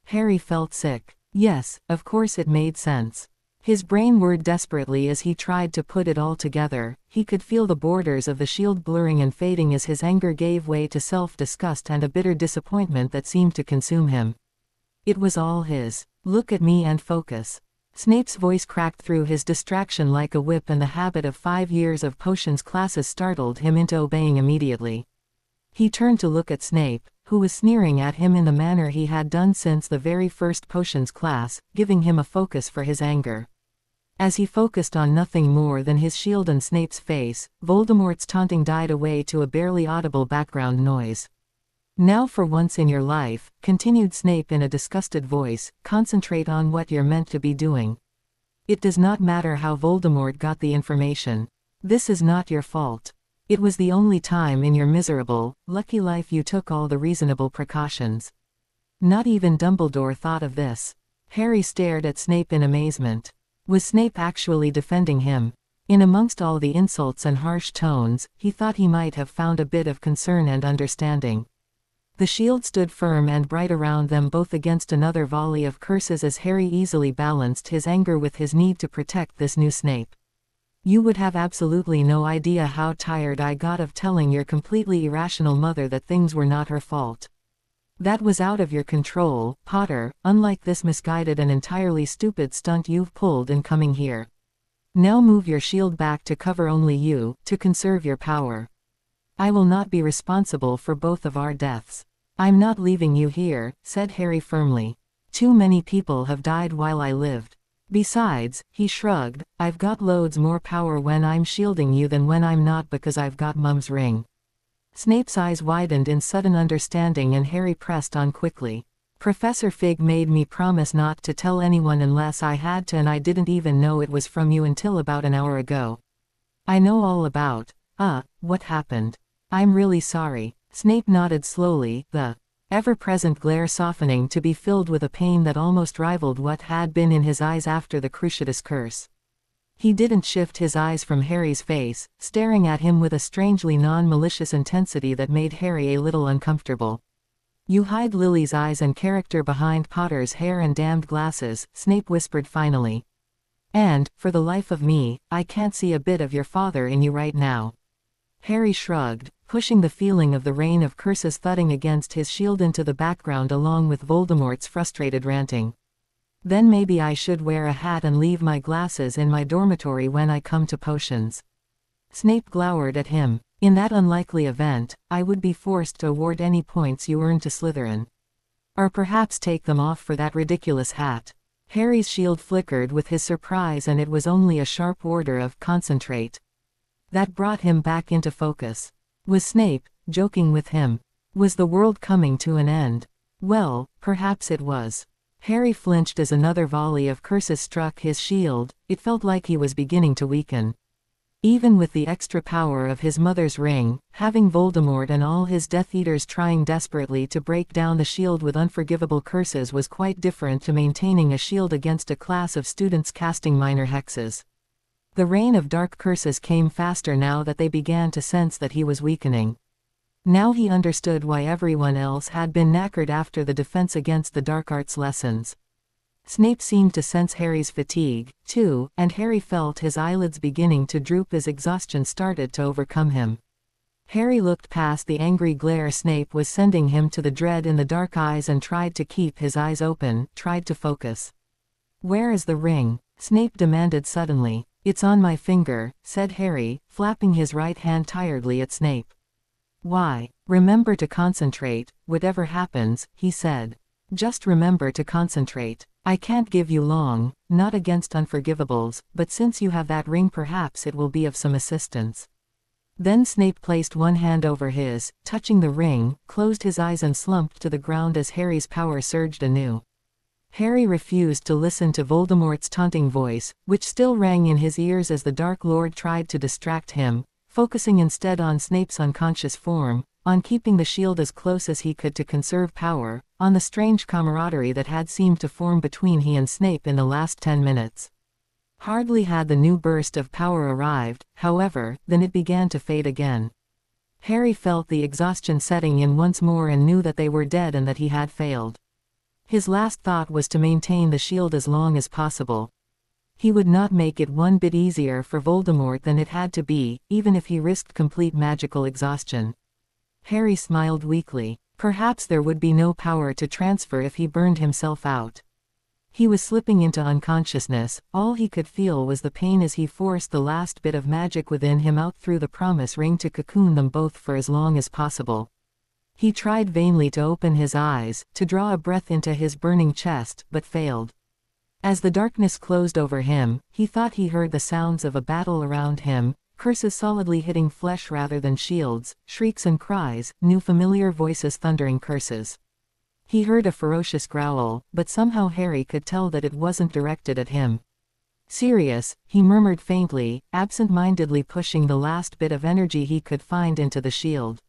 Harry felt sick. Yes, of course it made sense. His brain whirred desperately as he tried to put it all together. He could feel the borders of the shield blurring and fading as his anger gave way to self-disgust and a bitter disappointment that seemed to consume him. It was all his. "Look at me and focus." Snape's voice cracked through his distraction like a whip, and the habit of 5 years of potions classes startled him into obeying immediately. He turned to look at Snape, who was sneering at him in the manner he had done since the very first potions class, giving him a focus for his anger. As he focused on nothing more than his shield and Snape's face, Voldemort's taunting died away to a barely audible background noise. "Now for once in your life," continued Snape in a disgusted voice, "concentrate on what you're meant to be doing. It does not matter how Voldemort got the information. This is not your fault. It was the only time in your miserable, lucky life you took all the reasonable precautions. Not even Dumbledore thought of this." Harry stared at Snape in amazement. Was Snape actually defending him? In amongst all the insults and harsh tones, he thought he might have found a bit of concern and understanding. The shield stood firm and bright around them both against another volley of curses as Harry easily balanced his anger with his need to protect this new Snape. "You would have absolutely no idea how tired I got of telling your completely irrational mother that things were not her fault. That was out of your control, Potter, unlike this misguided and entirely stupid stunt you've pulled in coming here. Now move your shield back to cover only you, to conserve your power. I will not be responsible for both of our deaths." "I'm not leaving you here," said Harry firmly. "Too many people have died while I lived. Besides," he shrugged, "I've got loads more power when I'm shielding you than when I'm not because I've got Mum's ring." Snape's eyes widened in sudden understanding and Harry pressed on quickly. "Professor Fig made me promise not to tell anyone unless I had to, and I didn't even know it was from you until about an hour ago. I know all about, what happened. I'm really sorry." Snape nodded slowly, the ever-present glare softening to be filled with a pain that almost rivaled what had been in his eyes after the Cruciatus curse. He didn't shift his eyes from Harry's face, staring at him with a strangely non-malicious intensity that made Harry a little uncomfortable. "You hide Lily's eyes and character behind Potter's hair and damned glasses," Snape whispered finally. "And, for the life of me, I can't see a bit of your father in you right now." Harry shrugged, pushing the feeling of the rain of curses thudding against his shield into the background along with Voldemort's frustrated ranting. "Then maybe I should wear a hat and leave my glasses in my dormitory when I come to potions." Snape glowered at him. "In that unlikely event, I would be forced to award any points you earn to Slytherin. Or perhaps take them off for that ridiculous hat." Harry's shield flickered with his surprise, and it was only a sharp order of "concentrate" that brought him back into focus. Was Snape joking with him? Was the world coming to an end? Well, perhaps it was. Harry flinched as another volley of curses struck his shield. It felt like he was beginning to weaken. Even with the extra power of his mother's ring, having Voldemort and all his Death Eaters trying desperately to break down the shield with unforgivable curses was quite different to maintaining a shield against a class of students casting minor hexes. The rain of dark curses came faster now that they began to sense that he was weakening. Now he understood why everyone else had been knackered after the defense against the dark arts lessons. Snape seemed to sense Harry's fatigue, too, and Harry felt his eyelids beginning to droop as exhaustion started to overcome him. Harry looked past the angry glare Snape was sending him to the dread in the dark eyes and tried to keep his eyes open, tried to focus. "Where is the ring?" Snape demanded suddenly. "It's on my finger," said Harry, flapping his right hand tiredly at Snape. "Why? Remember to concentrate, whatever happens," he said. "Just remember to concentrate. I can't give you long, not against unforgivables, but since you have that ring perhaps it will be of some assistance." Then Snape placed one hand over his, touching the ring, closed his eyes and slumped to the ground as Harry's power surged anew. Harry refused to listen to Voldemort's taunting voice, which still rang in his ears as the Dark Lord tried to distract him, focusing instead on Snape's unconscious form, on keeping the shield as close as he could to conserve power, on the strange camaraderie that had seemed to form between he and Snape in the last 10 minutes. Hardly had the new burst of power arrived, however, than it began to fade again. Harry felt the exhaustion setting in once more and knew that they were dead and that he had failed. His last thought was to maintain the shield as long as possible. He would not make it one bit easier for Voldemort than it had to be, even if he risked complete magical exhaustion. Harry smiled weakly. Perhaps there would be no power to transfer if he burned himself out. He was slipping into unconsciousness, all he could feel was the pain as he forced the last bit of magic within him out through the promise ring to cocoon them both for as long as possible. He tried vainly to open his eyes, to draw a breath into his burning chest, but failed. As the darkness closed over him, he thought he heard the sounds of a battle around him, curses solidly hitting flesh rather than shields, shrieks and cries, new familiar voices thundering curses. He heard a ferocious growl, but somehow Harry could tell that it wasn't directed at him. "Sirius," he murmured faintly, absent-mindedly pushing the last bit of energy he could find into the shield.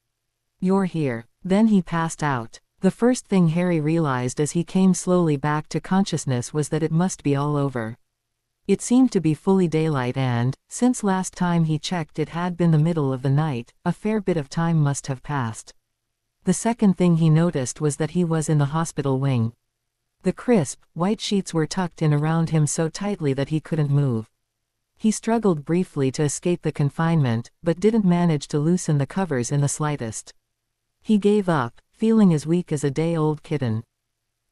"You're here." Then he passed out. The first thing Harry realized as he came slowly back to consciousness was that it must be all over. It seemed to be fully daylight and, since last time he checked it had been the middle of the night, a fair bit of time must have passed. The second thing he noticed was that he was in the hospital wing. The crisp, white sheets were tucked in around him so tightly that he couldn't move. He struggled briefly to escape the confinement, but didn't manage to loosen the covers in the slightest. He gave up, feeling as weak as a day-old kitten.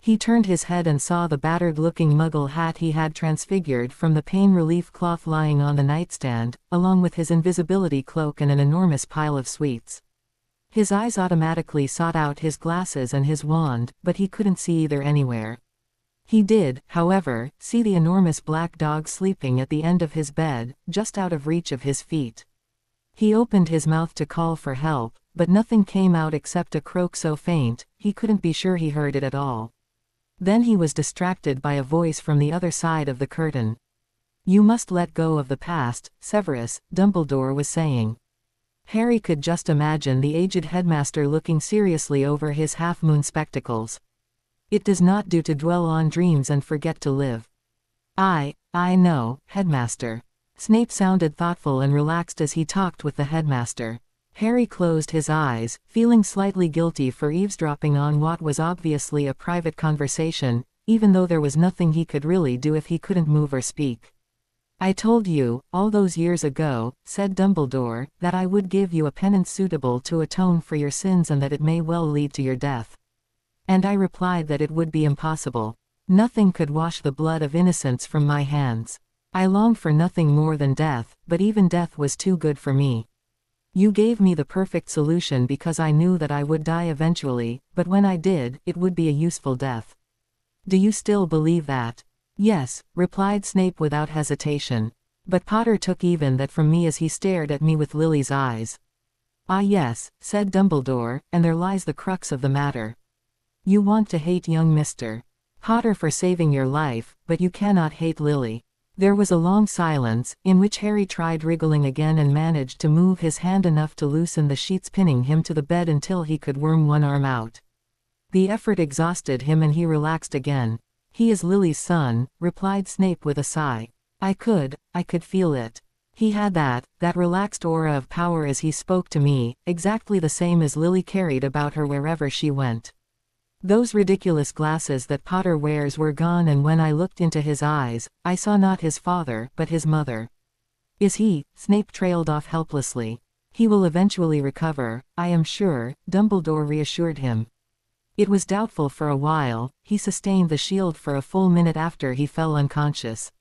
He turned his head and saw the battered-looking muggle hat he had transfigured from the pain relief cloth lying on the nightstand, along with his invisibility cloak and an enormous pile of sweets. His eyes automatically sought out his glasses and his wand, but he couldn't see either anywhere. He did, however, see the enormous black dog sleeping at the end of his bed, just out of reach of his feet. He opened his mouth to call for help, but nothing came out except a croak so faint, he couldn't be sure he heard it at all. Then he was distracted by a voice from the other side of the curtain. "You must let go of the past, Severus," Dumbledore was saying. Harry could just imagine the aged headmaster looking seriously over his half-moon spectacles. "It does not do to dwell on dreams and forget to live." I know, headmaster." Snape sounded thoughtful and relaxed as he talked with the headmaster. Harry closed his eyes, feeling slightly guilty for eavesdropping on what was obviously a private conversation, even though there was nothing he could really do if he couldn't move or speak. "I told you, all those years ago," said Dumbledore, "that I would give you a penance suitable to atone for your sins and that it may well lead to your death. And I replied that it would be impossible. Nothing could wash the blood of innocence from my hands. I longed for nothing more than death, but even death was too good for me. You gave me the perfect solution because I knew that I would die eventually, but when I did, it would be a useful death. Do you still believe that?" "Yes," replied Snape without hesitation. "But Potter took even that from me as he stared at me with Lily's eyes." "Ah yes," said Dumbledore, "and there lies the crux of the matter. You want to hate young Mr. Potter for saving your life, but you cannot hate Lily." There was a long silence, in which Harry tried wriggling again and managed to move his hand enough to loosen the sheets pinning him to the bed until he could worm one arm out. The effort exhausted him and he relaxed again. "He is Lily's son," replied Snape with a sigh. I could feel it. He had that relaxed aura of power as he spoke to me, exactly the same as Lily carried about her wherever she went. Those ridiculous glasses that Potter wears were gone, and when I looked into his eyes, I saw not his father, but his mother. "Is he?" Snape trailed off helplessly. "He will eventually recover, I am sure," Dumbledore reassured him. It was doubtful for a while. He sustained the shield for a full minute after he fell unconscious.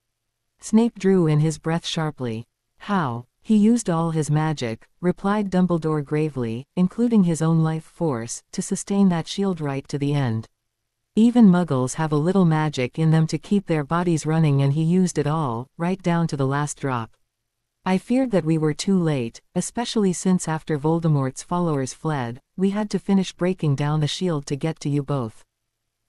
Snape drew in his breath sharply. "How?" "He used all his magic," replied Dumbledore gravely, "including his own life force, to sustain that shield right to the end. Even Muggles have a little magic in them to keep their bodies running, and he used it all, right down to the last drop. I feared that we were too late, especially since after Voldemort's followers fled, we had to finish breaking down the shield to get to you both.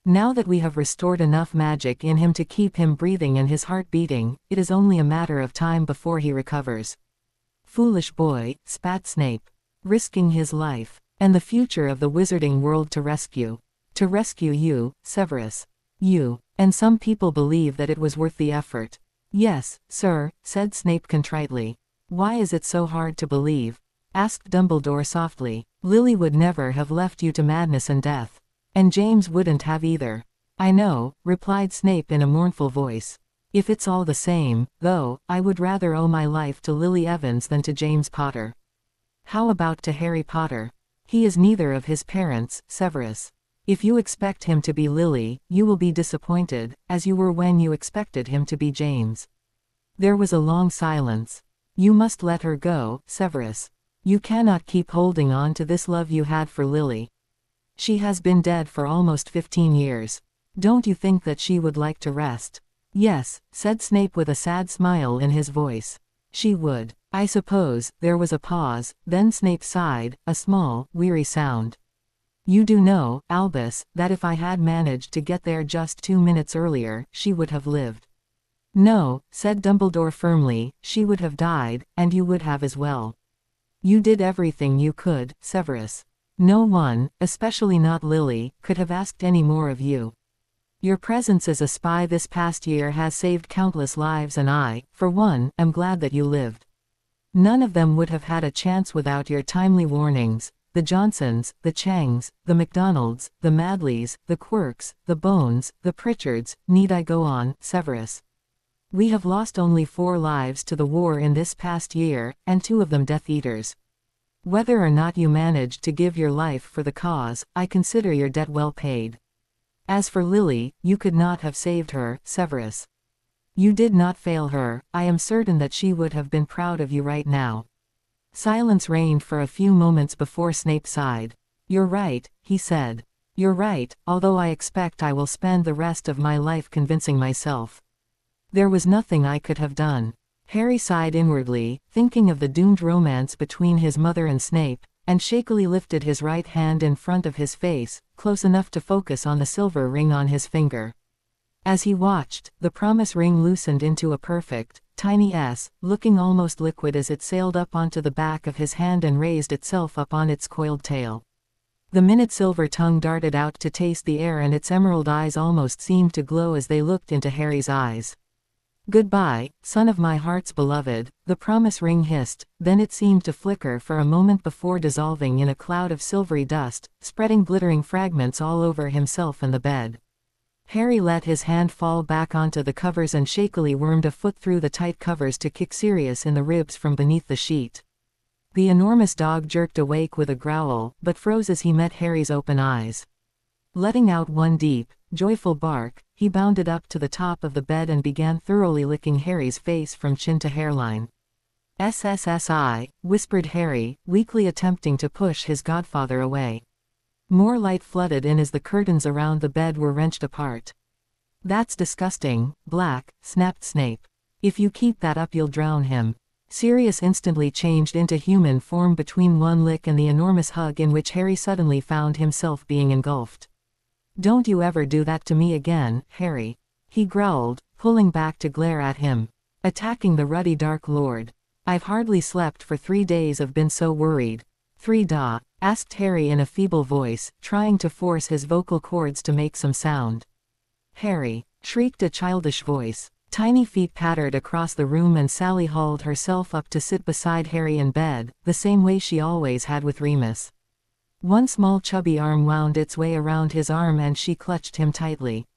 Now that we have restored enough magic in him to keep him breathing and his heart beating, it is only a matter of time before he recovers." "Foolish boy," spat Snape. "Risking his life, and the future of the wizarding world to rescue. To rescue you, Severus. You. And some people believe that it was worth the effort." "Yes, sir," said Snape contritely. "Why is it so hard to believe?" asked Dumbledore softly. "Lily would never have left you to madness and death. And James wouldn't have either." "I know," replied Snape in a mournful voice. "If it's all the same, though, I would rather owe my life to Lily Evans than to James Potter." "How about to Harry Potter?" "He is neither of his parents, Severus. If you expect him to be Lily, you will be disappointed, as you were when you expected him to be James." There was a long silence. "You must let her go, Severus. You cannot keep holding on to this love you had for Lily. She has been dead for almost 15 years. Don't you think that she would like to rest?" "Yes," said Snape with a sad smile in his voice. "She would. I suppose." There was a pause, then Snape sighed, a small, weary sound. "You do know, Albus, that if I had managed to get there just 2 minutes earlier, she would have lived." "No," said Dumbledore firmly, "she would have died, and you would have as well. You did everything you could, Severus. No one, especially not Lily, could have asked any more of you. Your presence as a spy this past year has saved countless lives, and I, for one, am glad that you lived. None of them would have had a chance without your timely warnings. The Johnsons, the Changs, the MacDonalds, the Madleys, the Quirks, the Bones, the Pritchards, need I go on, Severus? We have lost only 4 lives to the war in this past year, and 2 of them Death Eaters. Whether or not you managed to give your life for the cause, I consider your debt well paid. As for Lily, you could not have saved her, Severus. You did not fail her. I am certain that she would have been proud of you right now." Silence reigned for a few moments before Snape sighed. "You're right," he said. "You're right, although I expect I will spend the rest of my life convincing myself. There was nothing I could have done." Harry sighed inwardly, thinking of the doomed romance between his mother and Snape, and shakily lifted his right hand in front of his face, close enough to focus on the silver ring on his finger. As he watched, the promise ring loosened into a perfect, tiny S, looking almost liquid as it sailed up onto the back of his hand and raised itself up on its coiled tail. The minute silver tongue darted out to taste the air, and its emerald eyes almost seemed to glow as they looked into Harry's eyes. "Goodbye, son of my heart's beloved," the promise ring hissed, then it seemed to flicker for a moment before dissolving in a cloud of silvery dust, spreading glittering fragments all over himself and the bed. Harry let his hand fall back onto the covers and shakily wormed a foot through the tight covers to kick Sirius in the ribs from beneath the sheet. The enormous dog jerked awake with a growl, but froze as he met Harry's open eyes. Letting out one deep, joyful bark, he bounded up to the top of the bed and began thoroughly licking Harry's face from chin to hairline. "SSSI," whispered Harry, weakly attempting to push his godfather away. More light flooded in as the curtains around the bed were wrenched apart. "That's disgusting, Black," snapped Snape. "If you keep that up you'll drown him." Sirius instantly changed into human form between one lick and the enormous hug in which Harry suddenly found himself being engulfed. "Don't you ever do that to me again, Harry," he growled, pulling back to glare at him. Attacking the ruddy Dark Lord. I've hardly slept for 3 days. I've been so worried. 3 da? Asked Harry in a feeble voice, trying to force his vocal cords to make some sound. Harry, shrieked a childish voice. Tiny feet pattered across the room and Sally hauled herself up to sit beside Harry in bed, the same way she always had with Remus. One small chubby arm wound its way around his arm and she clutched him tightly.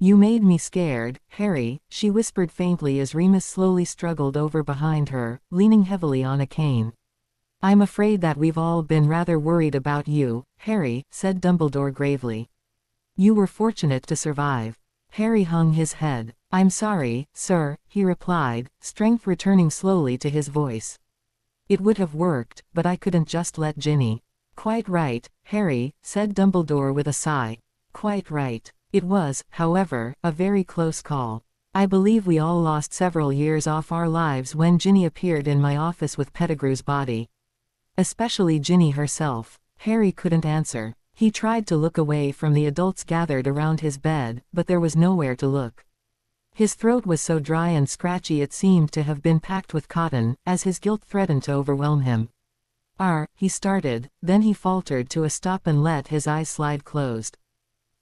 You made me scared, Harry, she whispered faintly as Remus slowly struggled over behind her, leaning heavily on a cane. I'm afraid that we've all been rather worried about you, Harry, said Dumbledore gravely. You were fortunate to survive. Harry hung his head. I'm sorry, sir, he replied, strength returning slowly to his voice. It would have worked, but I couldn't just let Ginny. Quite right, Harry, said Dumbledore with a sigh. Quite right. It was, however, a very close call. I believe we all lost several years off our lives when Ginny appeared in my office with Pettigrew's body. Especially Ginny herself. Harry couldn't answer. He tried to look away from the adults gathered around his bed, but there was nowhere to look. His throat was so dry and scratchy it seemed to have been packed with cotton, as his guilt threatened to overwhelm him. He started, then he faltered to a stop and let his eyes slide closed.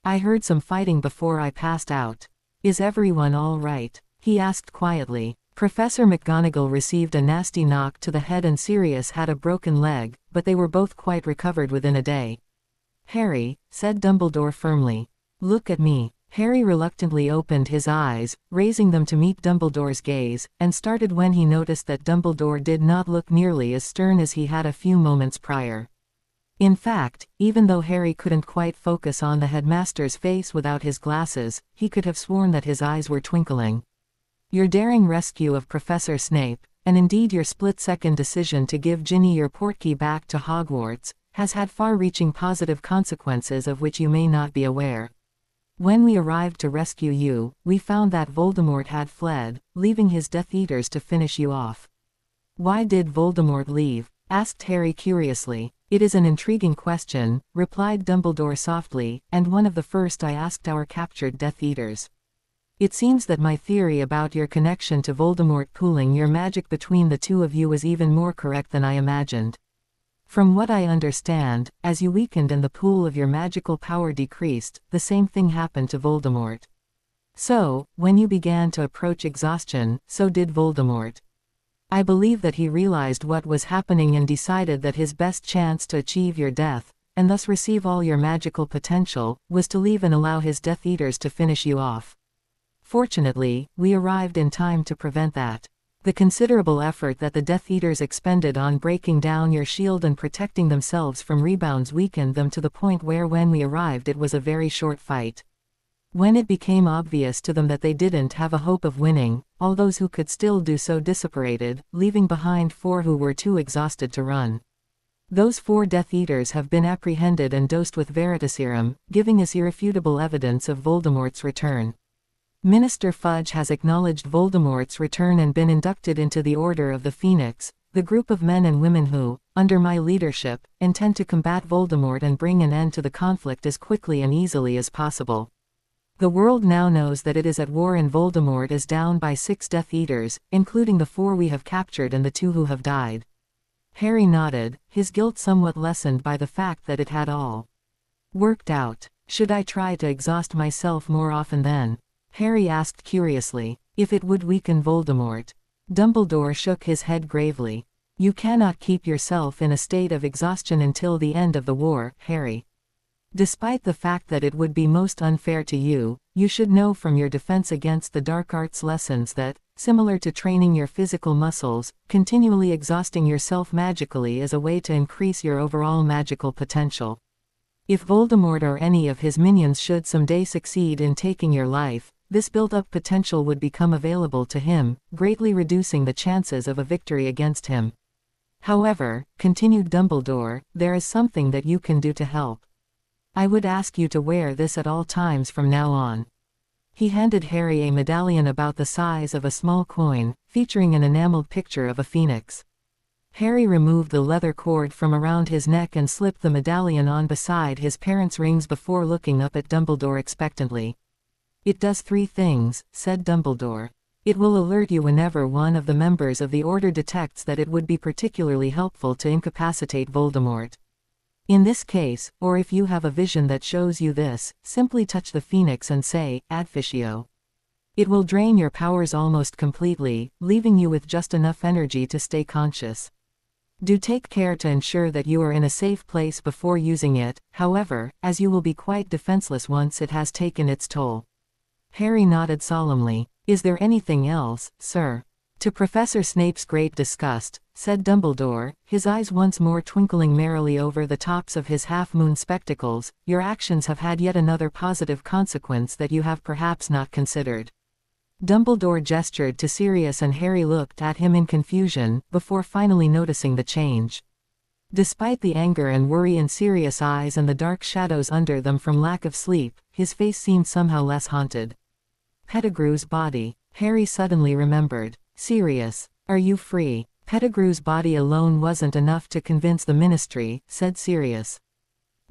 I heard some fighting before I passed out. Is everyone all right? He asked quietly. Professor McGonagall received a nasty knock to the head and Sirius had a broken leg, but they were both quite recovered within a day. Harry, said Dumbledore firmly. Look at me. Harry reluctantly opened his eyes, raising them to meet Dumbledore's gaze, and started when he noticed that Dumbledore did not look nearly as stern as he had a few moments prior. In fact, even though Harry couldn't quite focus on the headmaster's face without his glasses, he could have sworn that his eyes were twinkling. Your daring rescue of Professor Snape, and indeed your split-second decision to give Ginny your portkey back to Hogwarts, has had far-reaching positive consequences of which you may not be aware. When we arrived to rescue you, we found that Voldemort had fled, leaving his Death Eaters to finish you off. Why did Voldemort leave? Asked Harry curiously. It is an intriguing question, replied Dumbledore softly, and one of the first I asked our captured Death Eaters. It seems that my theory about your connection to Voldemort pooling your magic between the two of you is even more correct than I imagined. From what I understand, as you weakened and the pool of your magical power decreased, the same thing happened to Voldemort. So, when you began to approach exhaustion, so did Voldemort. I believe that he realized what was happening and decided that his best chance to achieve your death, and thus receive all your magical potential, was to leave and allow his Death Eaters to finish you off. Fortunately, we arrived in time to prevent that. The considerable effort that the Death Eaters expended on breaking down your shield and protecting themselves from rebounds weakened them to the point where when we arrived it was a very short fight. When it became obvious to them that they didn't have a hope of winning, all those who could still do so disapparated, leaving behind 4 who were too exhausted to run. Those 4 Death Eaters have been apprehended and dosed with Veritaserum, giving us irrefutable evidence of Voldemort's return. Minister Fudge has acknowledged Voldemort's return and been inducted into the Order of the Phoenix, the group of men and women who, under my leadership, intend to combat Voldemort and bring an end to the conflict as quickly and easily as possible. The world now knows that it is at war and Voldemort is down by 6 Death Eaters, including the 4 we have captured and the 2 who have died. Harry nodded, his guilt somewhat lessened by the fact that it had all worked out. Should I try to exhaust myself more often then? Harry asked curiously. If it would weaken Voldemort. Dumbledore shook his head gravely. You cannot keep yourself in a state of exhaustion until the end of the war, Harry. Despite the fact that it would be most unfair to you, you should know from your defense against the dark arts lessons that, similar to training your physical muscles, continually exhausting yourself magically is a way to increase your overall magical potential. If Voldemort or any of his minions should someday succeed in taking your life, this built-up potential would become available to him, greatly reducing the chances of a victory against him. However, continued Dumbledore, there is something that you can do to help. I would ask you to wear this at all times from now on. He handed Harry a medallion about the size of a small coin, featuring an enameled picture of a phoenix. Harry removed the leather cord from around his neck and slipped the medallion on beside his parents' rings before looking up at Dumbledore expectantly. It does 3 things, said Dumbledore. It will alert you whenever one of the members of the Order detects that it would be particularly helpful to incapacitate Voldemort. In this case, or if you have a vision that shows you this, simply touch the phoenix and say, Adficio. It will drain your powers almost completely, leaving you with just enough energy to stay conscious. Do take care to ensure that you are in a safe place before using it, however, as you will be quite defenseless once it has taken its toll. Harry nodded solemnly. Is there anything else, sir? To Professor Snape's great disgust, said Dumbledore, his eyes once more twinkling merrily over the tops of his half-moon spectacles, your actions have had yet another positive consequence that you have perhaps not considered. Dumbledore gestured to Sirius and Harry looked at him in confusion, before finally noticing the change. Despite the anger and worry in Sirius' eyes and the dark shadows under them from lack of sleep, his face seemed somehow less haunted. Pettigrew's body. Harry suddenly remembered. Sirius, are you free? Pettigrew's body alone wasn't enough to convince the Ministry, said Sirius.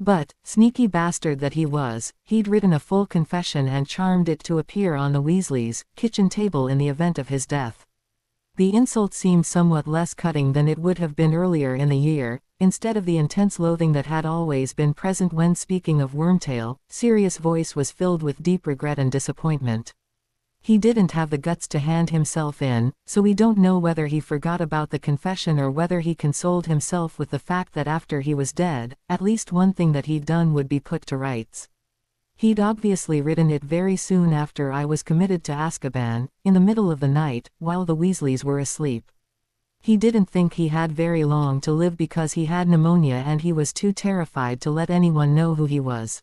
But, sneaky bastard that he was, he'd written a full confession and charmed it to appear on the Weasleys' kitchen table in the event of his death. The insult seemed somewhat less cutting than it would have been earlier in the year. Instead of the intense loathing that had always been present when speaking of Wormtail, Sirius' voice was filled with deep regret and disappointment. He didn't have the guts to hand himself in, so we don't know whether he forgot about the confession or whether he consoled himself with the fact that after he was dead, at least one thing that he'd done would be put to rights. He'd obviously written it very soon after I was committed to Azkaban, in the middle of the night, while the Weasleys were asleep. He didn't think he had very long to live because he had pneumonia and he was too terrified to let anyone know who he was.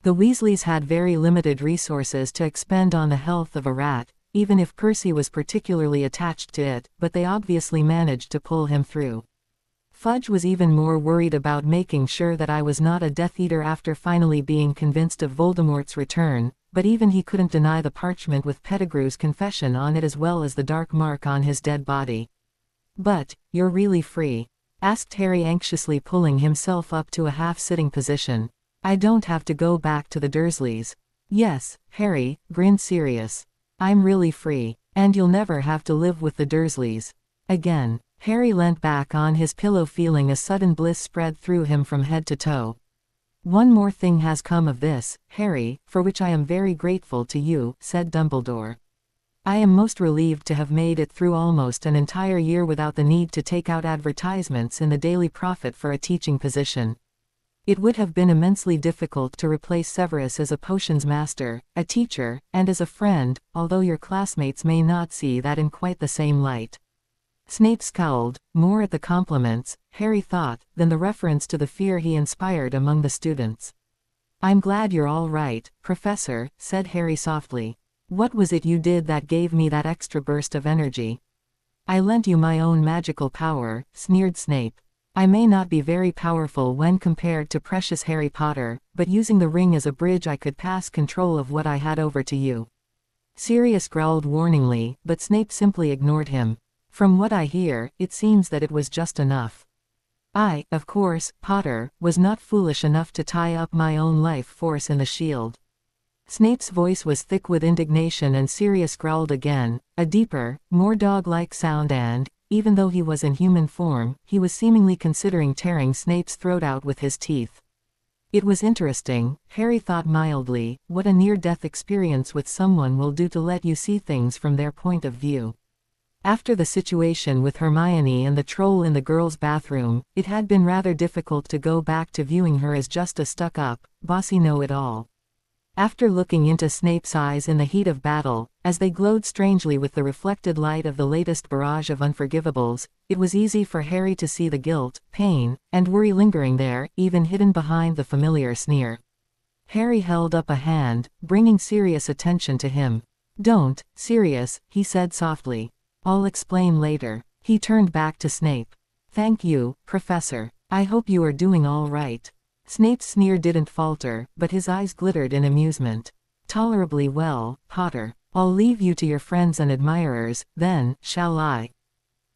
The Weasleys had very limited resources to expend on the health of a rat, even if Percy was particularly attached to it, but they obviously managed to pull him through. Fudge was even more worried about making sure that I was not a Death Eater after finally being convinced of Voldemort's return, but even he couldn't deny the parchment with Pettigrew's confession on it as well as the dark mark on his dead body. But, you're really free? Asked Harry anxiously, pulling himself up to a half-sitting position. I don't have to go back to the Dursleys. Yes, Harry, grinned Sirius. I'm really free, and you'll never have to live with the Dursleys again. Harry leant back on his pillow, feeling a sudden bliss spread through him from head to toe. One more thing has come of this, Harry, for which I am very grateful to you, said Dumbledore. I am most relieved to have made it through almost an entire year without the need to take out advertisements in the Daily Prophet for a teaching position. It would have been immensely difficult to replace Severus as a potions master, a teacher, and as a friend, although your classmates may not see that in quite the same light. Snape scowled, more at the compliments, Harry thought, than the reference to the fear he inspired among the students. I'm glad you're all right, Professor, said Harry softly. What was it you did that gave me that extra burst of energy? I lent you my own magical power, sneered Snape. I may not be very powerful when compared to precious Harry Potter, but using the ring as a bridge I could pass control of what I had over to you. Sirius growled warningly, but Snape simply ignored him. From what I hear, it seems that it was just enough. I, of course, Potter, was not foolish enough to tie up my own life force in the shield. Snape's voice was thick with indignation and Sirius growled again, a deeper, more dog-like sound, and, even though he was in human form, he was seemingly considering tearing Snape's throat out with his teeth. It was interesting, Harry thought mildly, what a near-death experience with someone will do to let you see things from their point of view. After the situation with Hermione and the troll in the girls' bathroom, it had been rather difficult to go back to viewing her as just a stuck-up, bossy know-it-all. After looking into Snape's eyes in the heat of battle, as they glowed strangely with the reflected light of the latest barrage of unforgivables, it was easy for Harry to see the guilt, pain, and worry lingering there, even hidden behind the familiar sneer. Harry held up a hand, bringing Sirius' attention to him. Don't, Sirius, he said softly. I'll explain later. He turned back to Snape. Thank you, Professor. I hope you are doing all right. Snape's sneer didn't falter, but his eyes glittered in amusement. Tolerably well, Potter. I'll leave you to your friends and admirers, then, shall I?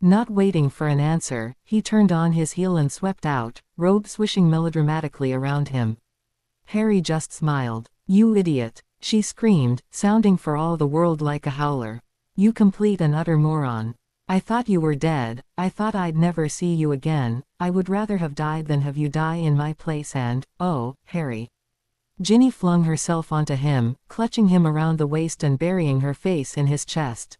Not waiting for an answer, he turned on his heel and swept out, robe swishing melodramatically around him. Harry just smiled. You idiot, she screamed, sounding for all the world like a howler. You complete and utter moron. I thought you were dead, I thought I'd never see you again, I would rather have died than have you die in my place and, oh, Harry. Ginny flung herself onto him, clutching him around the waist and burying her face in his chest.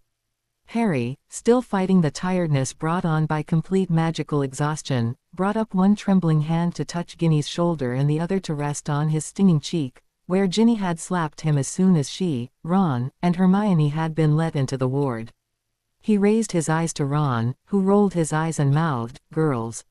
Harry, still fighting the tiredness brought on by complete magical exhaustion, brought up one trembling hand to touch Ginny's shoulder and the other to rest on his stinging cheek, where Ginny had slapped him as soon as she, Ron, and Hermione had been let into the ward. He raised his eyes to Ron, who rolled his eyes and mouthed, "Girls."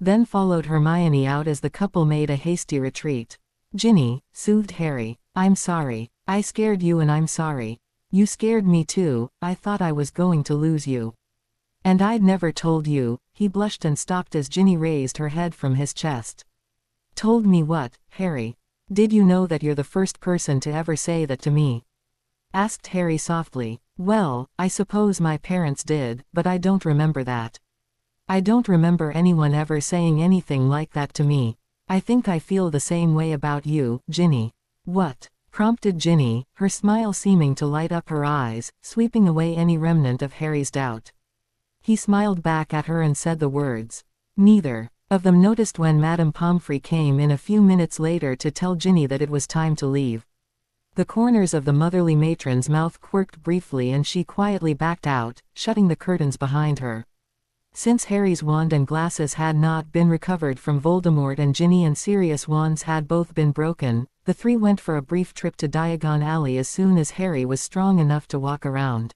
Then followed Hermione out as the couple made a hasty retreat. "Ginny," soothed Harry, "I'm sorry. I scared you and I'm sorry. You scared me too, I thought I was going to lose you. And I'd never told you." He blushed and stopped as Ginny raised her head from his chest. "Told me what, Harry? Did you know that you're the first person to ever say that to me?" asked Harry softly. "Well, I suppose my parents did, but I don't remember that. I don't remember anyone ever saying anything like that to me. I think I feel the same way about you, Ginny." "What?" prompted Ginny, her smile seeming to light up her eyes, sweeping away any remnant of Harry's doubt. He smiled back at her and said the words. Neither of them noticed when Madame Pomfrey came in a few minutes later to tell Ginny that it was time to leave. The corners of the motherly matron's mouth quirked briefly and she quietly backed out, shutting the curtains behind her. Since Harry's wand and glasses had not been recovered from Voldemort and Ginny and Sirius' wands had both been broken, the three went for a brief trip to Diagon Alley as soon as Harry was strong enough to walk around.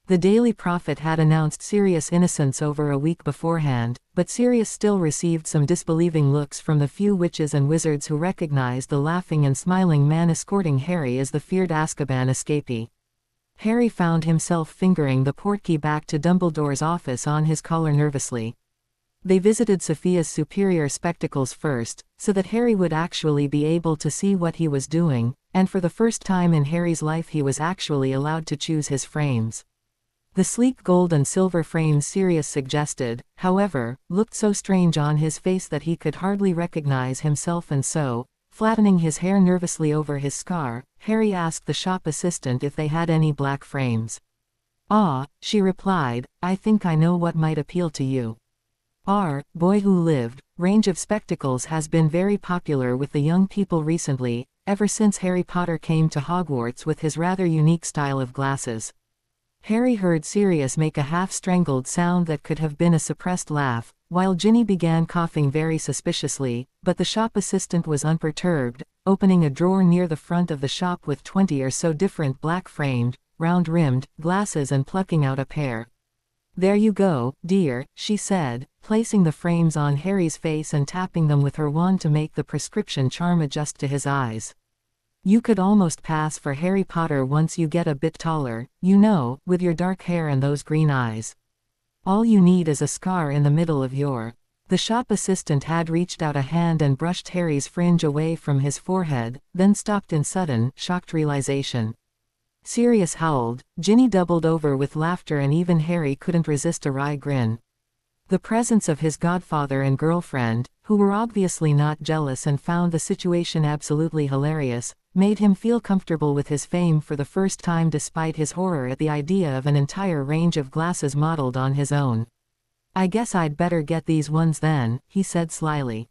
The Daily Prophet had announced Sirius' innocence over a week beforehand, but Sirius still received some disbelieving looks from the few witches and wizards who recognized the laughing and smiling man escorting Harry as the feared Azkaban escapee. Harry found himself fingering the portkey back to Dumbledore's office on his collar nervously. They visited Sophia's superior spectacles first, so that Harry would actually be able to see what he was doing, and for the first time in Harry's life he was actually allowed to choose his frames. The sleek gold and silver frames Sirius suggested, however, looked so strange on his face that he could hardly recognize himself, and so, flattening his hair nervously over his scar, Harry asked the shop assistant if they had any black frames. "Ah," she replied, "I think I know what might appeal to you." Our Boy Who Lived range of spectacles has been very popular with the young people recently, ever since Harry Potter came to Hogwarts with his rather unique style of glasses. Harry heard Sirius make a half-strangled sound that could have been a suppressed laugh, while Ginny began coughing very suspiciously, but the shop assistant was unperturbed, opening a drawer near the front of the shop with 20 or so different black-framed, round-rimmed glasses and plucking out a pair. "There you go, dear," she said, placing the frames on Harry's face and tapping them with her wand to make the prescription charm adjust to his eyes. "You could almost pass for Harry Potter once you get a bit taller, you know, with your dark hair and those green eyes. All you need is a scar in the middle of your—" The shop assistant had reached out a hand and brushed Harry's fringe away from his forehead, then stopped in sudden, shocked realization. Sirius howled, Ginny doubled over with laughter, and even Harry couldn't resist a wry grin. The presence of his godfather and girlfriend, who were obviously not jealous and found the situation absolutely hilarious, made him feel comfortable with his fame for the first time despite his horror at the idea of an entire range of glasses modeled on his own. "I guess I'd better get these ones then," he said slyly.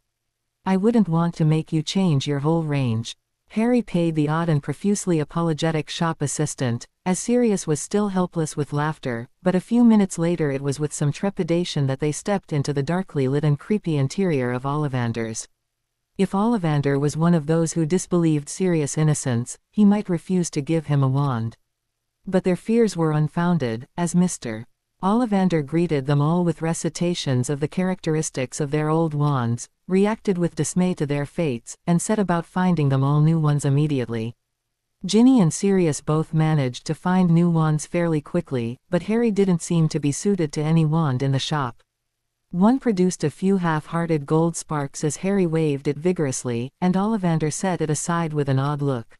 "I wouldn't want to make you change your whole range." Harry paid the odd and profusely apologetic shop assistant, as Sirius was still helpless with laughter, but a few minutes later it was with some trepidation that they stepped into the darkly lit and creepy interior of Ollivander's. If Ollivander was one of those who disbelieved Sirius' innocence, he might refuse to give him a wand. But their fears were unfounded, as Mr. Ollivander greeted them all with recitations of the characteristics of their old wands, reacted with dismay to their fates, and set about finding them all new ones immediately. Ginny and Sirius both managed to find new wands fairly quickly, but Harry didn't seem to be suited to any wand in the shop. One produced a few half-hearted gold sparks as Harry waved it vigorously, and Ollivander set it aside with an odd look.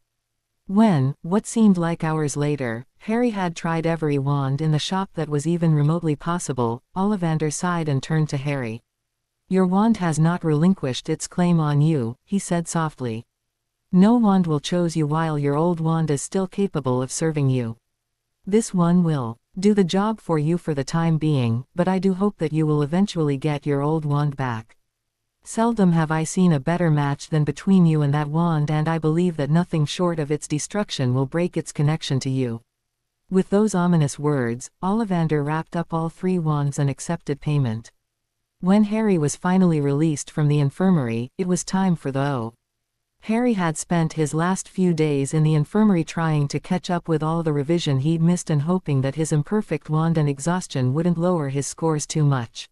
When, what seemed like hours later, Harry had tried every wand in the shop that was even remotely possible, Ollivander sighed and turned to Harry. "Your wand has not relinquished its claim on you," he said softly. "No wand will choose you while your old wand is still capable of serving you." This one will do the job for you for the time being, but I do hope that you will eventually get your old wand back. Seldom have I seen a better match than between you and that wand, and I believe that nothing short of its destruction will break its connection to you." With those ominous words, Ollivander wrapped up all 3 wands and accepted payment. When Harry was finally released from the infirmary, it was time for the O. Harry had spent his last few days in the infirmary trying to catch up with all the revision he'd missed and hoping that his imperfect wand and exhaustion wouldn't lower his scores too much.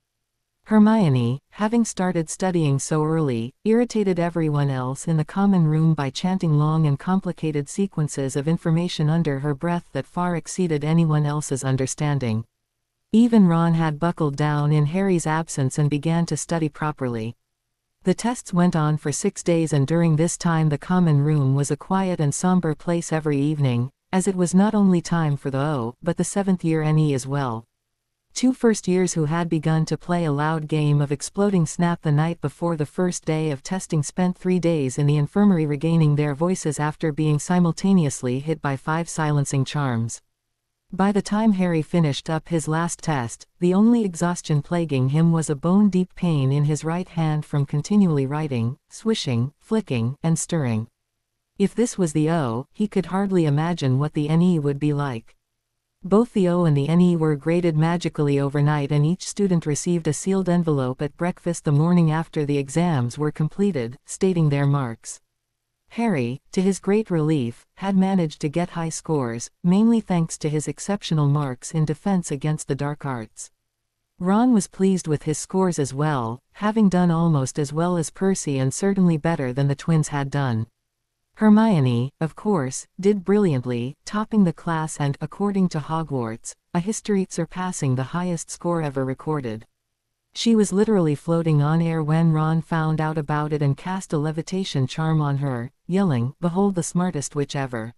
Hermione, having started studying so early, irritated everyone else in the common room by chanting long and complicated sequences of information under her breath that far exceeded anyone else's understanding. Even Ron had buckled down in Harry's absence and began to study properly. The tests went on for 6 days, and during this time the common room was a quiet and somber place every evening, as it was not only time for the O, but the 7th year NE as well. 2 first-years who had begun to play a loud game of exploding snap the night before the first day of testing spent 3 days in the infirmary regaining their voices after being simultaneously hit by 5 silencing charms. By the time Harry finished up his last test, the only exhaustion plaguing him was a bone-deep pain in his right hand from continually writing, swishing, flicking, and stirring. If this was the O, he could hardly imagine what the NE would be like. Both the O and the NE were graded magically overnight, and each student received a sealed envelope at breakfast the morning after the exams were completed, stating their marks. Harry, to his great relief, had managed to get high scores, mainly thanks to his exceptional marks in defense against the dark arts. Ron was pleased with his scores as well, having done almost as well as Percy and certainly better than the twins had done. Hermione, of course, did brilliantly, topping the class and, according to Hogwarts, a history surpassing the highest score ever recorded. She was literally floating on air when Ron found out about it and cast a levitation charm on her, yelling, "Behold the smartest witch ever!"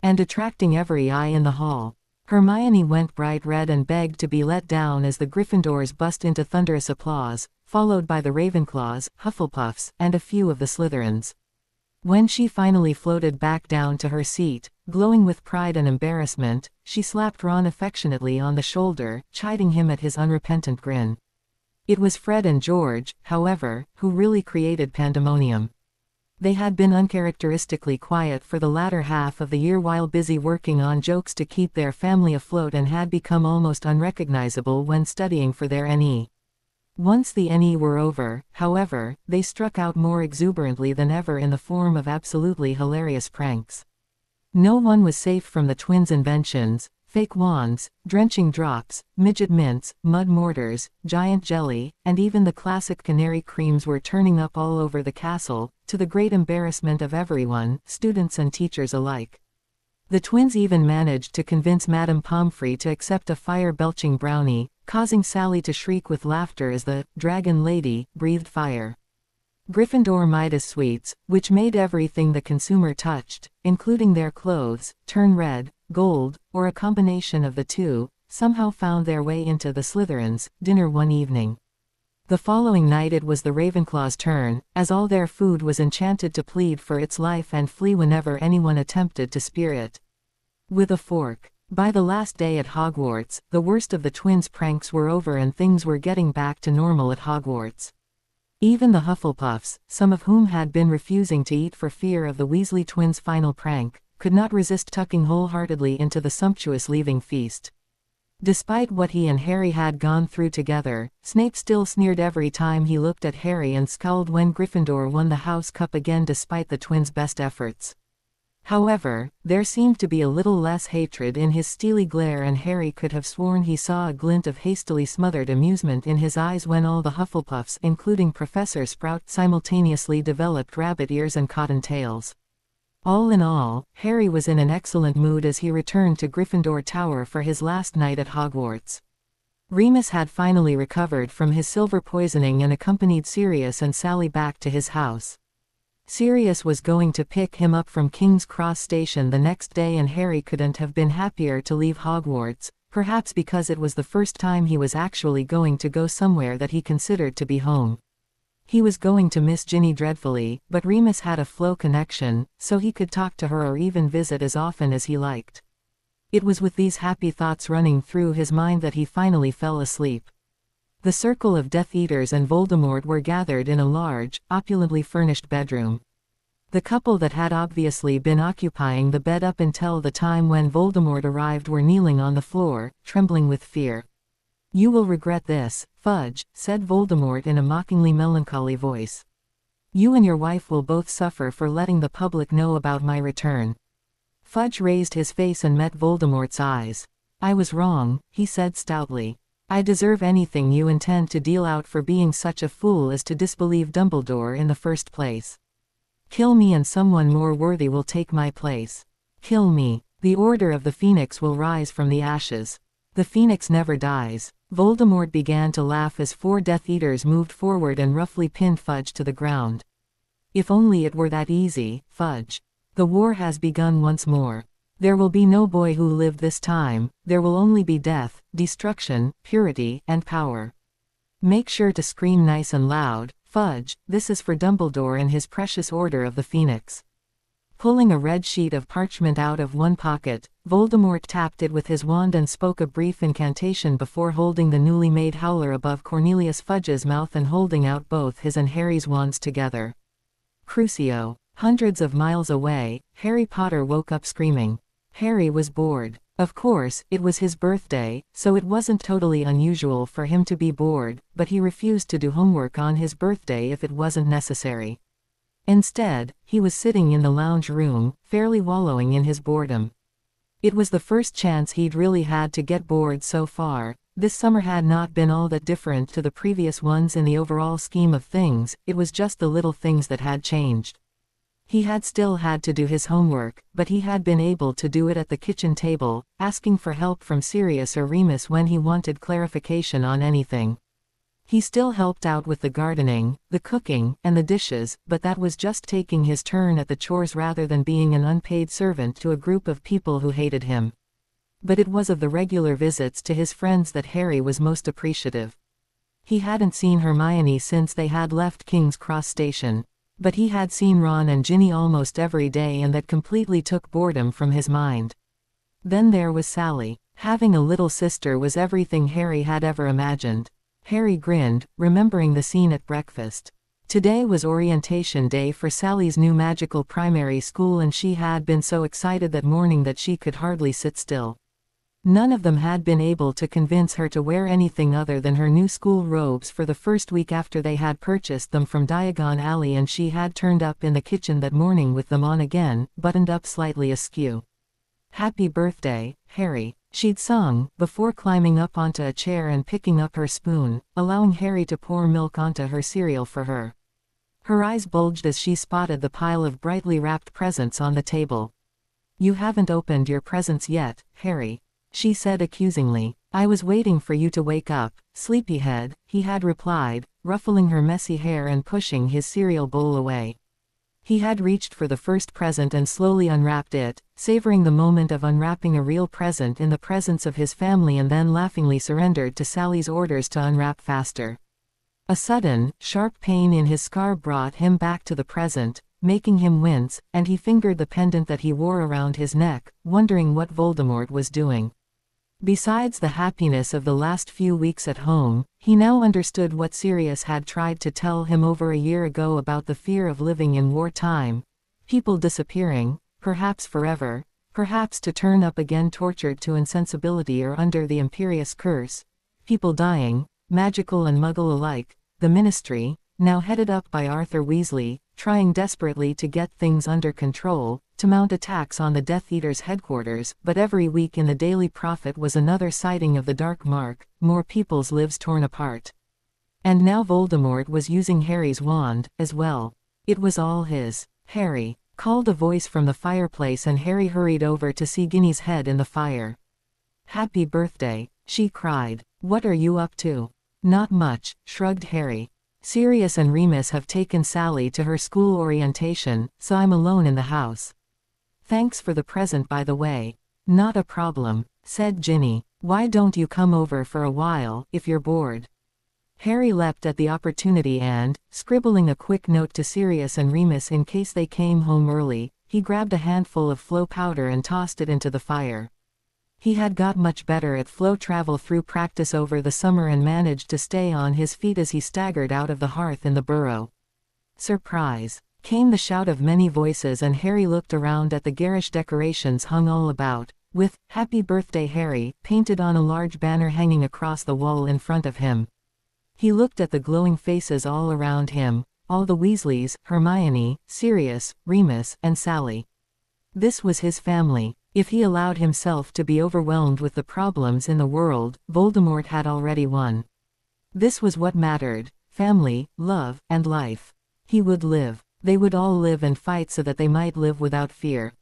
and attracting every eye in the hall. Hermione went bright red and begged to be let down as the Gryffindors burst into thunderous applause, followed by the Ravenclaws, Hufflepuffs, and a few of the Slytherins. When she finally floated back down to her seat, glowing with pride and embarrassment, she slapped Ron affectionately on the shoulder, chiding him at his unrepentant grin. It was Fred and George, however, who really created pandemonium. They had been uncharacteristically quiet for the latter half of the year while busy working on jokes to keep their family afloat, and had become almost unrecognizable when studying for their NE. Once the NE were over, however, they struck out more exuberantly than ever in the form of absolutely hilarious pranks. No one was safe from the twins' inventions: fake wands, drenching drops, midget mints, mud mortars, giant jelly, and even the classic canary creams were turning up all over the castle, to the great embarrassment of everyone, students and teachers alike. The twins even managed to convince Madame Pomfrey to accept a fire-belching brownie, causing Sally to shriek with laughter as the dragon lady breathed fire. Gryffindor Midas sweets, which made everything the consumer touched, including their clothes, turn red, gold, or a combination of the two, somehow found their way into the Slytherins' dinner one evening. The following night it was the Ravenclaws' turn, as all their food was enchanted to plead for its life and flee whenever anyone attempted to spear it with a fork. By the last day at Hogwarts, the worst of the twins' pranks were over and things were getting back to normal at Hogwarts. Even the Hufflepuffs, some of whom had been refusing to eat for fear of the Weasley twins' final prank, could not resist tucking wholeheartedly into the sumptuous leaving feast. Despite what he and Harry had gone through together, Snape still sneered every time he looked at Harry and scowled when Gryffindor won the House Cup again despite the twins' best efforts. However, there seemed to be a little less hatred in his steely glare, and Harry could have sworn he saw a glint of hastily smothered amusement in his eyes when all the Hufflepuffs, including Professor Sprout, simultaneously developed rabbit ears and cotton tails. All in all, Harry was in an excellent mood as he returned to Gryffindor Tower for his last night at Hogwarts. Remus had finally recovered from his silver poisoning and accompanied Sirius and Sally back to his house. Sirius was going to pick him up from King's Cross Station the next day, and Harry couldn't have been happier to leave Hogwarts, perhaps because it was the first time he was actually going to go somewhere that he considered to be home. He was going to miss Ginny dreadfully, but Remus had a flow connection, so he could talk to her or even visit as often as he liked. It was with these happy thoughts running through his mind that he finally fell asleep. The circle of Death Eaters and Voldemort were gathered in a large, opulently furnished bedroom. The couple that had obviously been occupying the bed up until the time when Voldemort arrived were kneeling on the floor, trembling with fear. "You will regret this, Fudge," said Voldemort in a mockingly melancholy voice. "You and your wife will both suffer for letting the public know about my return." Fudge raised his face and met Voldemort's eyes. "I was wrong," he said stoutly. "I deserve anything you intend to deal out for being such a fool as to disbelieve Dumbledore in the first place. Kill me and someone more worthy will take my place. Kill me. The Order of the Phoenix will rise from the ashes. The Phoenix never dies." Voldemort began to laugh as 4 Death Eaters moved forward and roughly pinned Fudge to the ground. "If only it were that easy, Fudge. The war has begun once more. There will be no boy who lived this time, there will only be death, destruction, purity, and power. Make sure to scream nice and loud, Fudge, this is for Dumbledore and his precious Order of the Phoenix." Pulling a red sheet of parchment out of one pocket, Voldemort tapped it with his wand and spoke a brief incantation before holding the newly made howler above Cornelius Fudge's mouth and holding out both his and Harry's wands together. Crucio. Hundreds of miles away, Harry Potter woke up screaming. Harry was bored. Of course, it was his birthday, so it wasn't totally unusual for him to be bored, but he refused to do homework on his birthday if it wasn't necessary. Instead, he was sitting in the lounge room, fairly wallowing in his boredom. It was the first chance he'd really had to get bored so far. This summer had not been all that different to the previous ones in the overall scheme of things, it was just the little things that had changed. He had still had to do his homework, but he had been able to do it at the kitchen table, asking for help from Sirius or Remus when he wanted clarification on anything. He still helped out with the gardening, the cooking, and the dishes, but that was just taking his turn at the chores rather than being an unpaid servant to a group of people who hated him. But it was of the regular visits to his friends that Harry was most appreciative. He hadn't seen Hermione since they had left King's Cross Station. But he had seen Ron and Ginny almost every day, and that completely took boredom from his mind. Then there was Sally. Having a little sister was everything Harry had ever imagined. Harry grinned, remembering the scene at breakfast. Today was orientation day for Sally's new magical primary school, and she had been so excited that morning that she could hardly sit still. None of them had been able to convince her to wear anything other than her new school robes for the first week after they had purchased them from Diagon Alley, and she had turned up in the kitchen that morning with them on again, buttoned up slightly askew. "Happy birthday, Harry," she'd sung, before climbing up onto a chair and picking up her spoon, allowing Harry to pour milk onto her cereal for her. Her eyes bulged as she spotted the pile of brightly wrapped presents on the table. "You haven't opened your presents yet, Harry," she said accusingly. "I was waiting for you to wake up, sleepyhead," he had replied, ruffling her messy hair and pushing his cereal bowl away. He had reached for the first present and slowly unwrapped it, savoring the moment of unwrapping a real present in the presence of his family, and then laughingly surrendered to Sally's orders to unwrap faster. A sudden, sharp pain in his scar brought him back to the present, making him wince, and he fingered the pendant that he wore around his neck, wondering what Voldemort was doing. Besides the happiness of the last few weeks at home, he now understood what Sirius had tried to tell him over a year ago about the fear of living in wartime. People disappearing, perhaps forever, perhaps to turn up again tortured to insensibility or under the Imperious curse. People dying, magical and muggle alike. The Ministry, now headed up by Arthur Weasley, trying desperately to get things under control, to mount attacks on the Death Eaters' headquarters, but every week in the Daily Prophet was another sighting of the Dark Mark, more people's lives torn apart. And now Voldemort was using Harry's wand, as well. It was all his. "Harry," called a voice from the fireplace, and Harry hurried over to see Ginny's head in the fire. "Happy birthday," she cried. "What are you up to?" "Not much," shrugged Harry. "Sirius and Remus have taken Sally to her school orientation, so I'm alone in the house." "Thanks for the present, by the way." "Not a problem," said Ginny. "Why don't you come over for a while, if you're bored?" Harry leapt at the opportunity and, scribbling a quick note to Sirius and Remus in case they came home early, he grabbed a handful of flow powder and tossed it into the fire. He had got much better at flow travel through practice over the summer and managed to stay on his feet as he staggered out of the hearth in the burrow. Surprise! Came the shout of many voices, and Harry looked around at the garish decorations hung all about, with "Happy Birthday Harry" painted on a large banner hanging across the wall in front of him. He looked at the glowing faces all around him, all the Weasleys, Hermione, Sirius, Remus, and Sally. This was his family. If he allowed himself to be overwhelmed with the problems in the world, Voldemort had already won. This was what mattered: family, love, and life. He would live. They would all live and fight so that they might live without fear.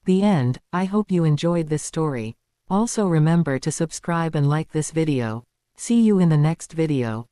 The end. I hope you enjoyed this story. Also remember to subscribe and like this video. See you in the next video.